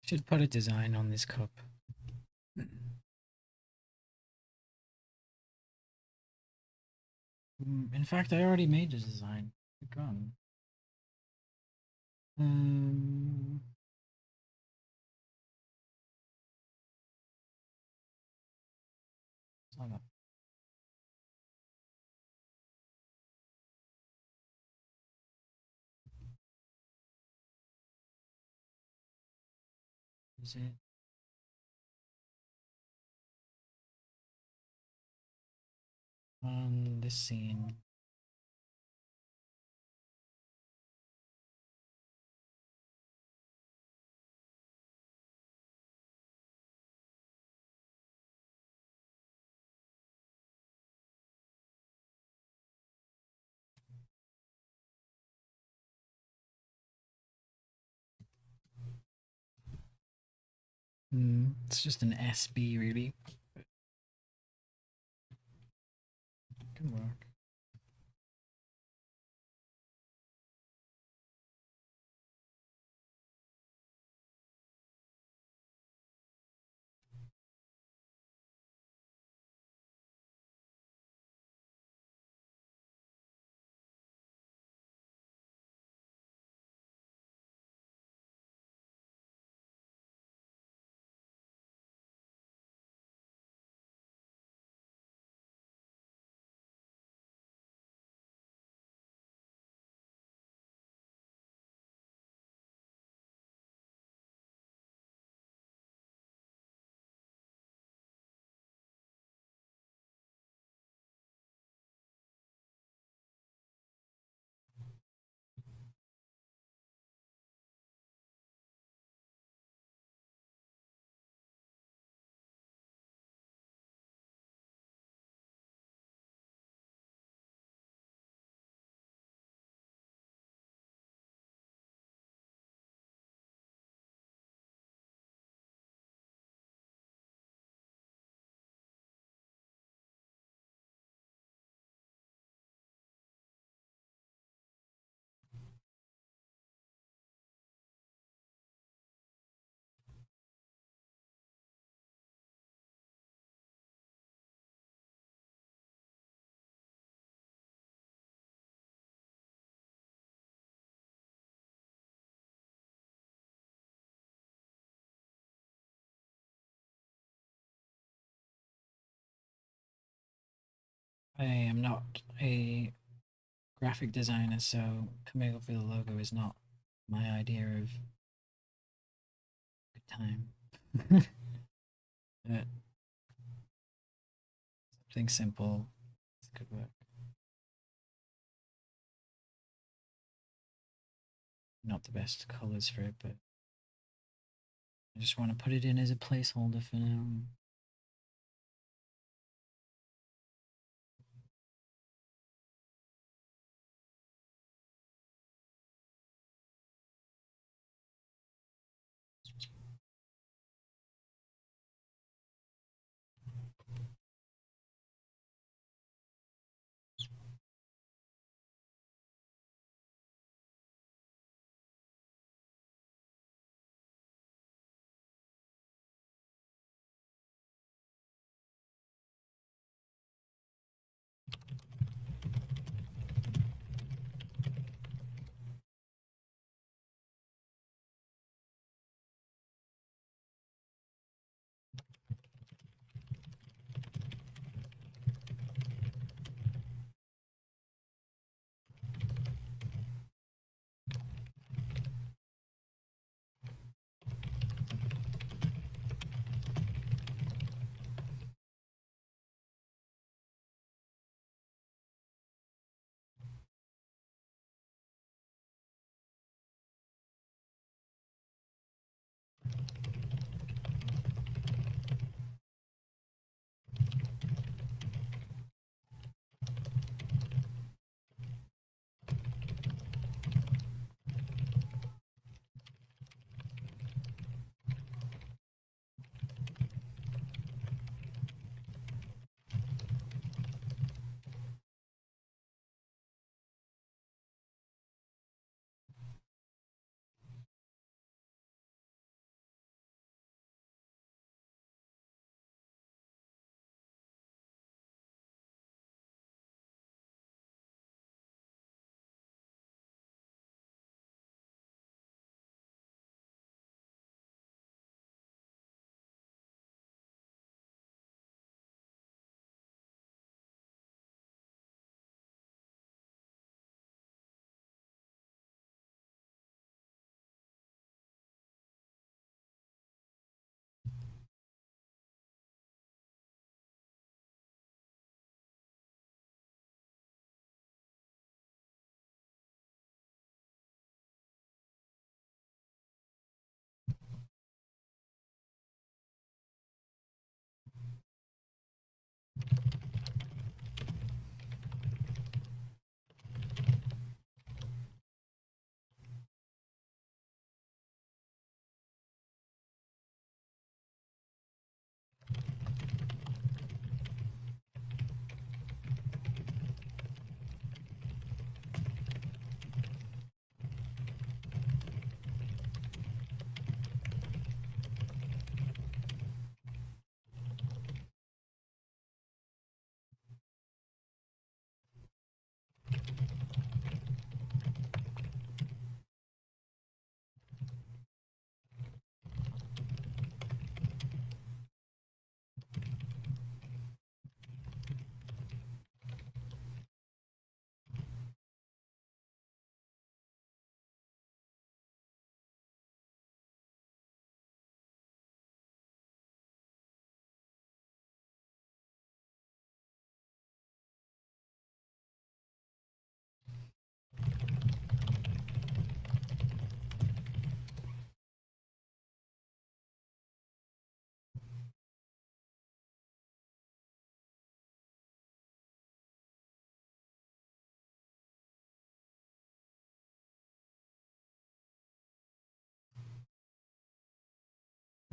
Should put a design on this cup. In fact, I already made a design. It's gone. Um, it's not that. Is it? On this scene. It's just an SB, really. Can work. I am not a graphic designer, so coming up with a logo is not my idea of good time. But something simple could work. Not the best colors for it, but I just want to put it in as a placeholder for now.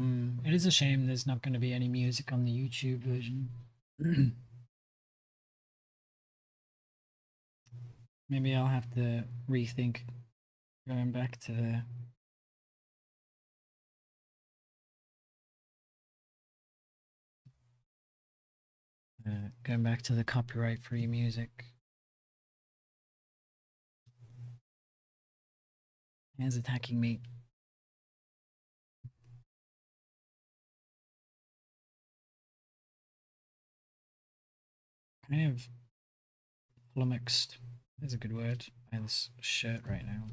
It is a shame there's not going to be any music on the YouTube version. Maybe I'll have to rethink going back to the copyright free music. Hands attacking me. Kind of flummoxed is a good word by this shirt right now.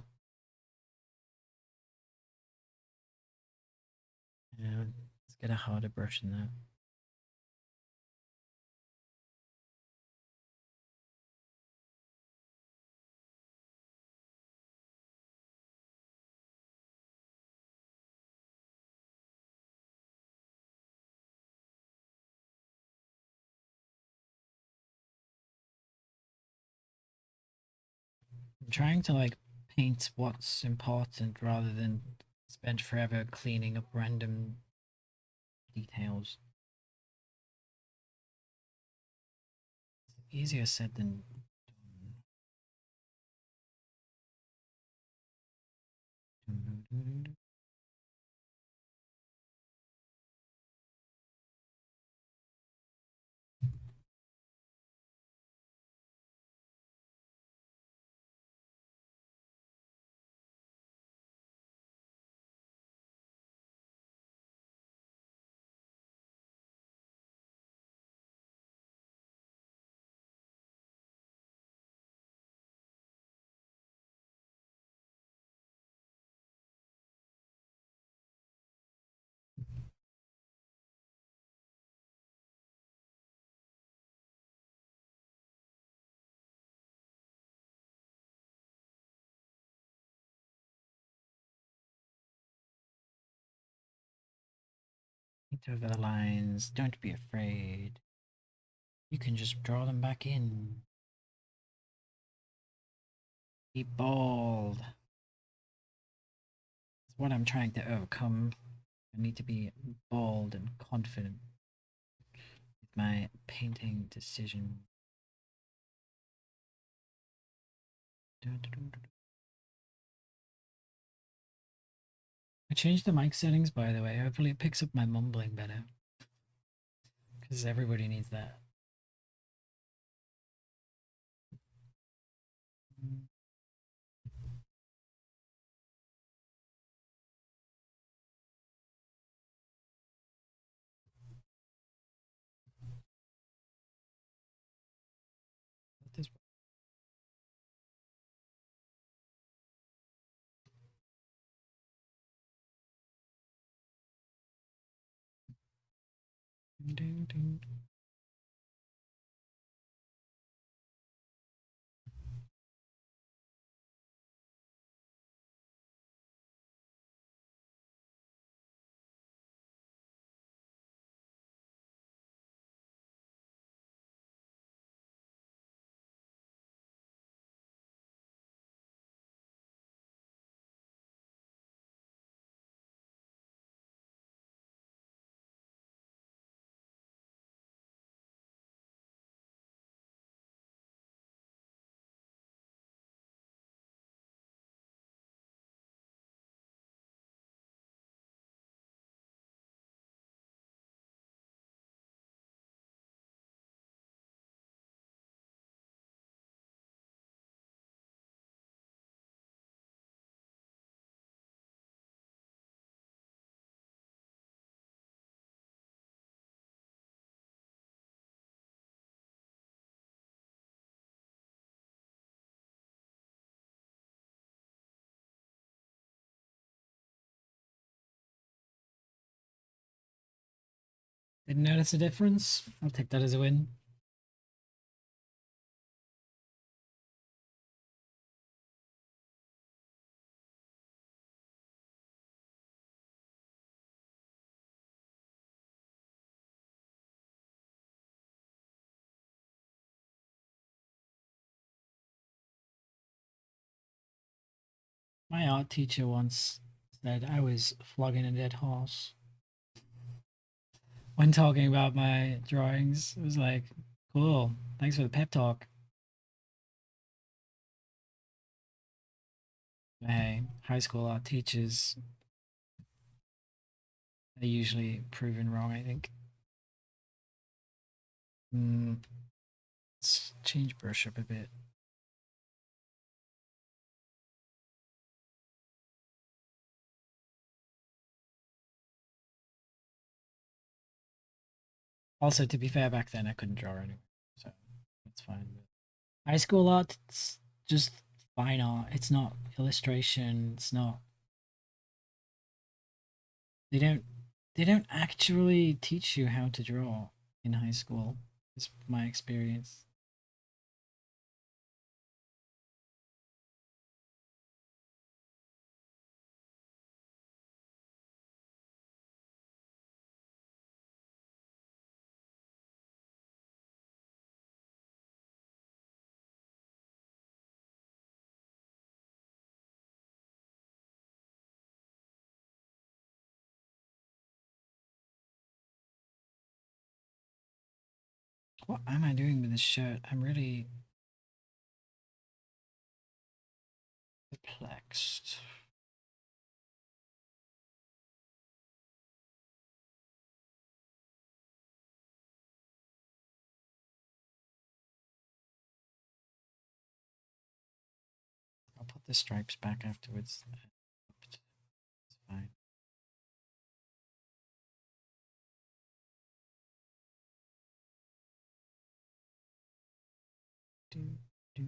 Yeah, let's get a harder brush than that. I'm trying to like paint what's important rather than spend forever cleaning up random details. Easier said than done. Paint over the lines. Don't be afraid. You can just draw them back in. Be bold. That's what I'm trying to overcome. I need to be bold and confident with my painting decision. I changed the mic settings, by the way. Hopefully, it picks up my mumbling better. Because everybody needs that. This Didn't notice a difference. I'll take that as a win. My art teacher once said I was flogging a dead horse. when talking about my drawings. It was like, cool. Thanks for the pep talk. Hey, high school art teachers are usually proven wrong, I think. Let's change brush up a bit. Also, to be fair, back then I couldn't draw anyway, so that's fine. High school art, it's just fine art. It's not illustration. It's not. They don't. They don't actually teach you how to draw in high school. Is my experience. What am I doing with this shirt? I'm really perplexed. I'll put the stripes back afterwards. It's fine. Do, do.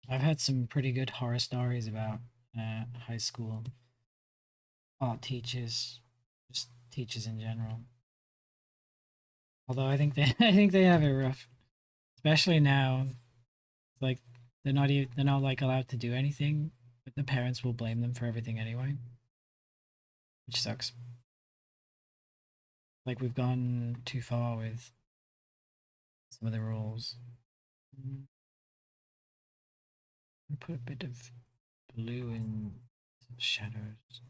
I've had some pretty good horror stories about high school art teachers, just teachers in general. Although I think they, I think they have it rough, especially now. Like they're not like allowed to do anything, but the parents will blame them for everything anyway, which sucks. Like we've gone too far with some of the rules. Mm, put a bit of blue in some shadows.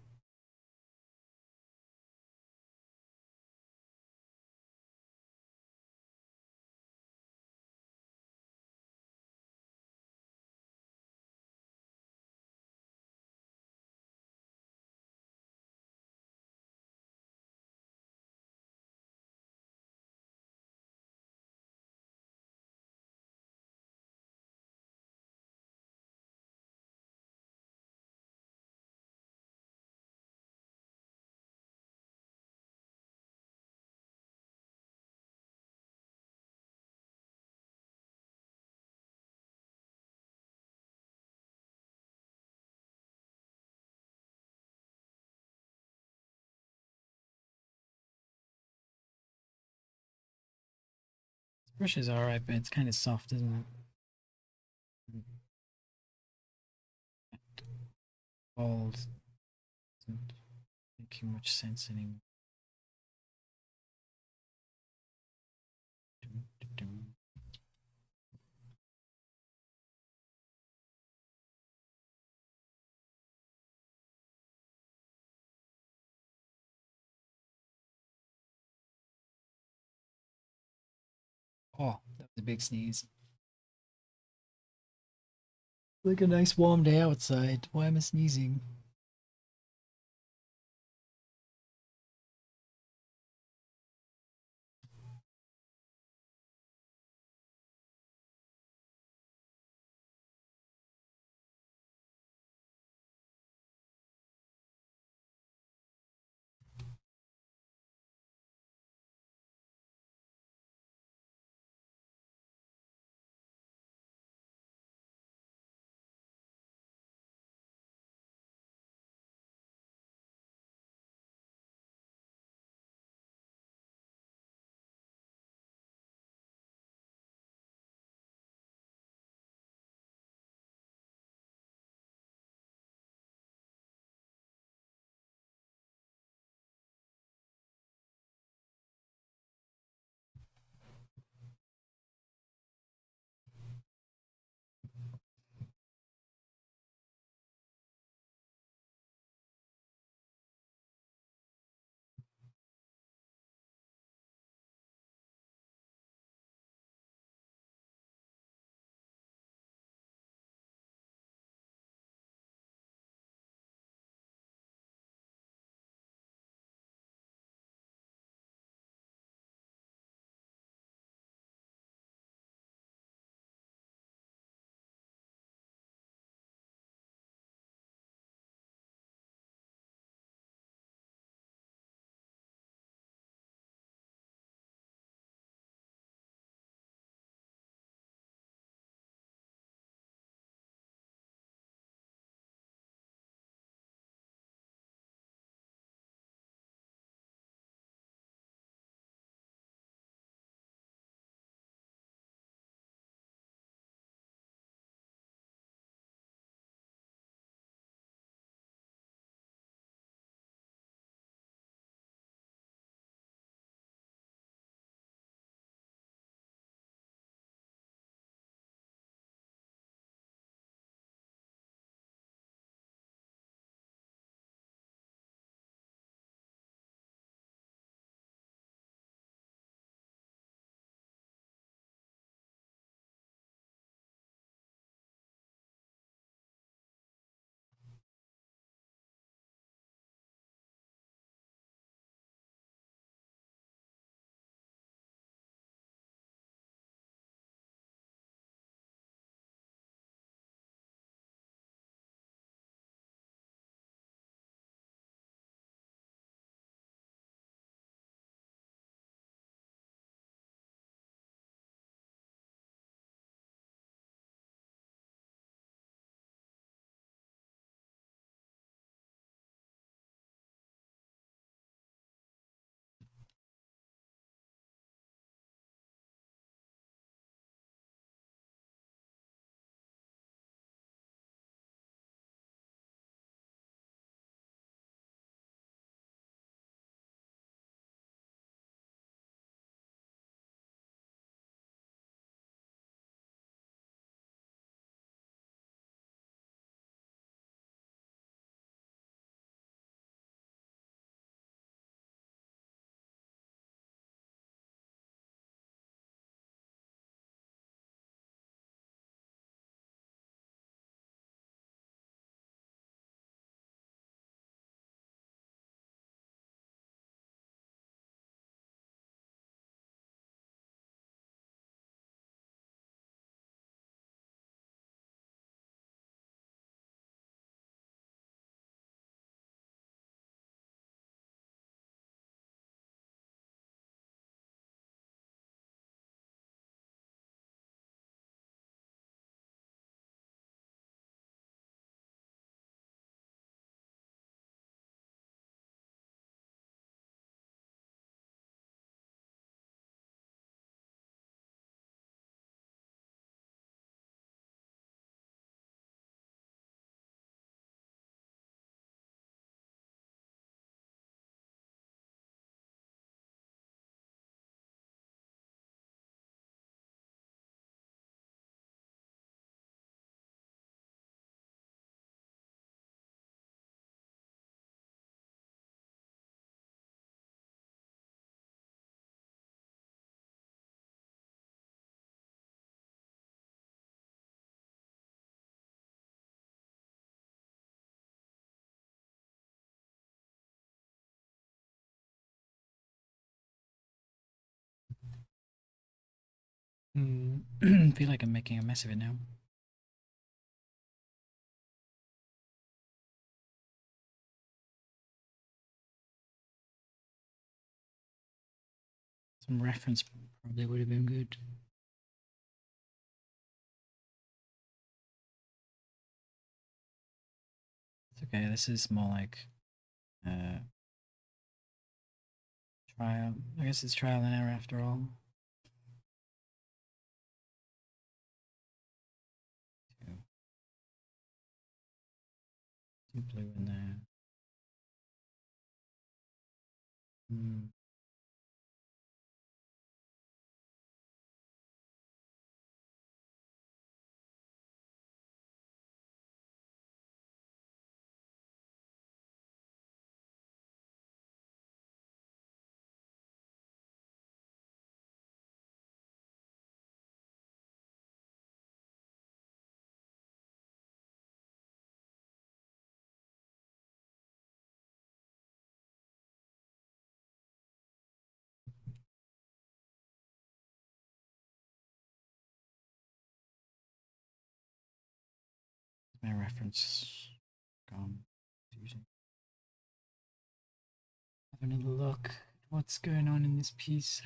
This brush is alright, but it's kind of soft, isn't it? Mm, Bald isn't making much sense anymore. Dum, dum, dum. Oh, that was a big sneeze. Like a nice warm day outside. Why am I sneezing? feel like I'm making a mess of it now. Some reference probably would have been good. It's okay, this is more like trial. I guess it's trial and error after all. Two blue in there. Hmm. My reference gone. Have another look at what's going on in this piece.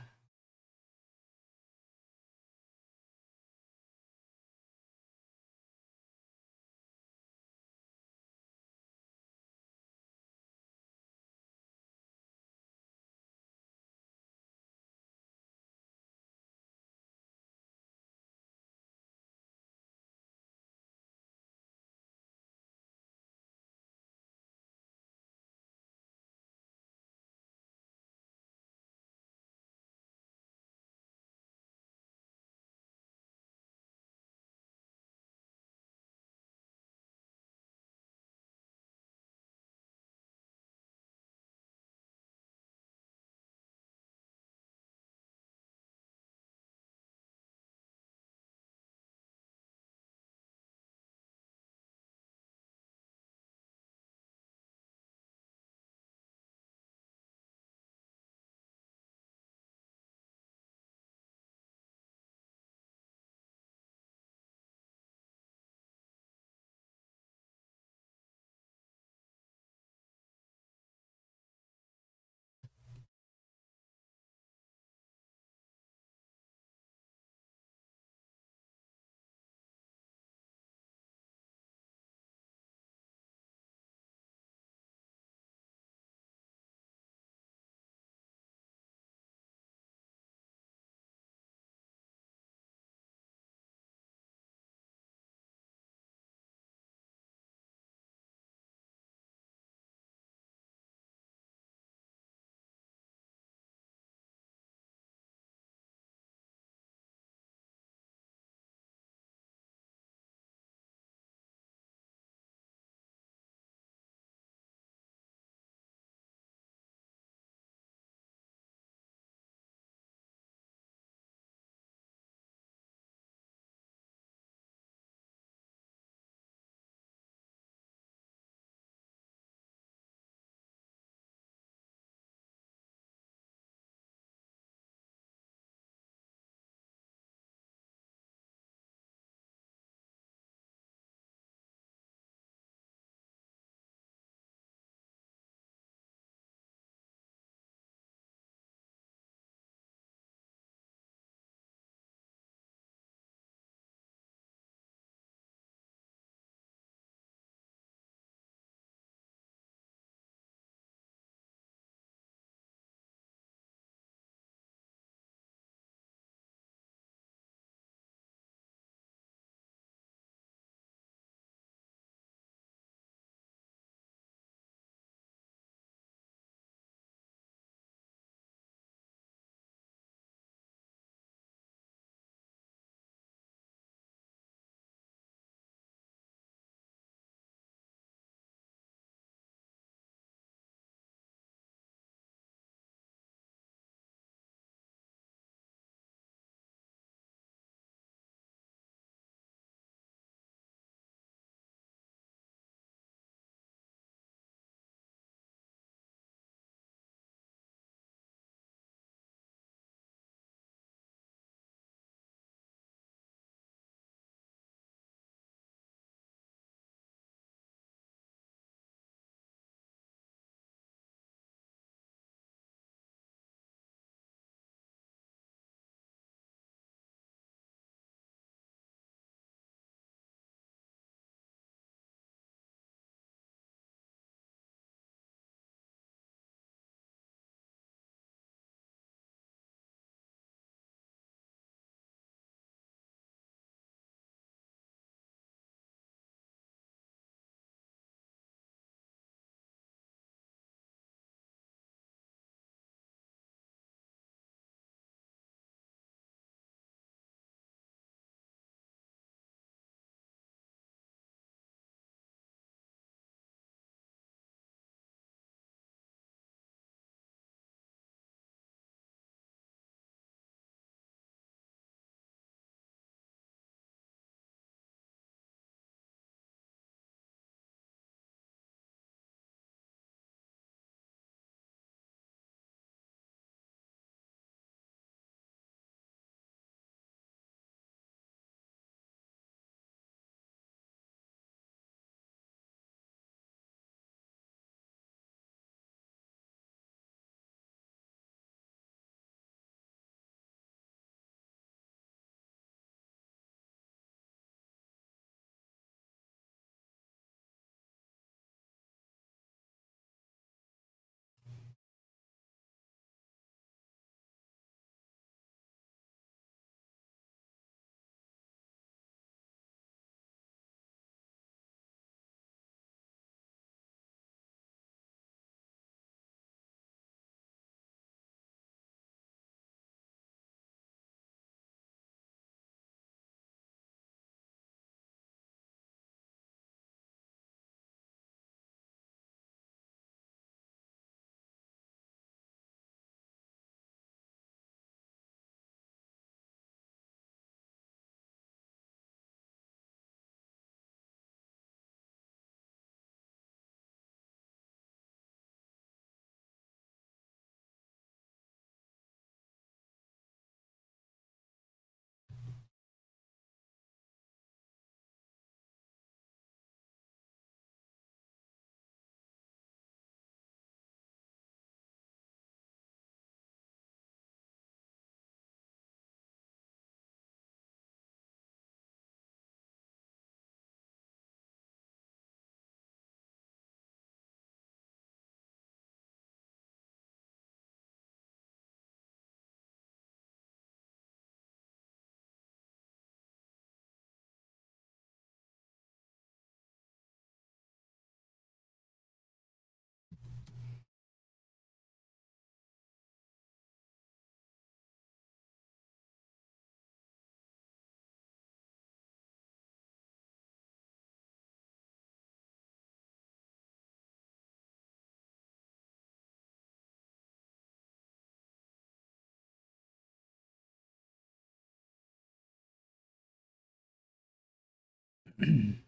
I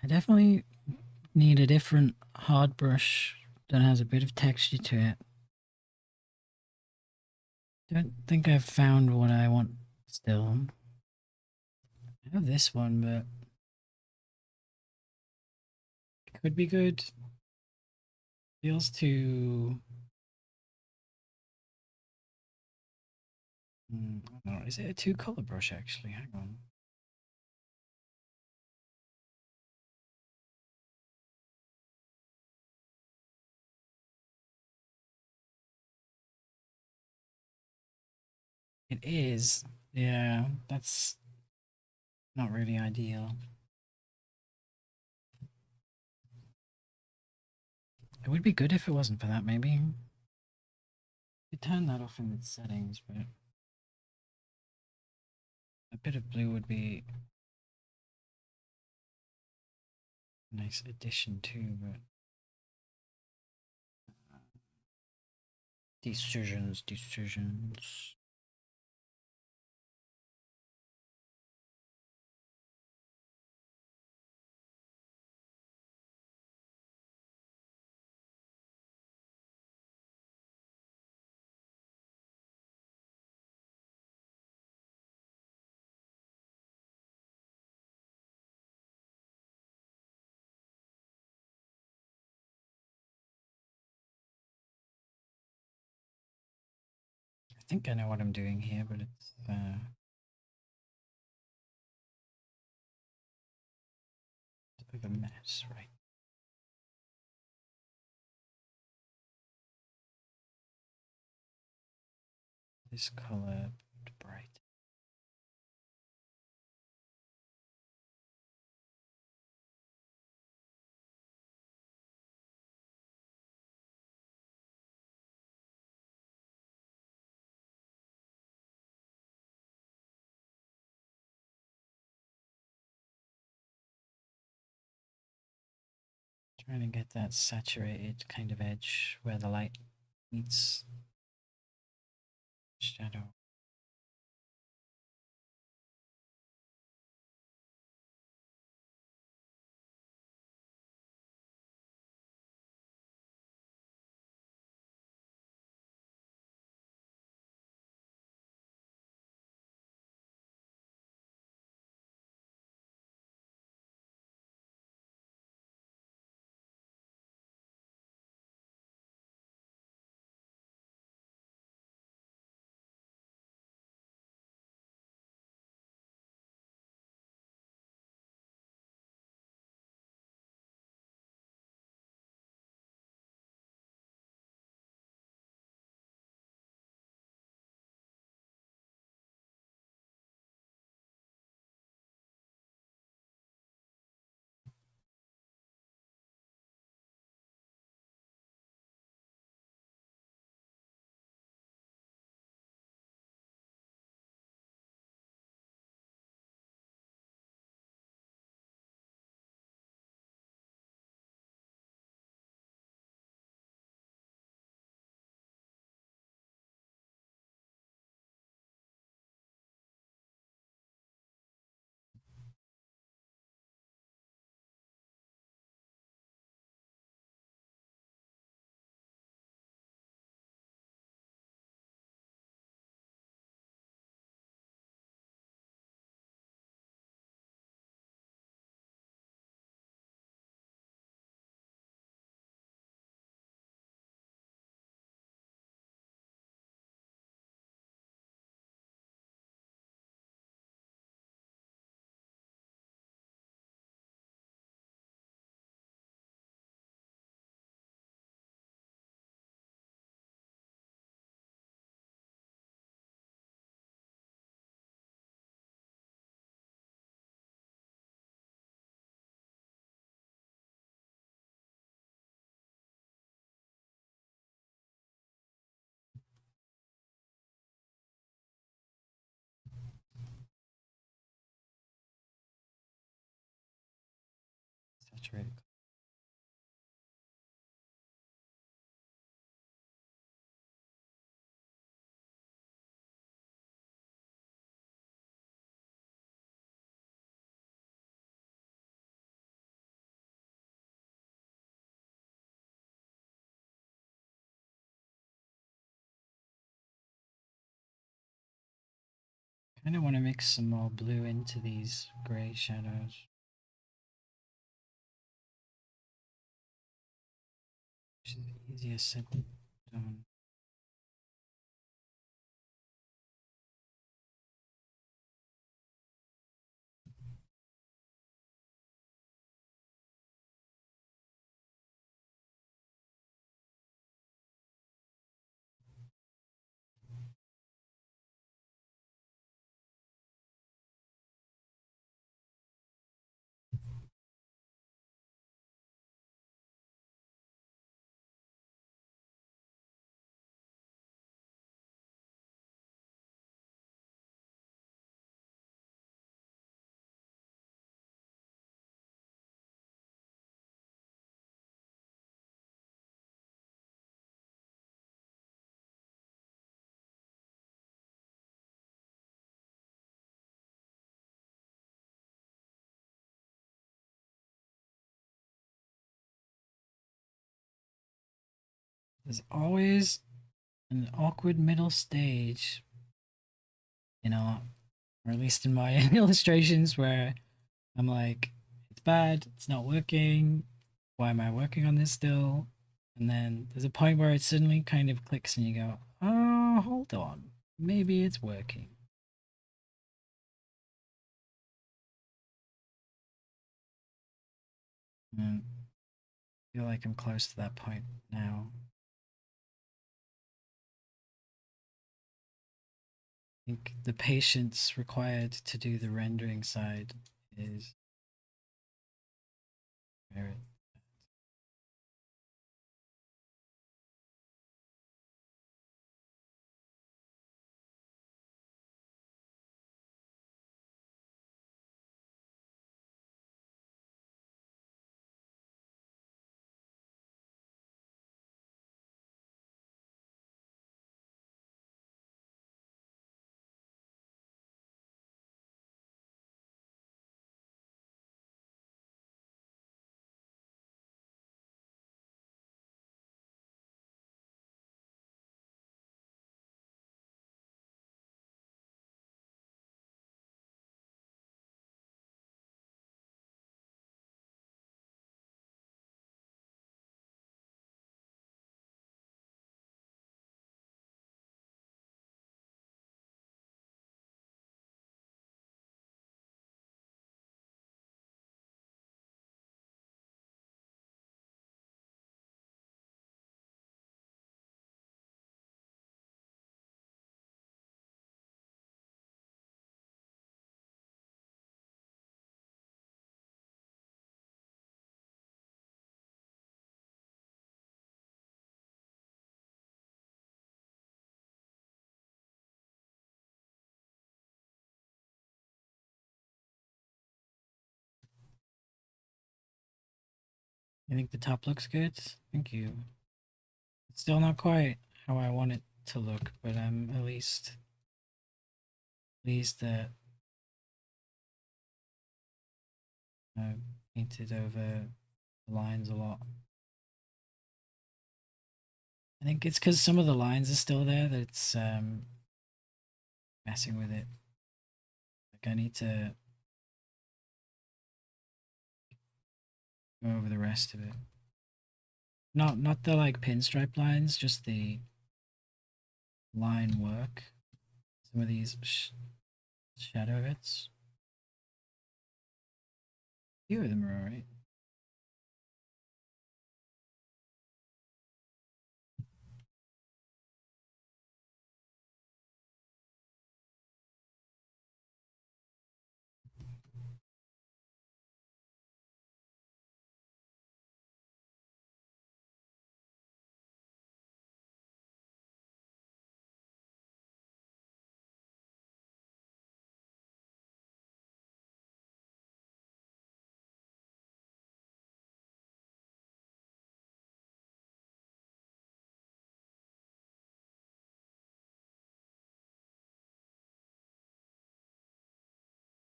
definitely need a different hard brush that has a bit of texture to it. Don't think I've found what I want still. I have this one, but it could be good. Feels too. I don't know. Is it a two color brush actually? Hang on. It is. Yeah, that's not really ideal. It would be good if it wasn't for that, maybe. You turn that off in its settings, but a bit of blue would be a nice addition too, but decisions. I think I know what I'm doing here, but it's a bit of a mess, right? This color bright. Trying to get that saturated kind of edge where the light meets shadow. Saturated. Kind of want to mix some more blue into these grey shadows, which is easier said than done. There's always an awkward middle stage, you know, or at least in my illustrations where I'm like, it's bad, it's not working, why am I working on this still? And then there's a point where it suddenly kind of clicks and you go, oh, hold on, maybe it's working. And I feel like I'm close to that point now. I think the patience required to do the rendering side is very. I think the top looks good. Thank you. It's still not quite how I want it to look, but I'm at least pleased that I painted over the lines a lot. I think it's because some of the lines are still there that's messing with it. Like I need to go over the rest of it. Not the like pinstripe lines, just the line work. Some of these shadow hits. A few of them are alright.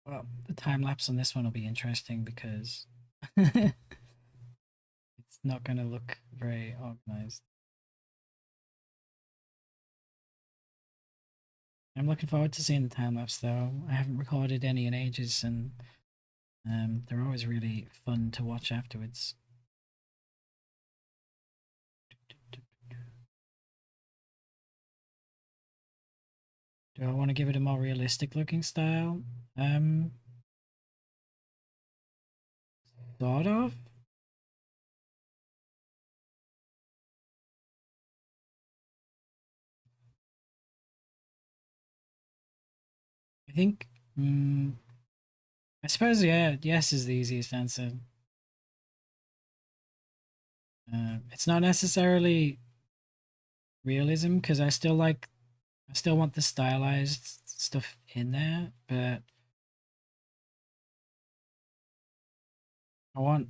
Well, the time lapse on this one will be interesting because it's not going to look very organized. I'm looking forward to seeing the time lapse though. I haven't recorded any in ages, and they're always really fun to watch afterwards. Do I want to give it a more realistic looking style? Sort of. I think. I suppose yeah. Yes is the easiest answer. It's not necessarily realism because I still want the stylized stuff in there, but I want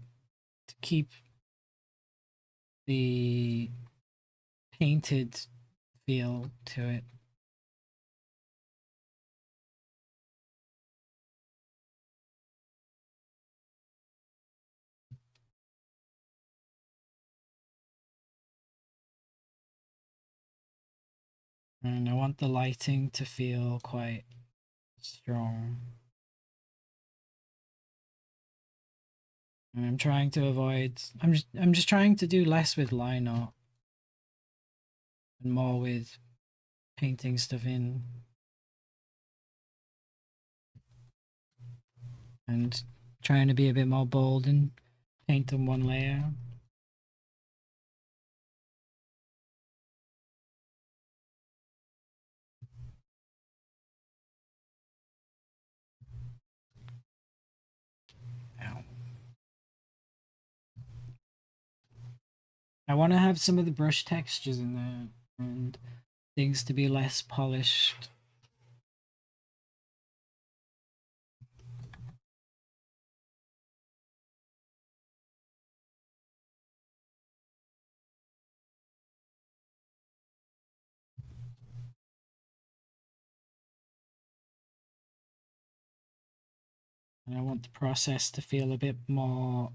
to keep the painted feel to it. And I want the lighting to feel quite strong. And I'm trying to avoid. I'm just trying to do less with line art and more with painting stuff in and trying to be a bit more bold and paint on one layer. Ow. I want to have some of the brush textures in there and things to be less polished. And I want the process to feel a bit more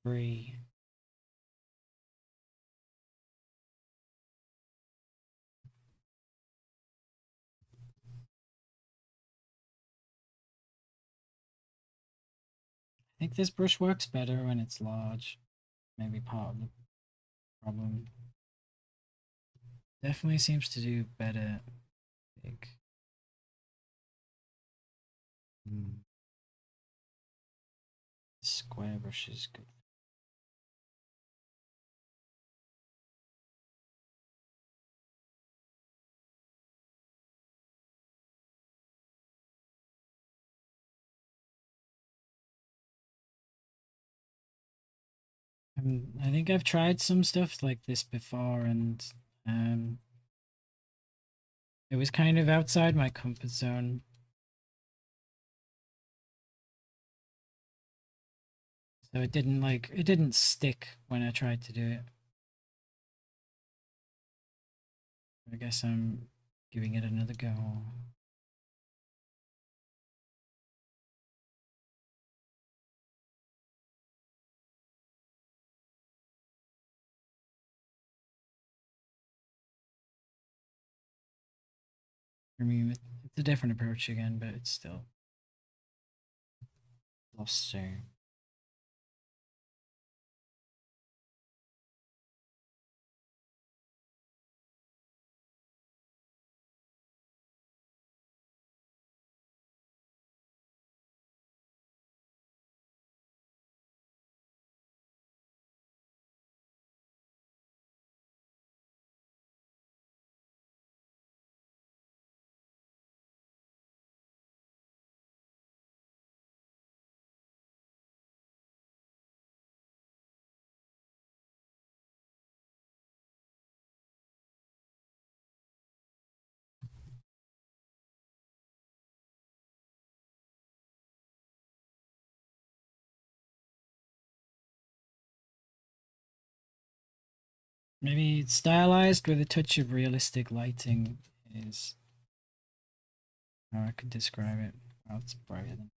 free. I think this brush works better when it's large. Maybe part of the problem. Definitely seems to do better big. Square brush is good. I think I've tried some stuff like this before, and um, it was kind of outside my comfort zone. So it didn't stick when I tried to do it. I guess I'm giving it another go. I mean, it's a different approach again, but it's still lost there. Maybe it's stylized with a touch of realistic lighting is how I could describe it. Oh, it's brighter than.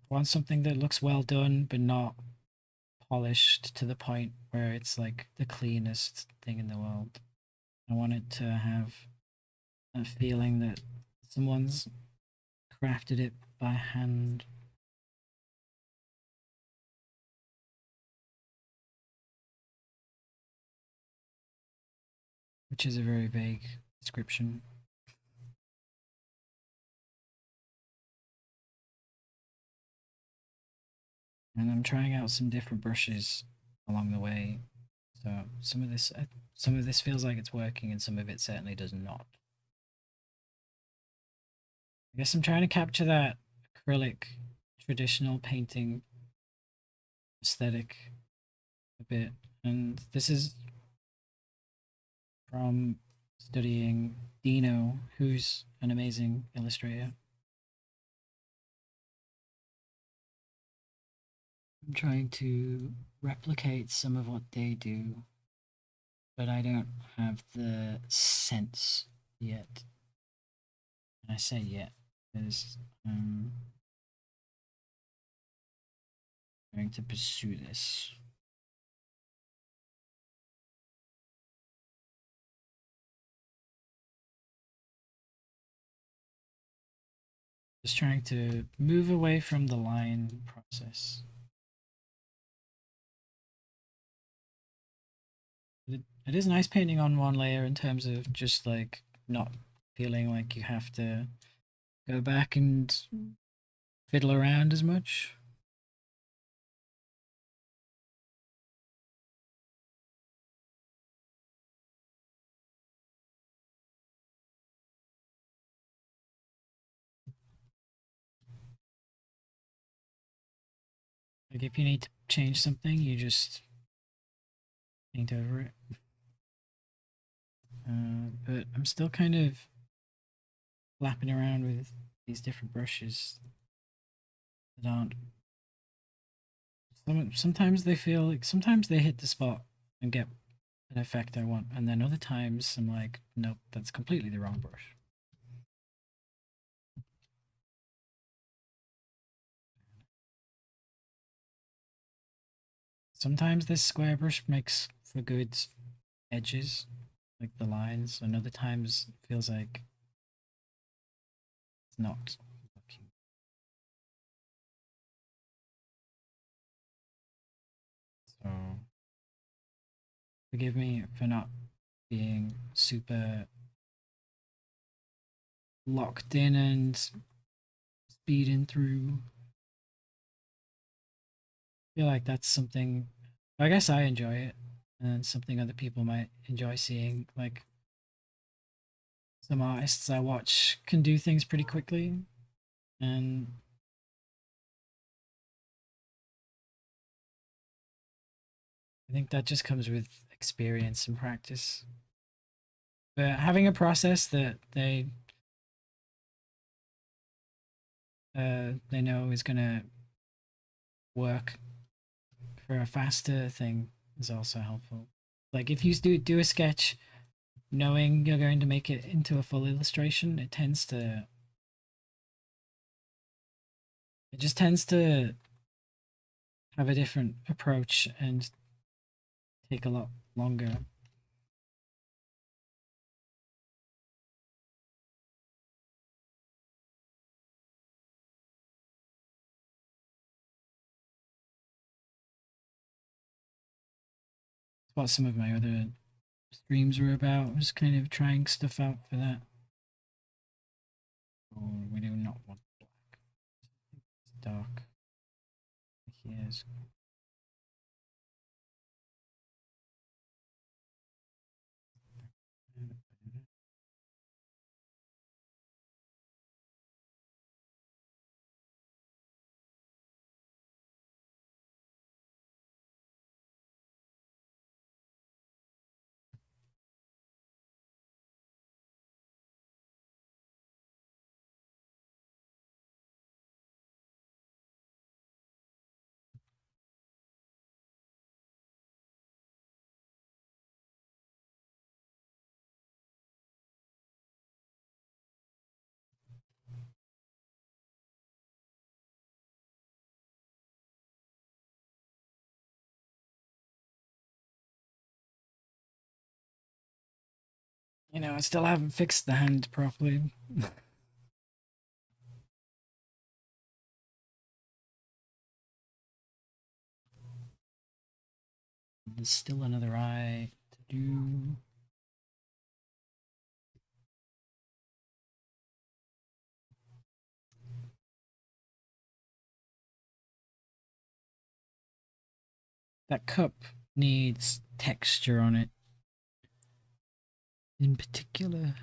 Want something that looks well done, but not polished to the point where it's like the cleanest thing in the world. I want it to have a feeling that someone's crafted it by hand. Which is a very vague description. And I'm trying out some different brushes along the way. So some of this feels like it's working, and some of it certainly does not. I guess I'm trying to capture that acrylic traditional painting aesthetic a bit, and this is from studying Dino, who's an amazing illustrator. I'm trying to replicate some of what they do. but I don't have the sense yet. And I say yet because I'm going to pursue this. Just trying to move away from the line process. It is nice painting on one layer in terms of just like not feeling like you have to go back and fiddle around as much. Like if you need to change something, you just paint over it. But I'm still kind of flapping around with these different brushes that aren't. Sometimes they feel like sometimes they hit the spot and get an effect I want, and then other times I'm like, nope, that's completely the wrong brush. Sometimes this square brush makes for good edges, like the lines, and other times it feels like it's not working. So forgive me for not being super locked in and speeding through. I feel like that's something, I guess I enjoy it, and something other people might enjoy seeing. Like some artists I watch can do things pretty quickly, and I think that just comes with experience and practice. But having a process that they know is gonna work for a faster thing is also helpful. Like if you do a sketch knowing you're going to make it into a full illustration, it just tends to have a different approach and take a lot longer. It's what some of my other streams were about, was kind of trying stuff out for that. Oh, we do not want black. It's dark. Here's I still haven't fixed the hand properly. There's still another eye to do. That cup needs texture on it in particular.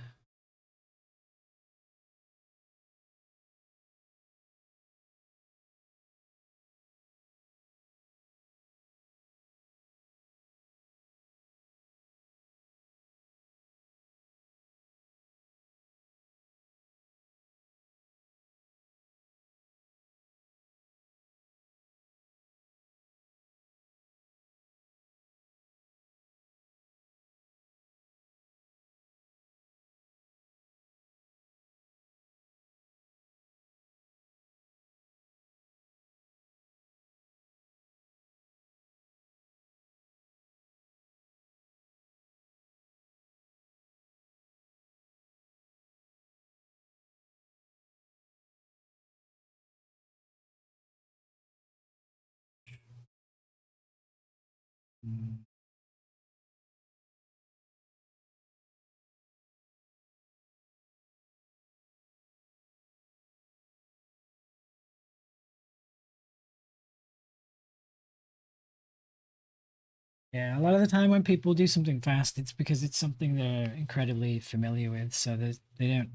Yeah, a lot of the time when people do something fast, it's because it's something they're incredibly familiar with, so they don't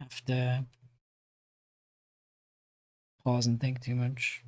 have to pause and think too much.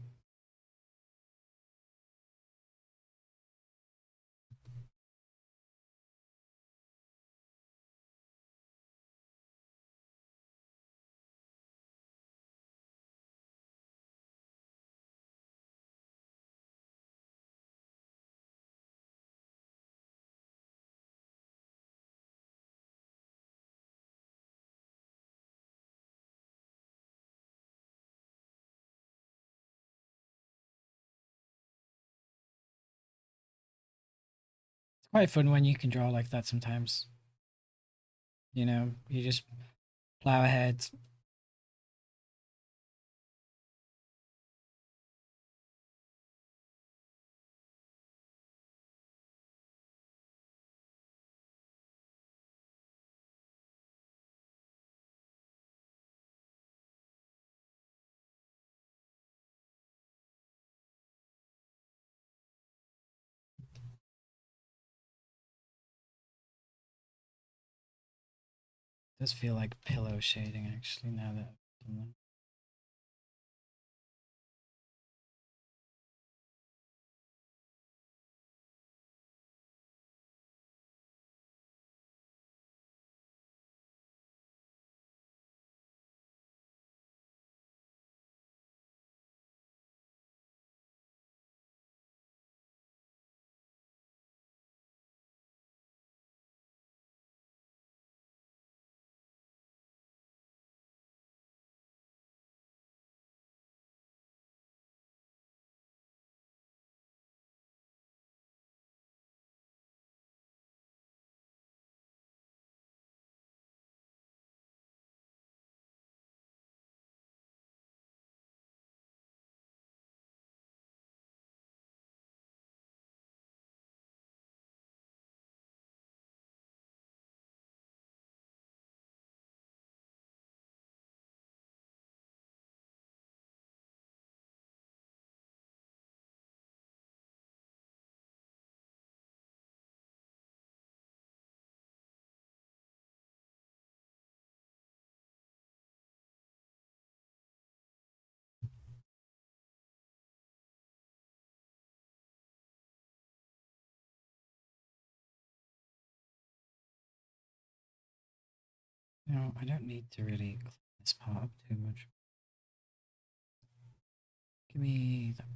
It's quite fun when you can draw like that sometimes. You just plow ahead. It does feel like pillow shading actually now that I've done that. No, I don't need to really clean this part up too much. Give me that.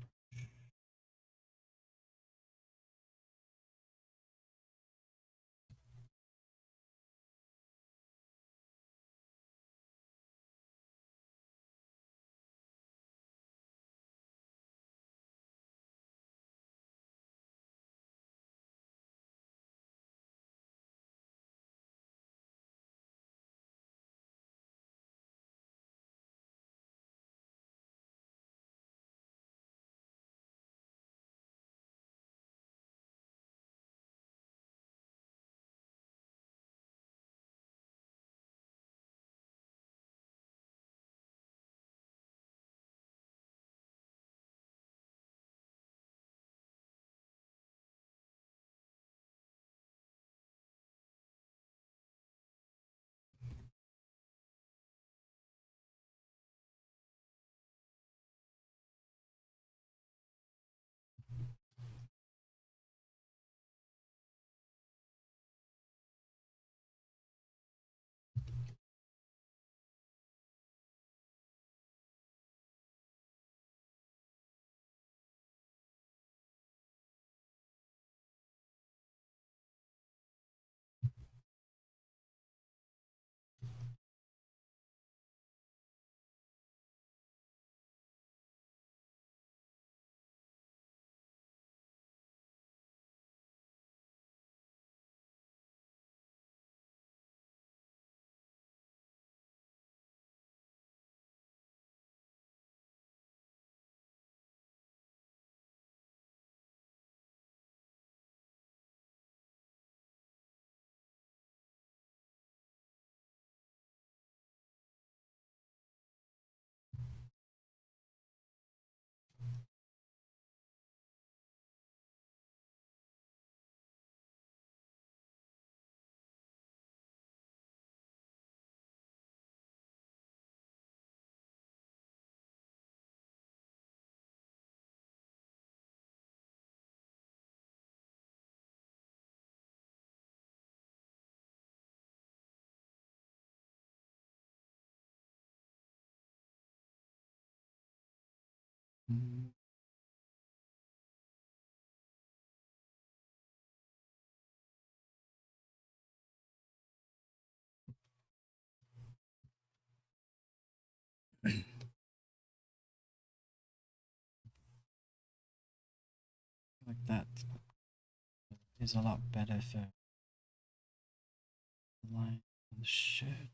Mm. Like that is a lot better for the line on the shirt.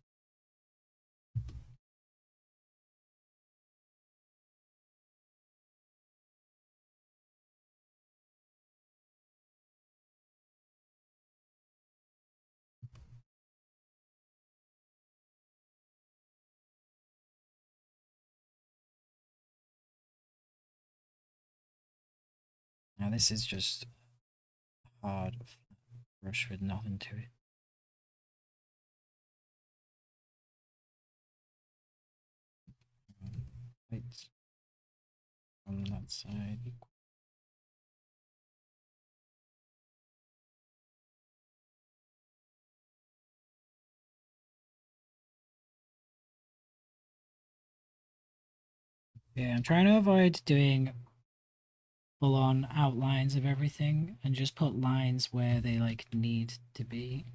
Now this is just a hard brush with nothing to it. Right on that side. Yeah, I'm trying to avoid doing full on outlines of everything and just put lines where they like need to be.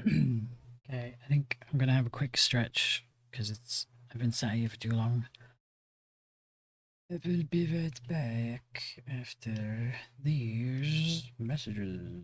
Okay, I think I'm gonna have a quick stretch because I've been sat here for too long. I will be right back after these messages.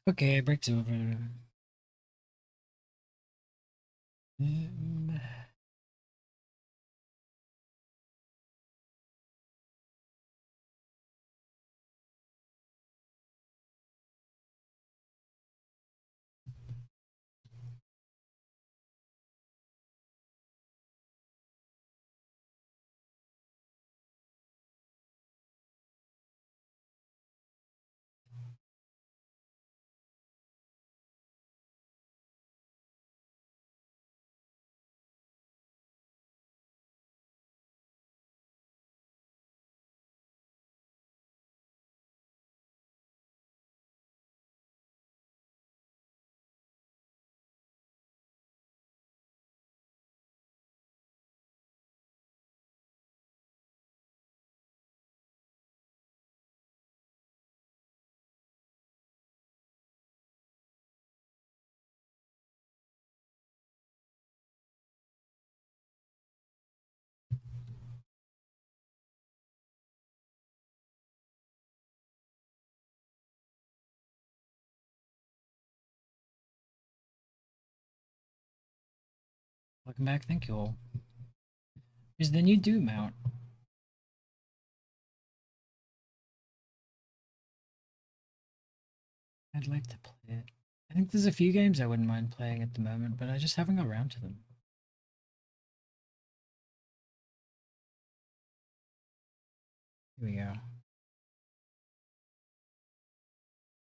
Okay, break's over. Um, Welcome back, thank you all. Here's the new Doom out. I'd like to play it. I think there's a few games I wouldn't mind playing at the moment, but I just haven't got around to them. Here we go.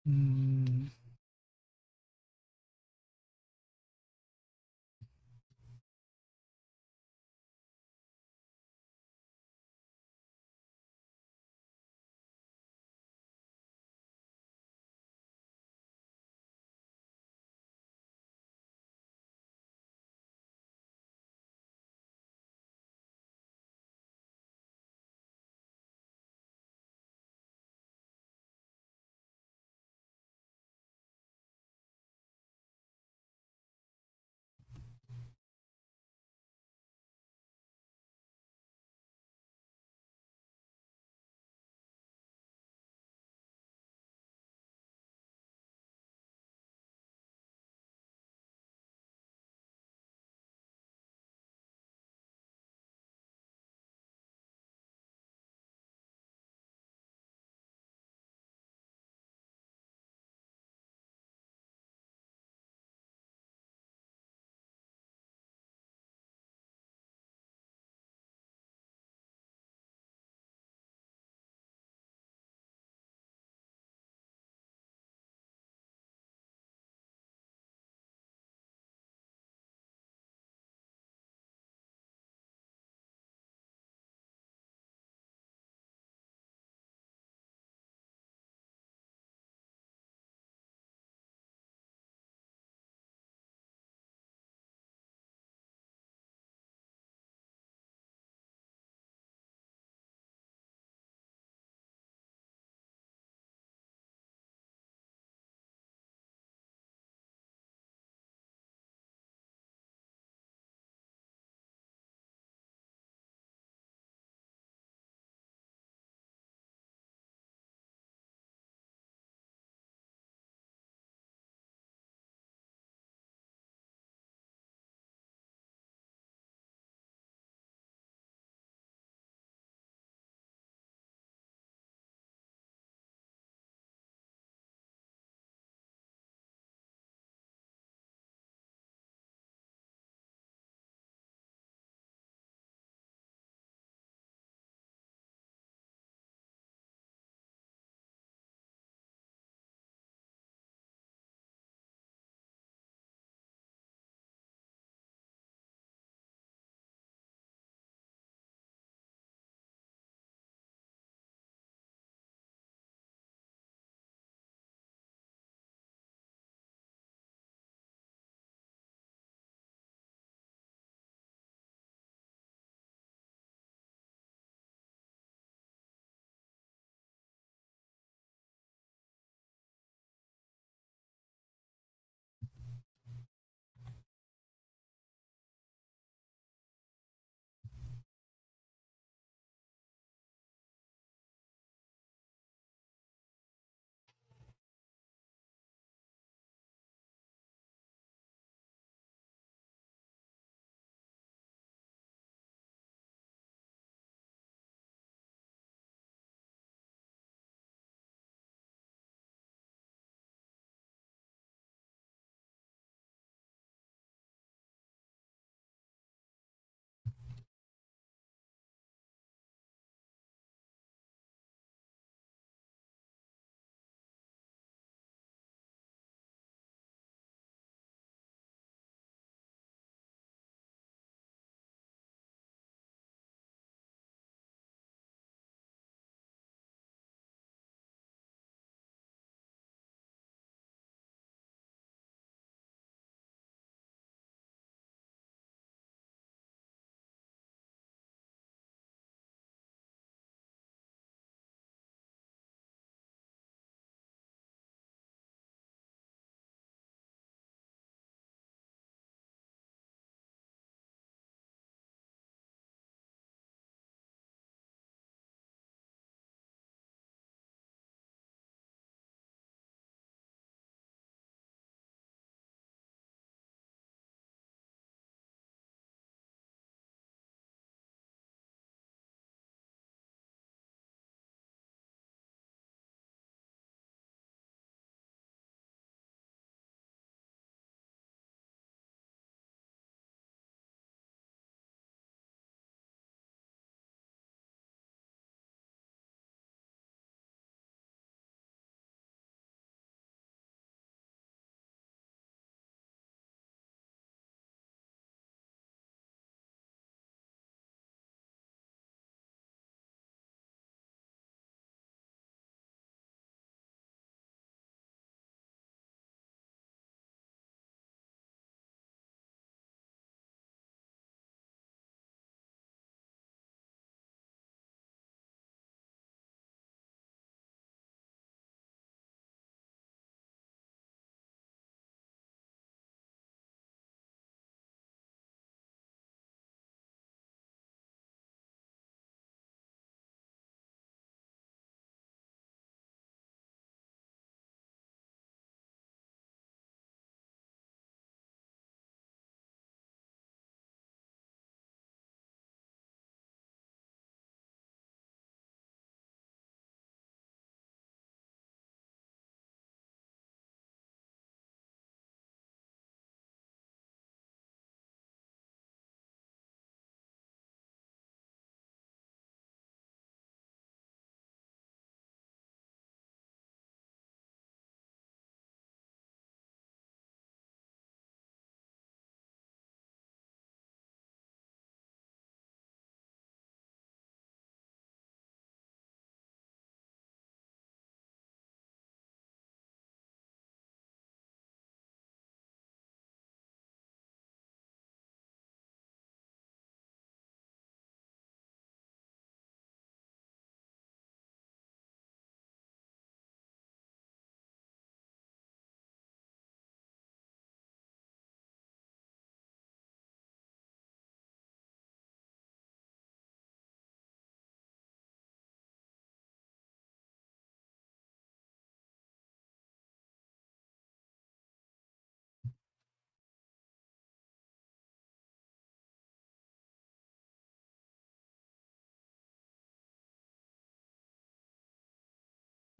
Hmm.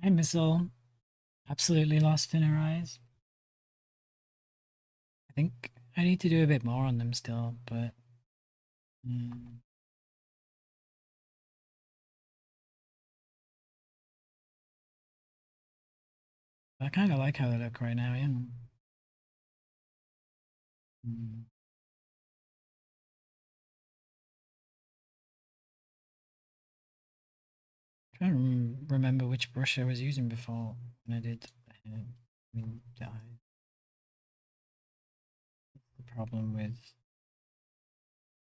Hi, Missile. Absolutely lost in her eyes. I think I need to do a bit more on them still, but mm, I kind of like how they look right now. Yeah. Mm. Trying to remember which brush I was using before when I did the hair. I mean, the eye. The problem with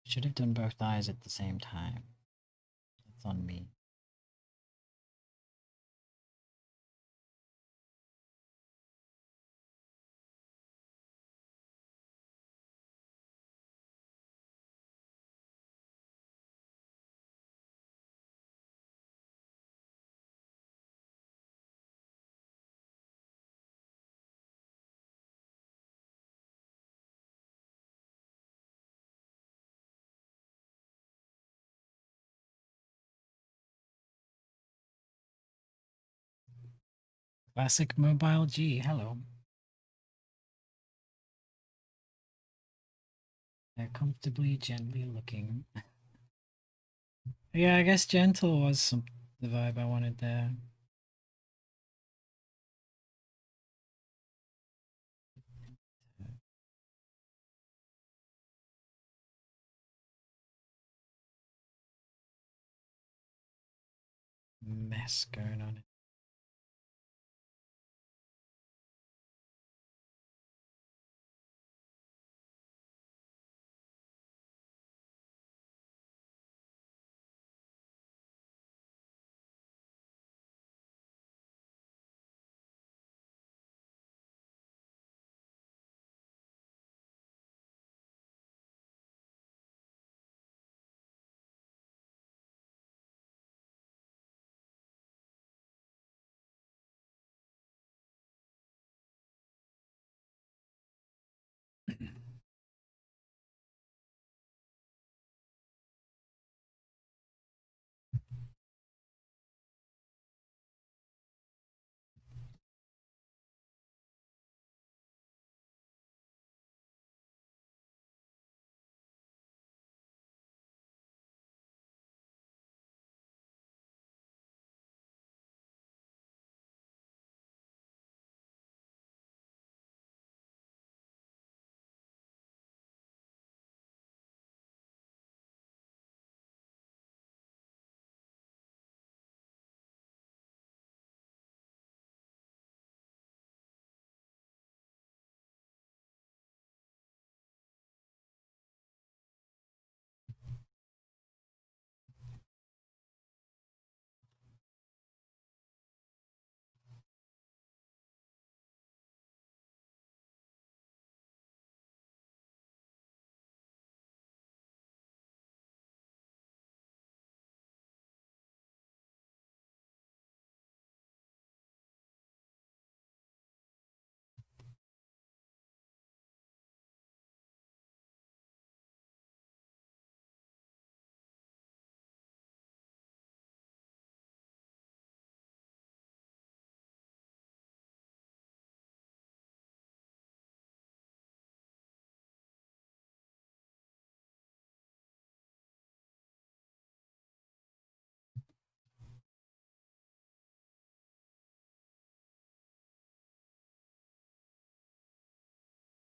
should have done both eyes at the same time. That's on me. Classic Mobile G. Hello. They're comfortably, gently looking. Yeah, I guess gentle was the vibe I wanted there. Mess going on.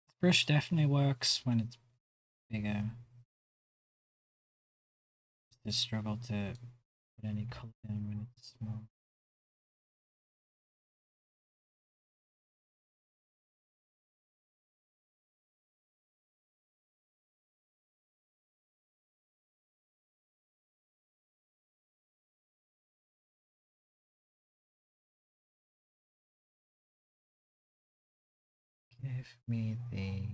This brush definitely works when it's bigger. Just struggle to put any color down when it's small. Give me the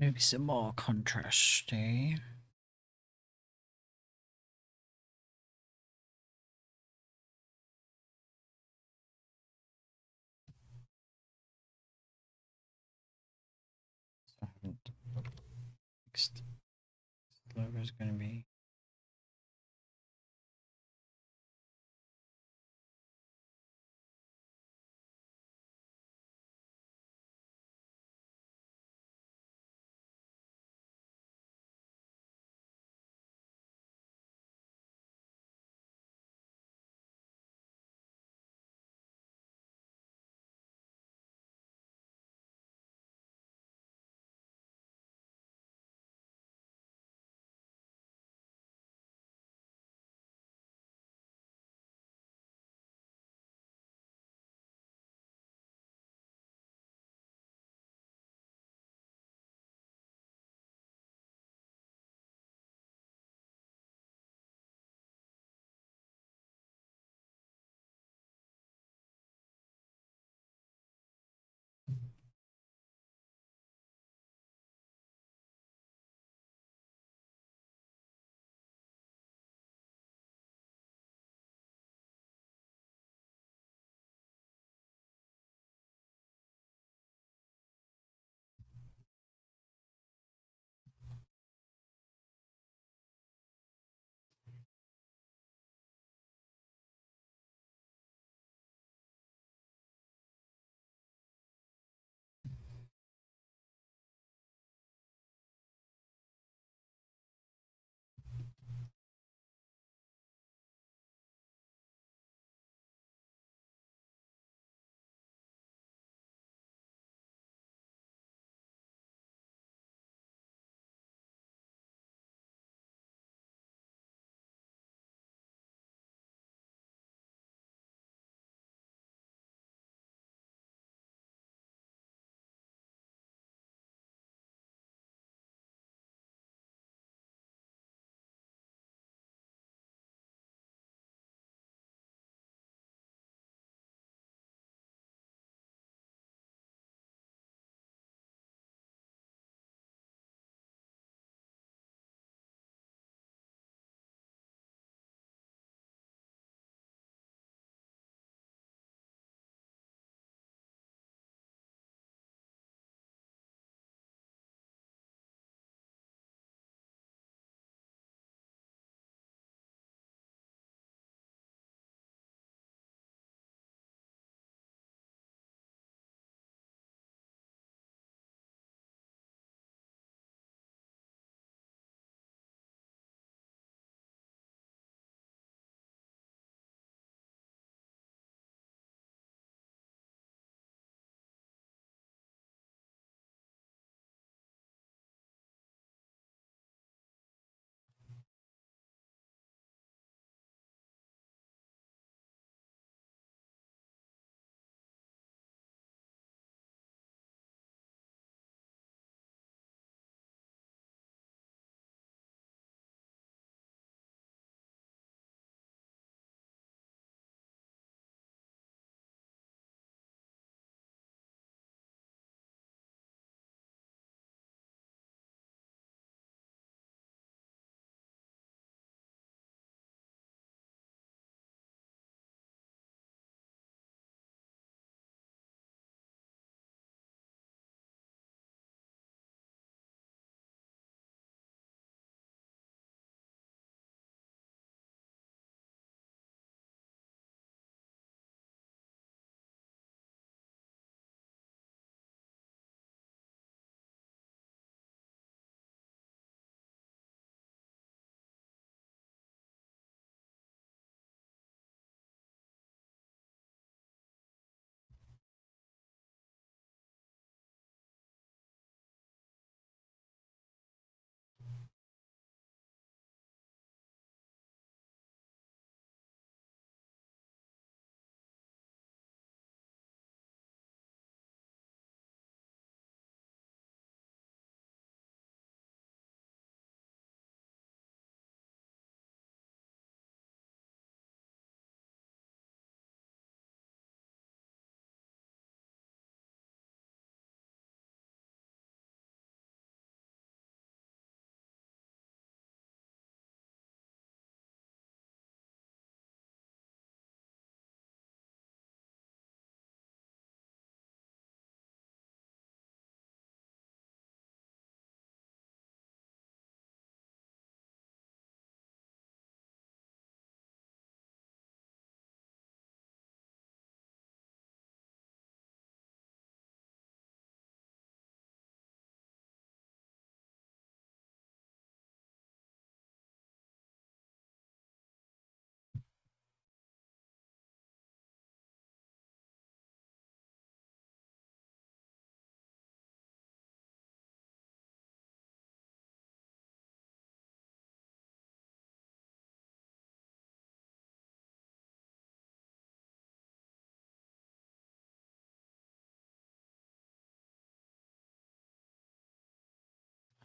Maybe some more contrasty. So I haven't fixed. The logo is going to be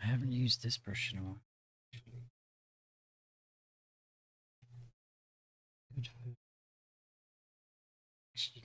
haven't used this brush in a while. Good for actually,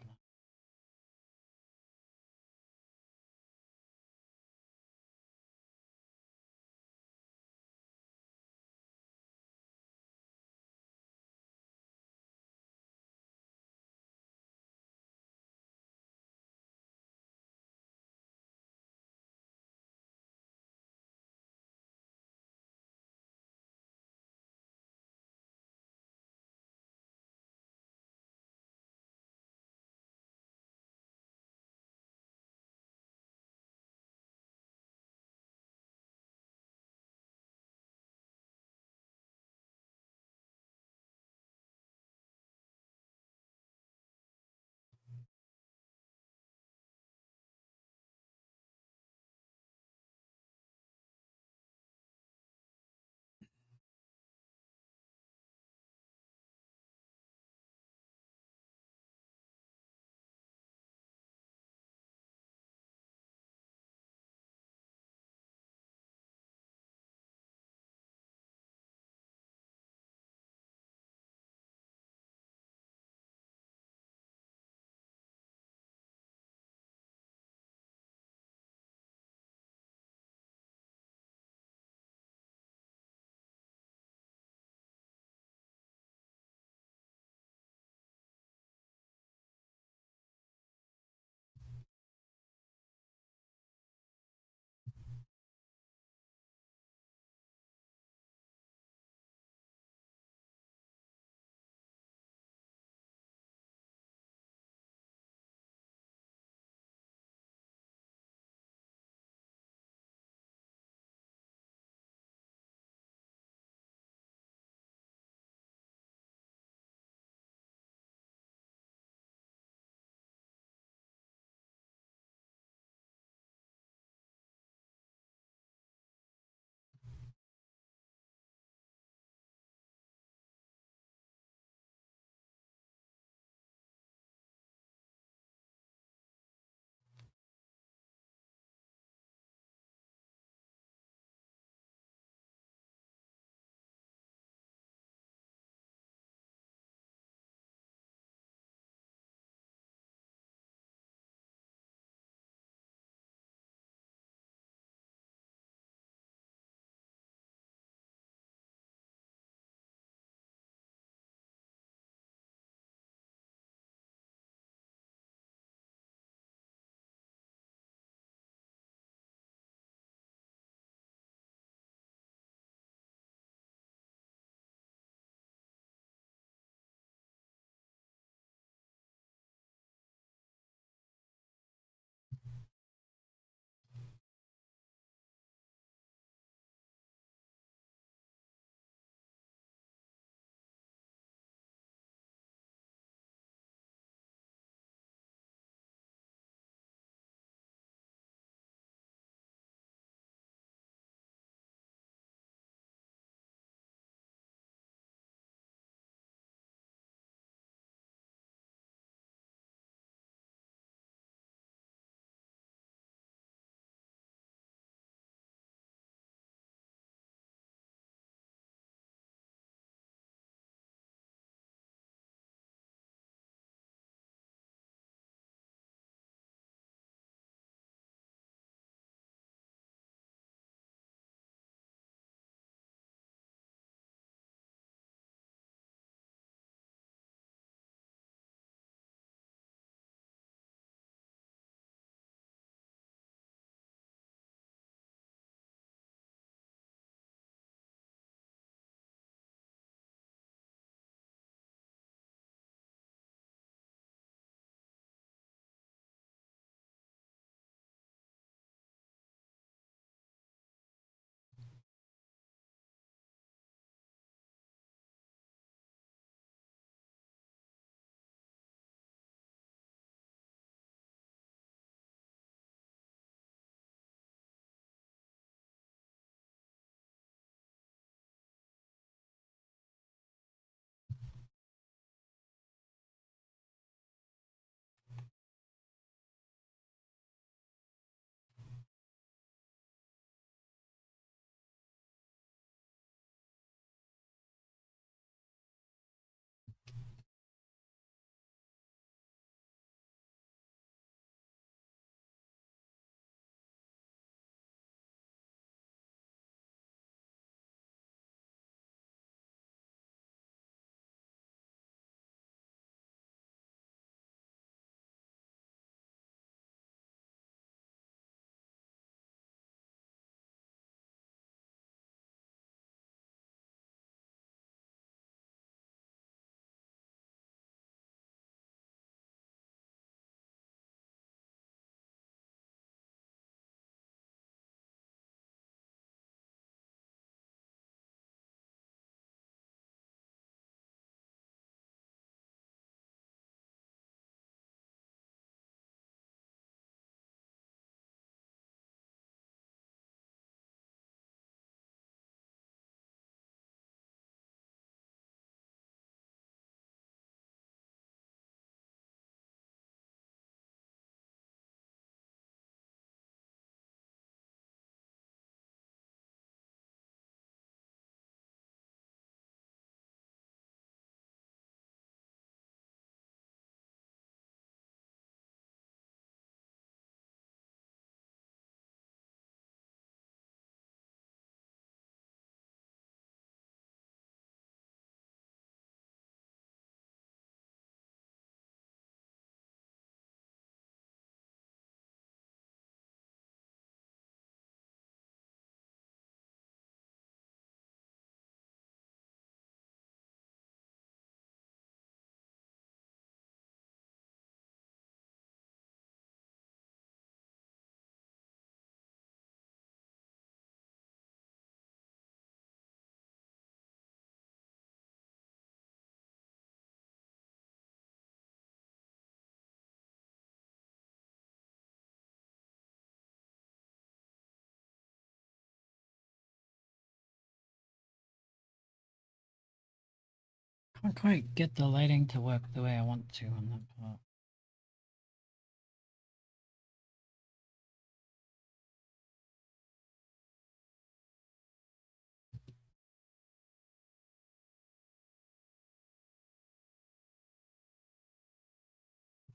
Can't quite get the lighting to work the way I want to on that part.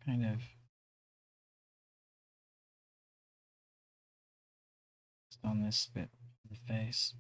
Kind of just on this bit of the face.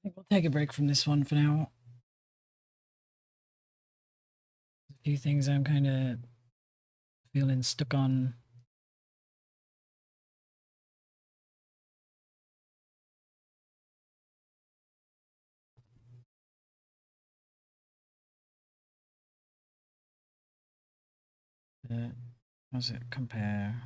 think we'll take a break from this one for now. A few things I'm kind of feeling stuck on. How does it compare?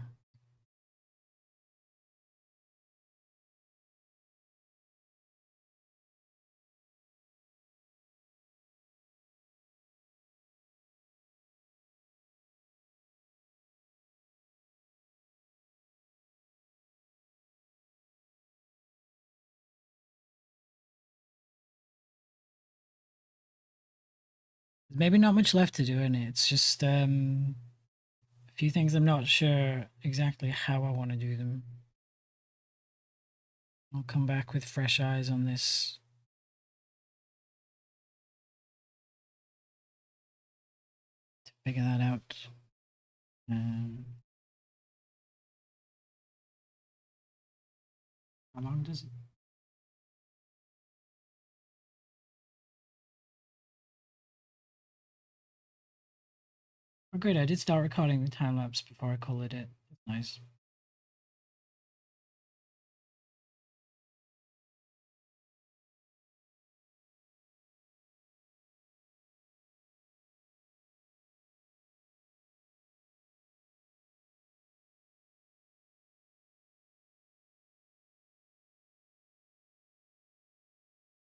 There's maybe not much left to do in it. It's just a few things I'm not sure exactly how I want to do them. I'll come back with fresh eyes on this. To figure that out. How long does it? Oh, great! I did start recording the time lapse before I colored it. That's nice.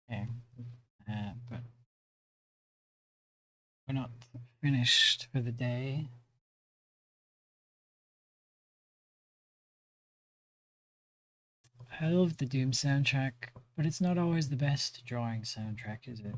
Okay, but we're not finished for the day. I love the Doom soundtrack, but it's not always the best drawing soundtrack, is it?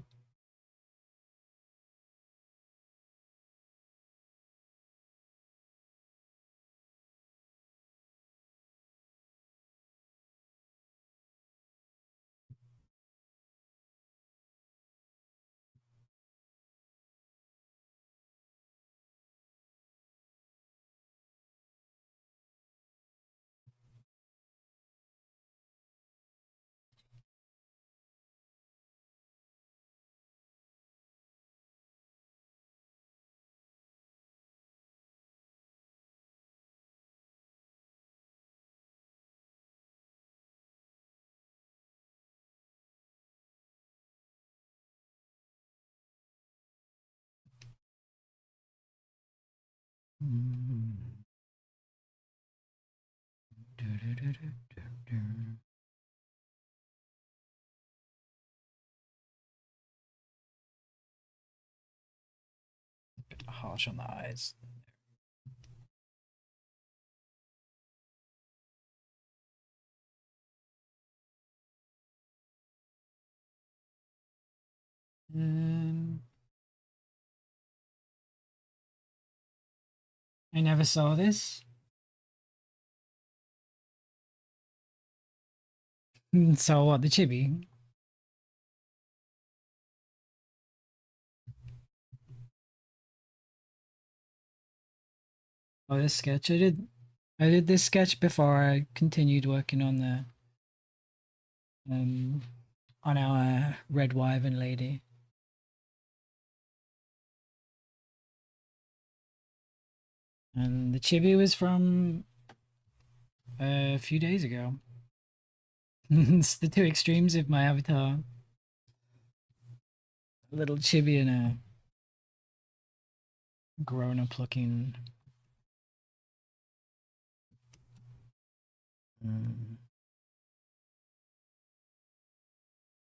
A bit harsh on the eyes. I never saw this. So what? The chibi? Oh, this sketch. I did this sketch before I continued working um on our red wyvern lady. And the chibi was from a few days ago. It's the two extremes of my avatar. A little chibi and a grown up looking.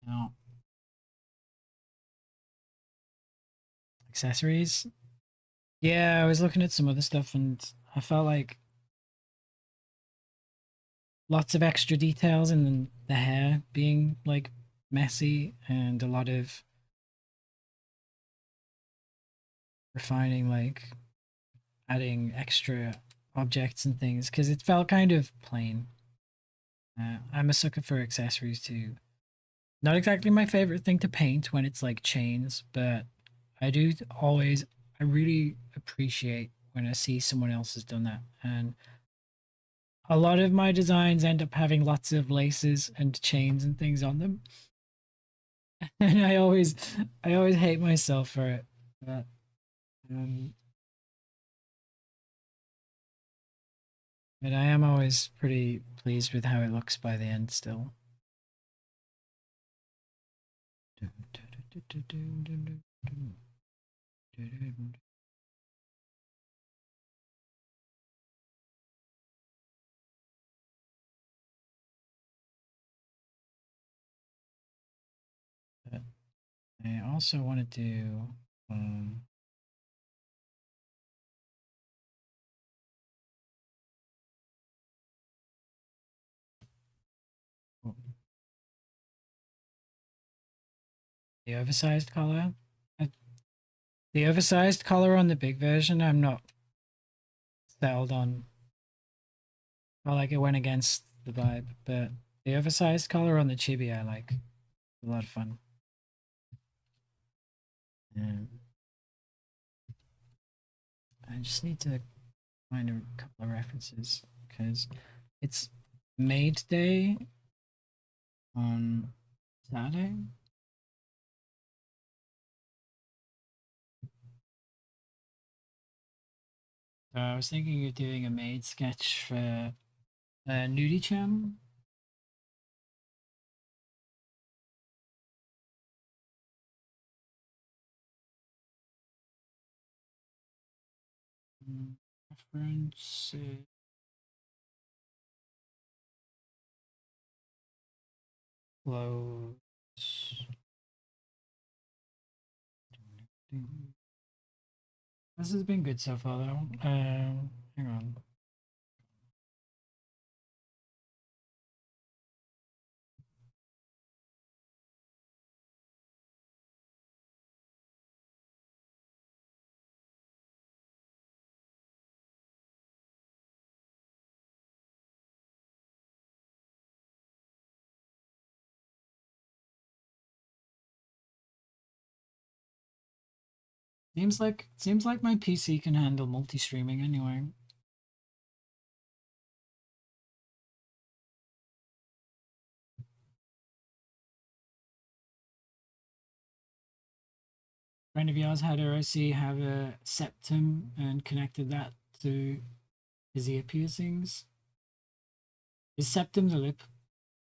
No. Accessories. Yeah, I was looking at some other stuff and I felt like lots of extra details in the hair being like messy and a lot of refining, like adding extra objects and things because it felt kind of plain. I'm a sucker for accessories too. Not exactly my favorite thing to paint when it's like chains, but I do always, I really appreciate when I see someone else has done that. And a lot of my designs end up having lots of laces and chains and things on them. And I always hate myself for it. But, um, but I am always pretty pleased with how it looks by the end still. But I also want to do um oh, the oversized color. I, the oversized color on the big version, I'm not settled on. I like it went against the vibe, but the oversized color on the chibi I like. A lot of fun. Um, I just need to find a couple of references because it's Maid Day on Saturday. So I was thinking of doing a Maid sketch for Nudichan. Reference close. This has been good so far, though. Hang on. Seems like my PC can handle multi-streaming anyway. Friend of yours had her OC have a septum and connected that to his ear piercings. Is septum the lip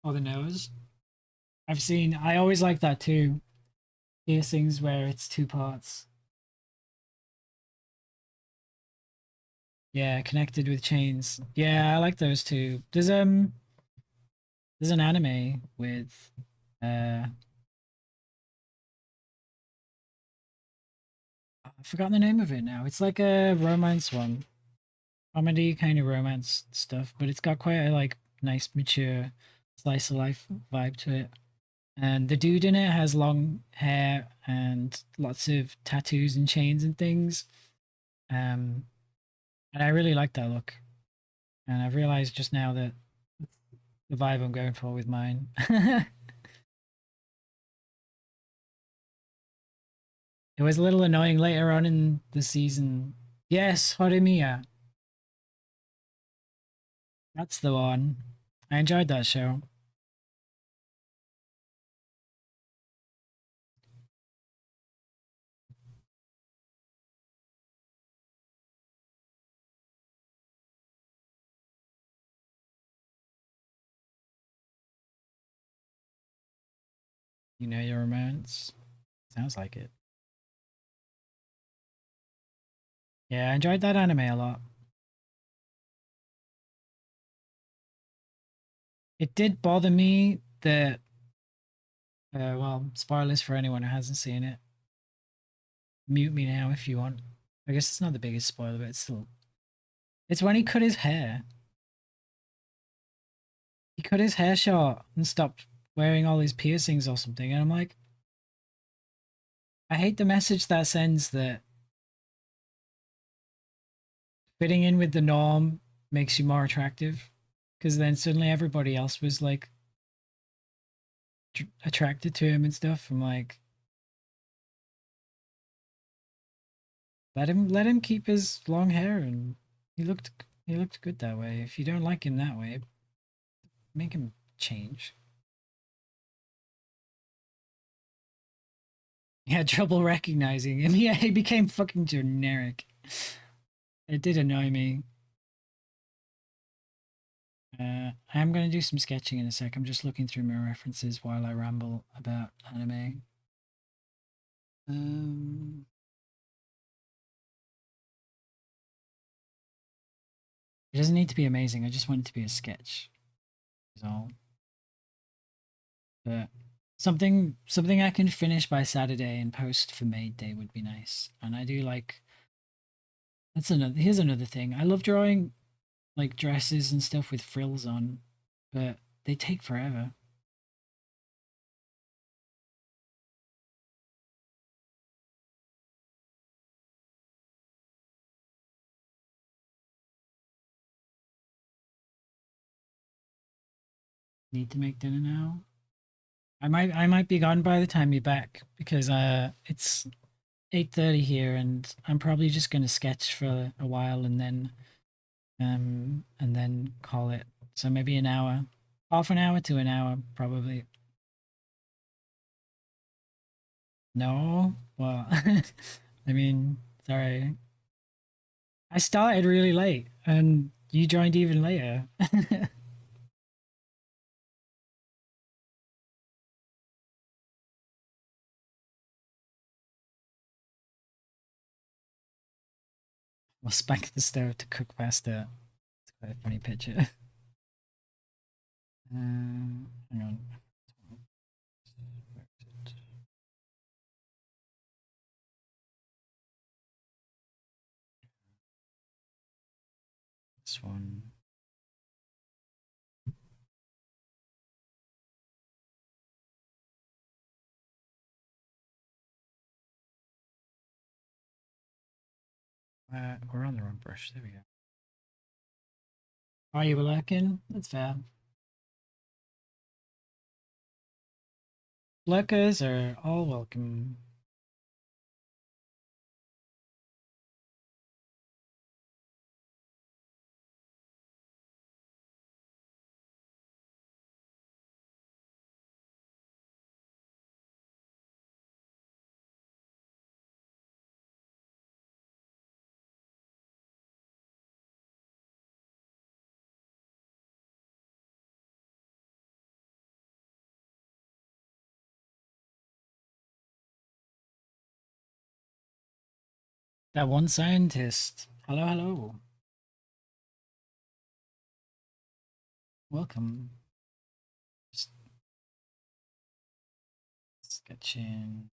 or the nose? I always like that too. Piercings where it's two parts. Yeah, connected with chains. Yeah, I like those too. There's an anime with I've forgotten the name of it now. It's like a romance one. Comedy kind of romance stuff, but it's got quite a like nice mature slice of life vibe to it. And the dude in it has long hair and lots of tattoos and chains and things. Um, and I really like that look. And I've realized just now that the vibe I'm going for with mine. It was a little annoying later on in the season. Yes, Horimiya. That's the one. I enjoyed that show. You know your romance. Sounds like it. Yeah, I enjoyed that anime a lot. It did bother me that, well, spoilers for anyone who hasn't seen it. Mute me now if you want. I guess it's not the biggest spoiler, but it's still. It's when he cut his hair. He cut his hair short and stopped wearing all his piercings or something. And I'm like, I hate the message that sends that fitting in with the norm makes you more attractive. Because then suddenly everybody else was like attracted to him and stuff. I'm like, let him keep his long hair, and he looked good that way. If you don't like him that way, make him change. He had trouble recognizing him. Yeah, he became fucking generic. It did annoy me. I'm going to do some sketching in a sec. I'm just looking through my references while I ramble about anime. Um, it doesn't need to be amazing. I just want it to be a sketch. Is all. But something I can finish by Saturday and post for Maid Day would be nice. And I do like that's another. Here's another thing. I love drawing like dresses and stuff with frills on, but they take forever. Need to make dinner now. I might be gone by the time you're back because it's 8:30 here and I'm probably just gonna sketch for a while and then call it. So maybe an hour. Half an hour to an hour probably. No. Well I mean, sorry. I started really late and you joined even later. We'll spank the stove to cook faster. It's quite a funny picture. Hang on. This one. We're on the wrong brush. There we go. Are you lurking? That's fair. Lurkers are all welcome. That one scientist. Hello, hello. Welcome. Just sketching.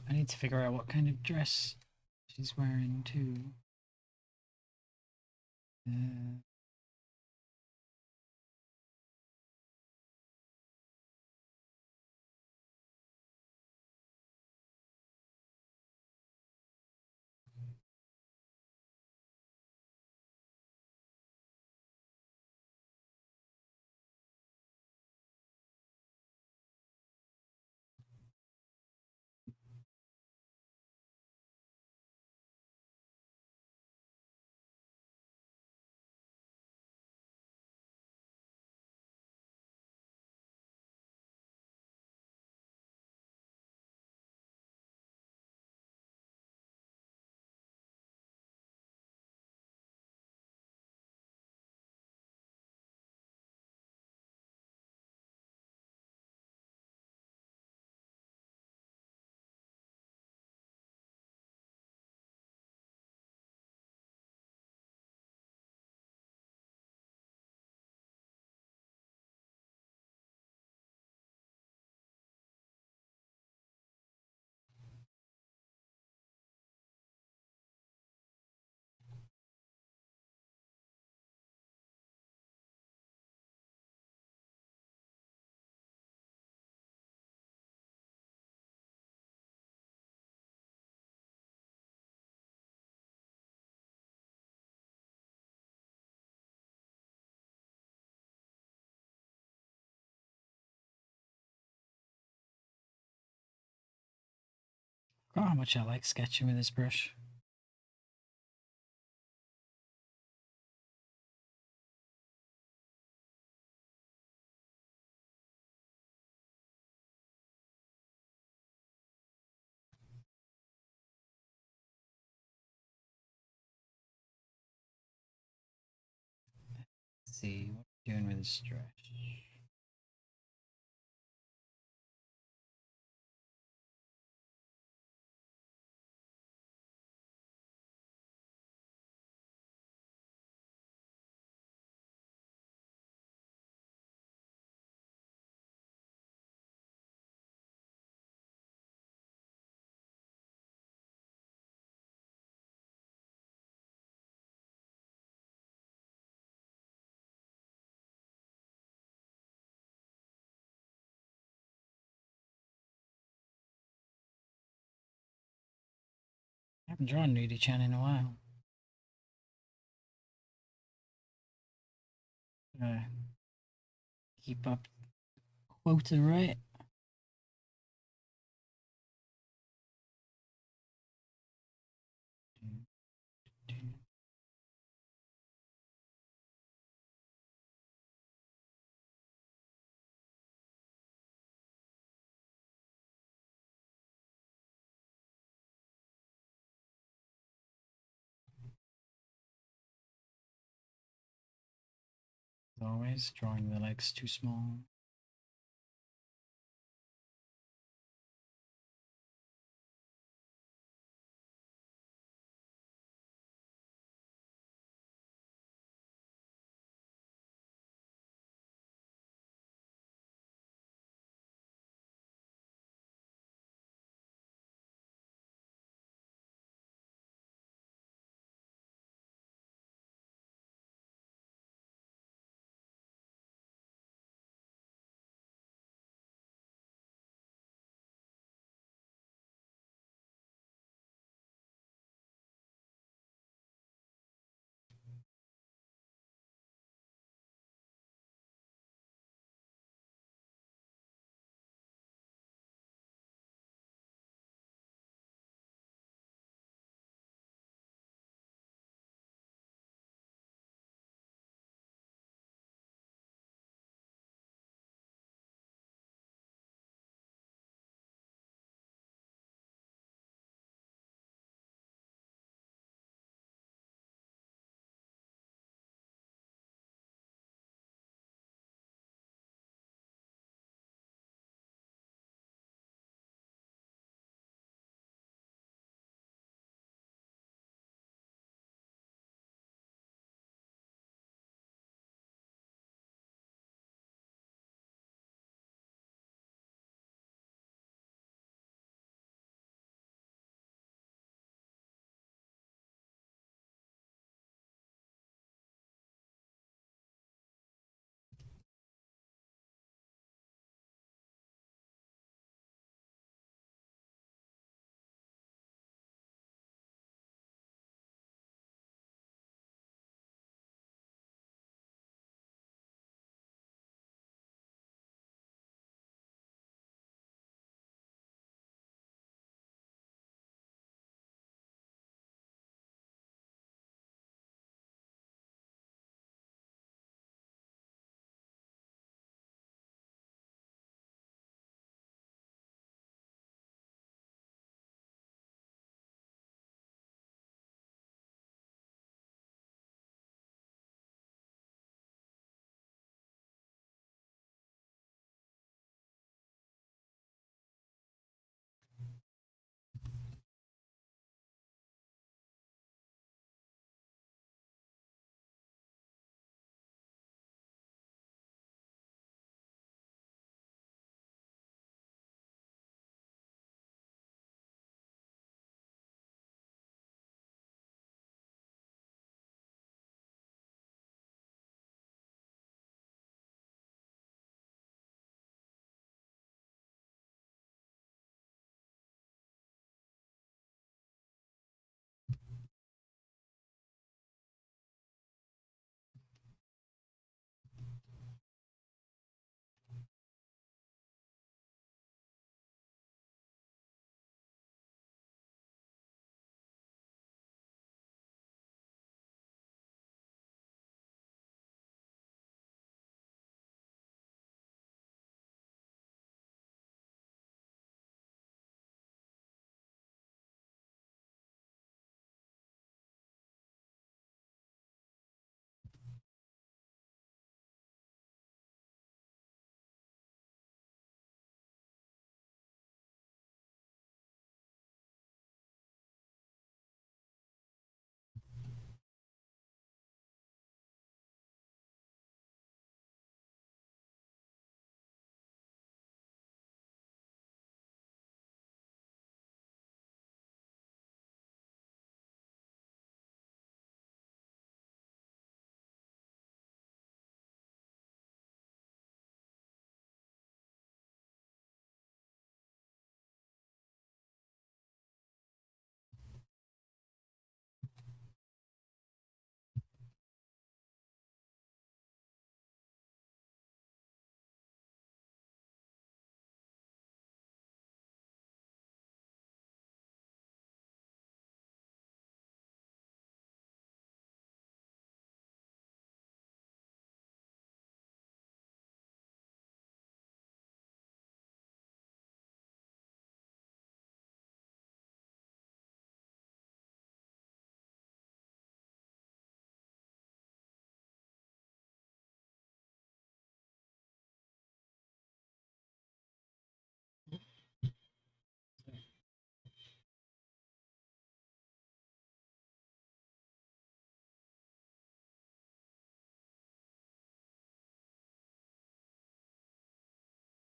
I need to figure out what kind of dress she's wearing too. Uh, forgot how much I like sketching with this brush. Let's see what I'm doing with this stretch. I haven't drawn Nudichan in a while. Keep up quota right. As always, drawing the legs too small.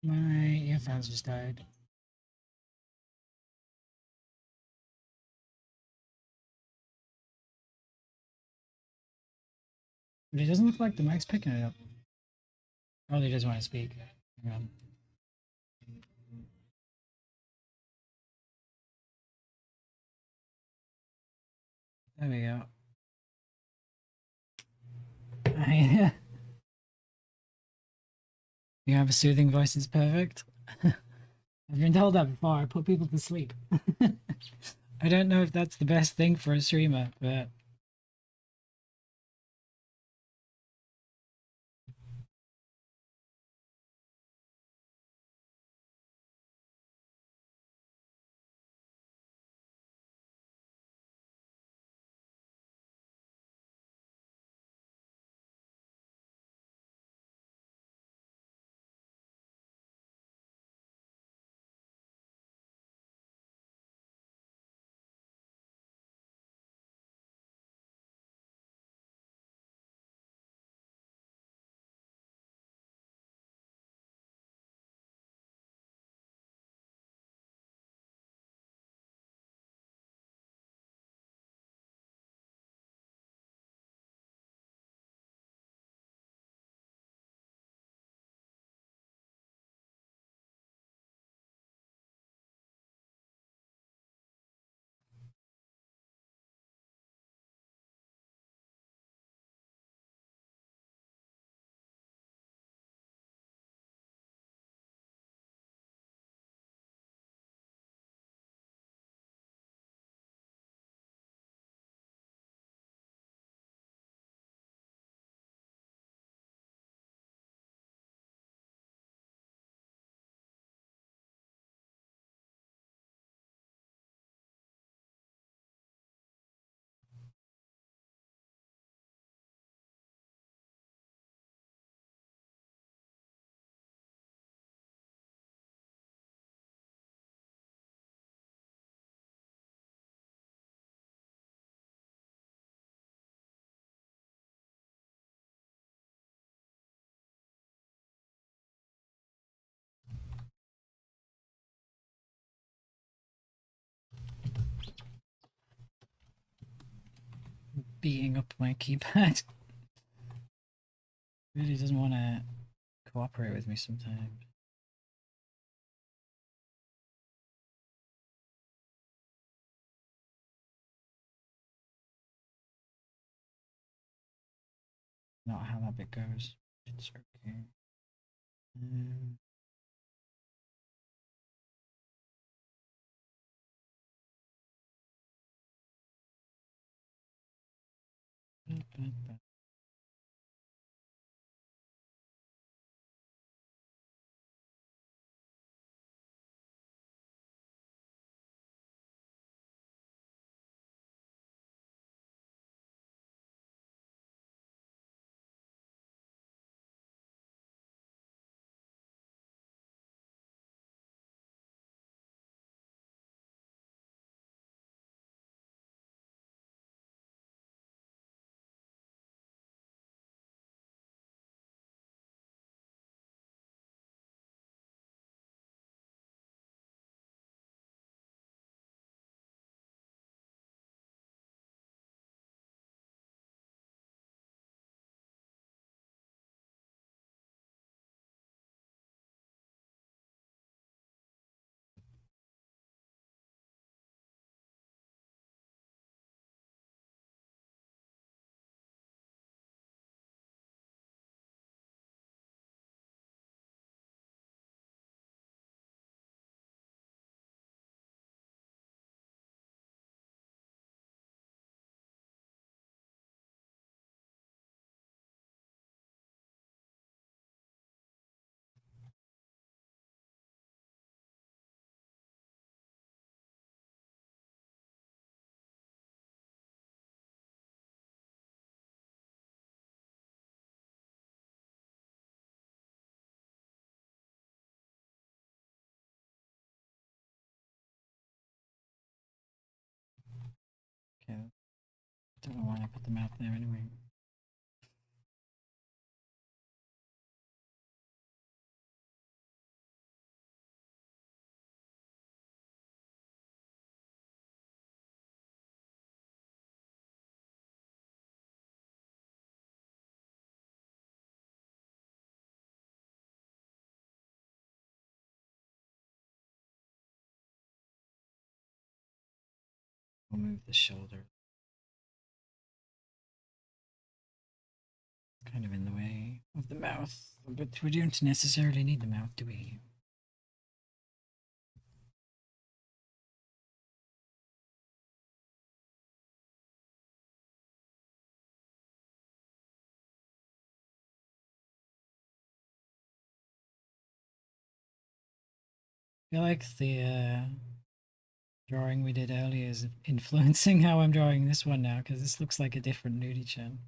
My earphones just died. But it doesn't look like the mic's picking it up. Oh, he doesn't want to speak. Hang on. There we go. You have a soothing voice is perfect. I've been told that before. I put people to sleep. I don't know if that's the best thing for a streamer, but beating up my keypad. Really doesn't want to cooperate with me sometimes. Not how that bit goes. It's okay. Um, okay. Don't know why I put them out there anyway. We'll move the shoulder. Kind of in the way of the mouth, but we don't necessarily need the mouth, do we? I feel like the drawing we did earlier is influencing how I'm drawing this one now, because this looks like a different Nudichan.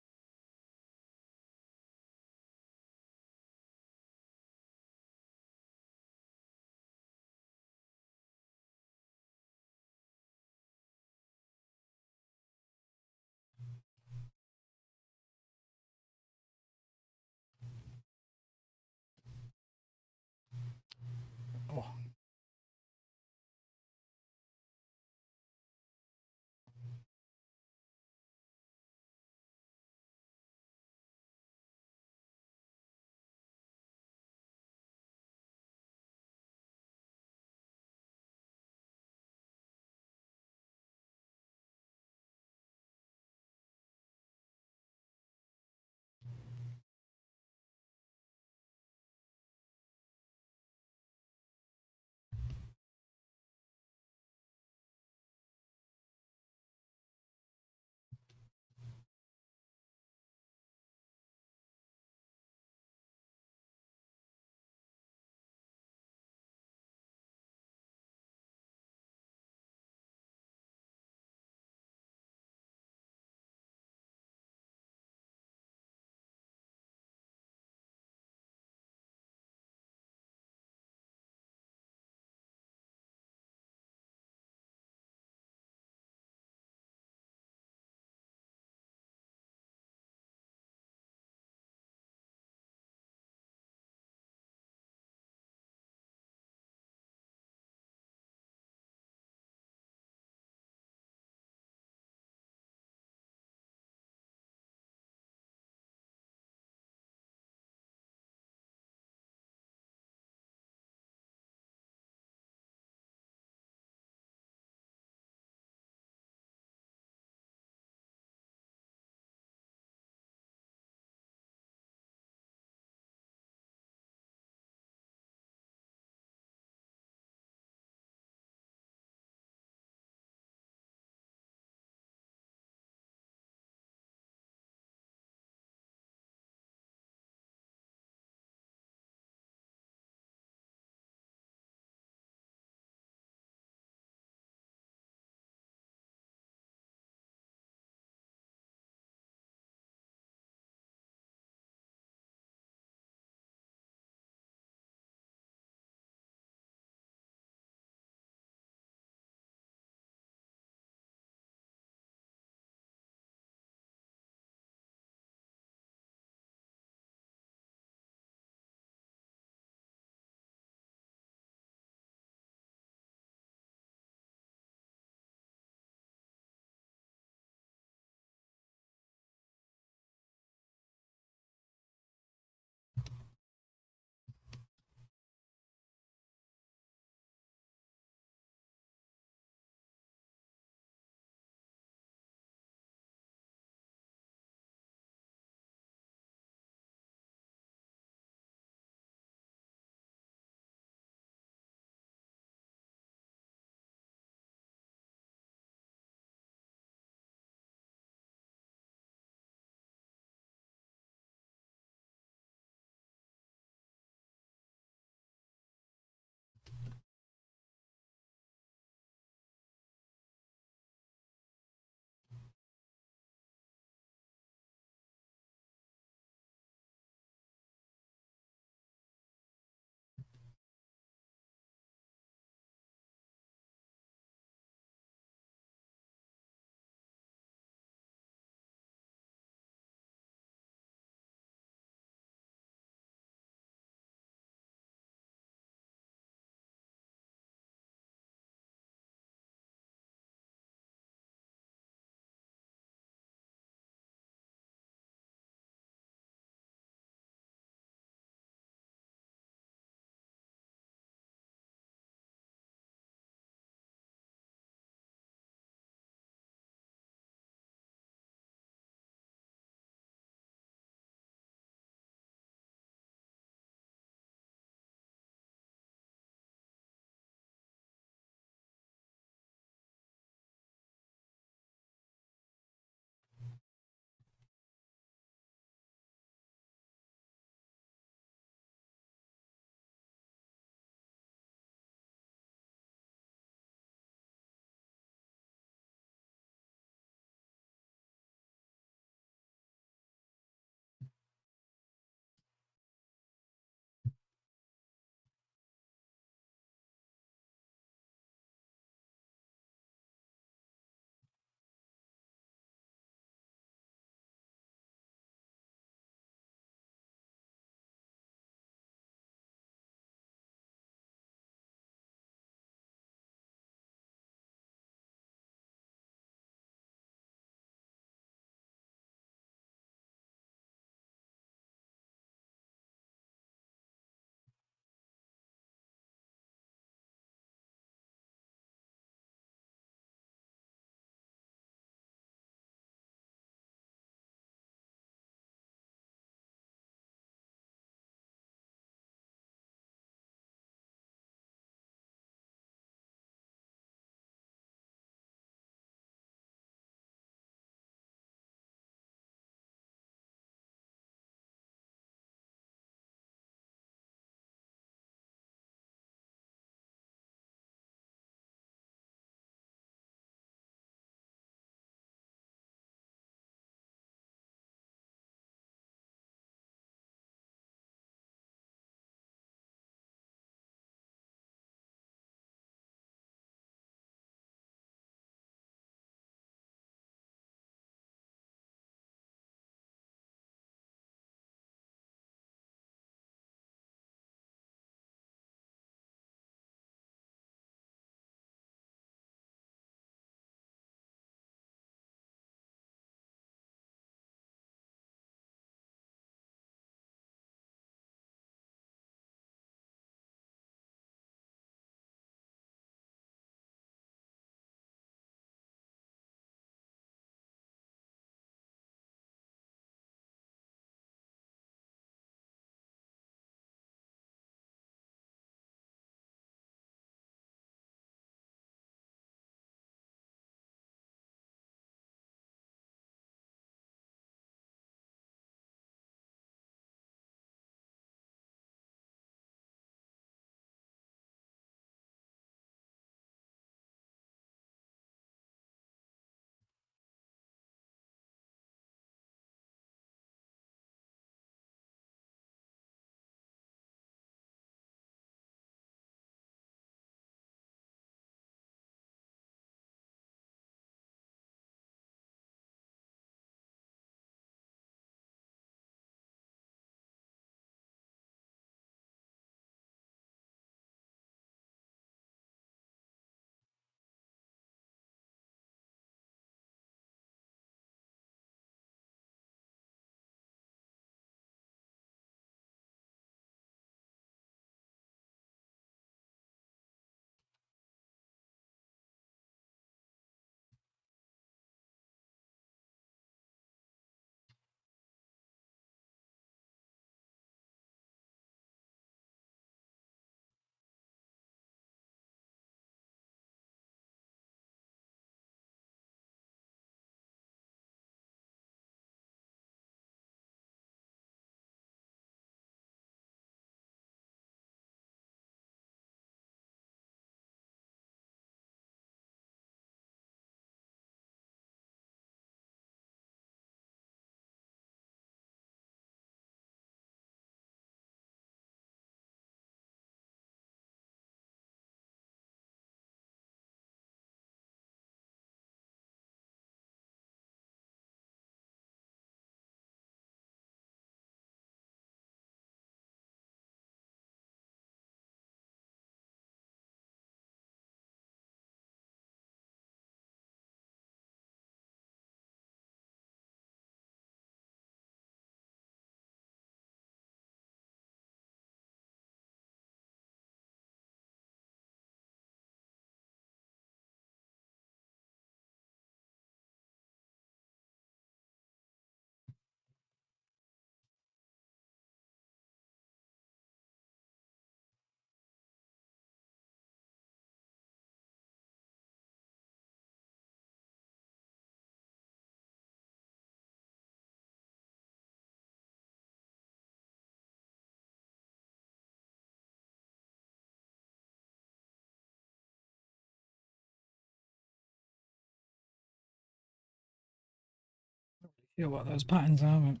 Feel what those patterns are, but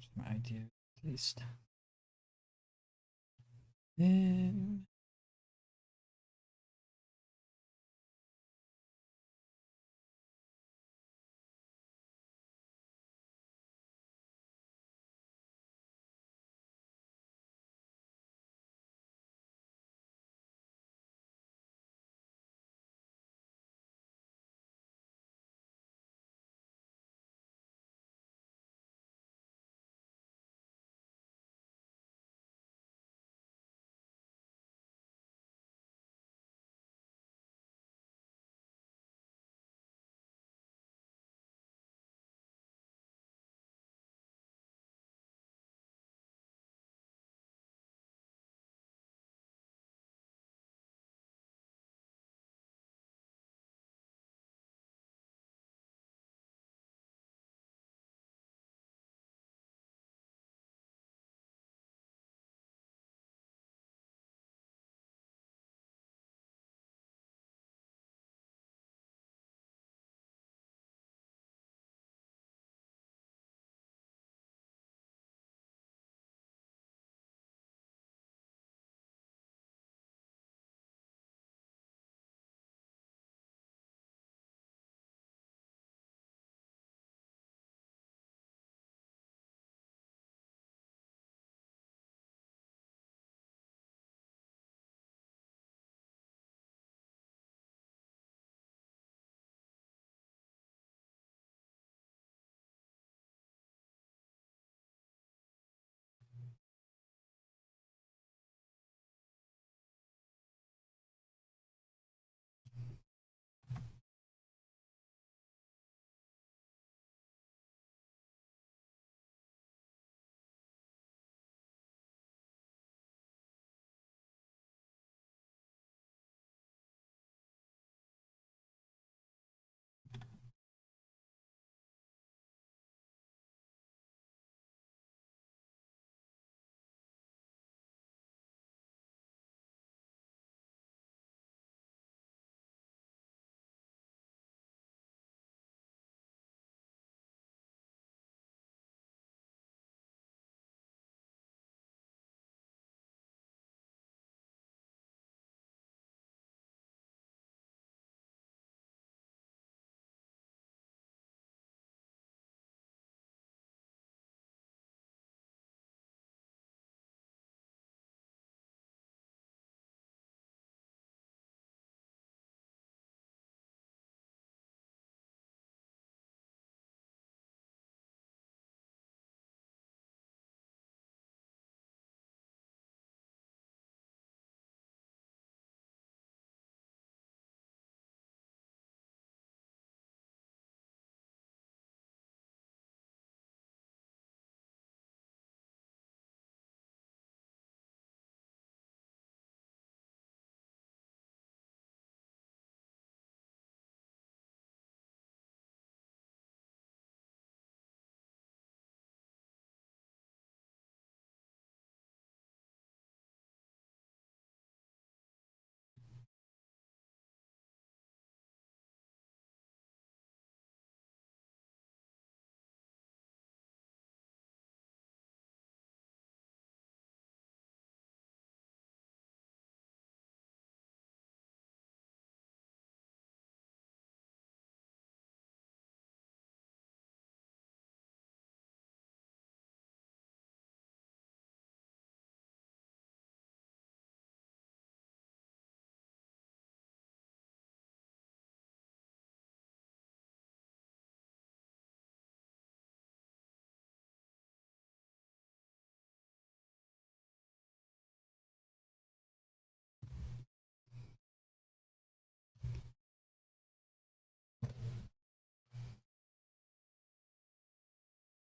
just my idea at least. Um,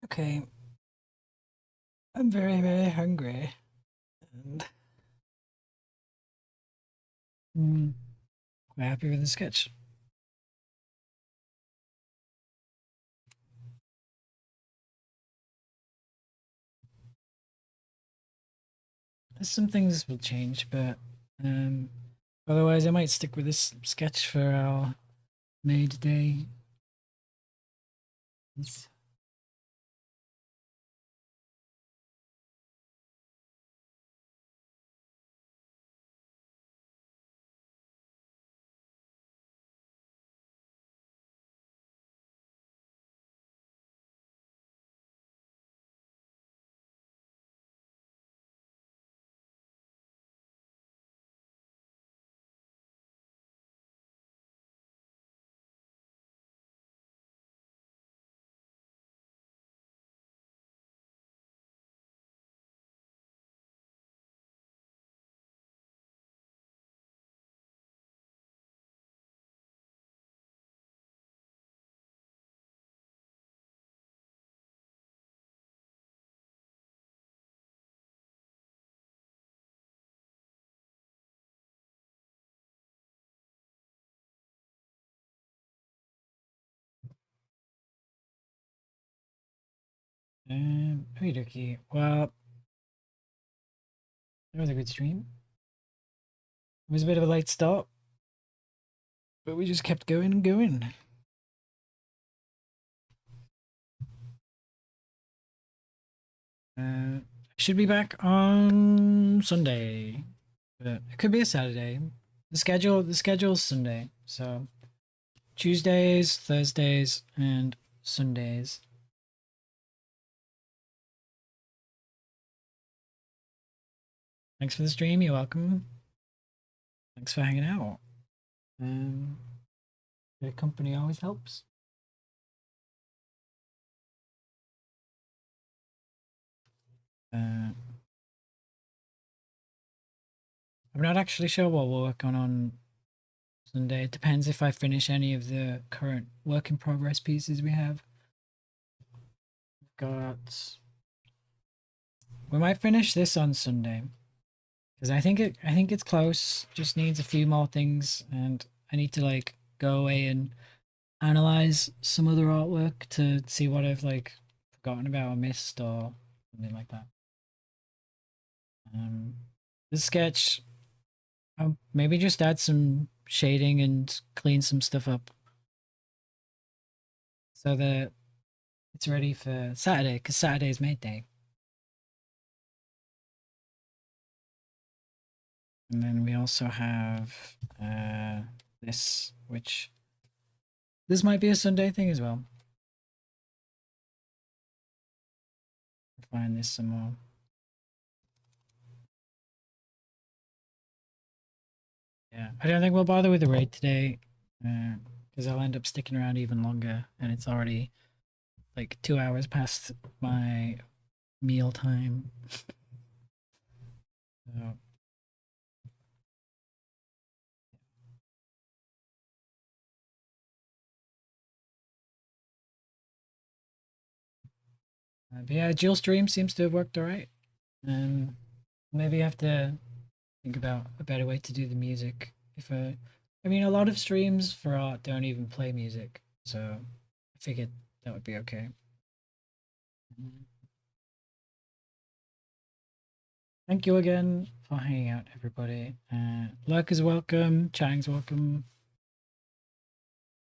okay, I'm very, very hungry. And quite happy with the sketch. Some things will change, but um, otherwise I might stick with this sketch for our Maid Day. Yes. Okie Well, it was a good stream. It was a bit of a late start, but we just kept going and going. Should be back on Sunday, but it could be a Saturday. The schedule's Sunday, so Tuesdays, Thursdays, and Sundays. Thanks for the stream. You're welcome. Thanks for hanging out. Good company always helps. I'm not actually sure what we're working on Sunday. It depends if I finish any of the current work in progress pieces we have. We might finish this on Sunday because I think it's close. Just needs a few more things, and I need to like go away and analyze some other artwork to see what I've like forgotten about or missed or something like that. The sketch, I'll maybe just add some shading and clean some stuff up so that it's ready for Saturday because Saturday's Maid Day. And then we also have this, which this might be a Sunday thing as well. Find this some more. Yeah, I don't think we'll bother with the raid today because I'll end up sticking around even longer, and it's already like 2 hours past my meal time. So but yeah, Jill stream seems to have worked all right. Maybe I have to think about a better way to do the music. I mean, a lot of streams for art don't even play music, so I figured that would be okay. Thank you again for hanging out, everybody. Lurk is welcome, Chang's welcome,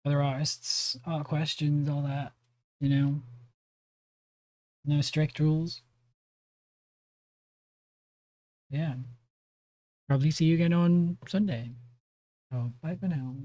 other artists, art questions, all that. You know, no strict rules. Yeah. Probably see you again on Sunday. Oh, bye for now.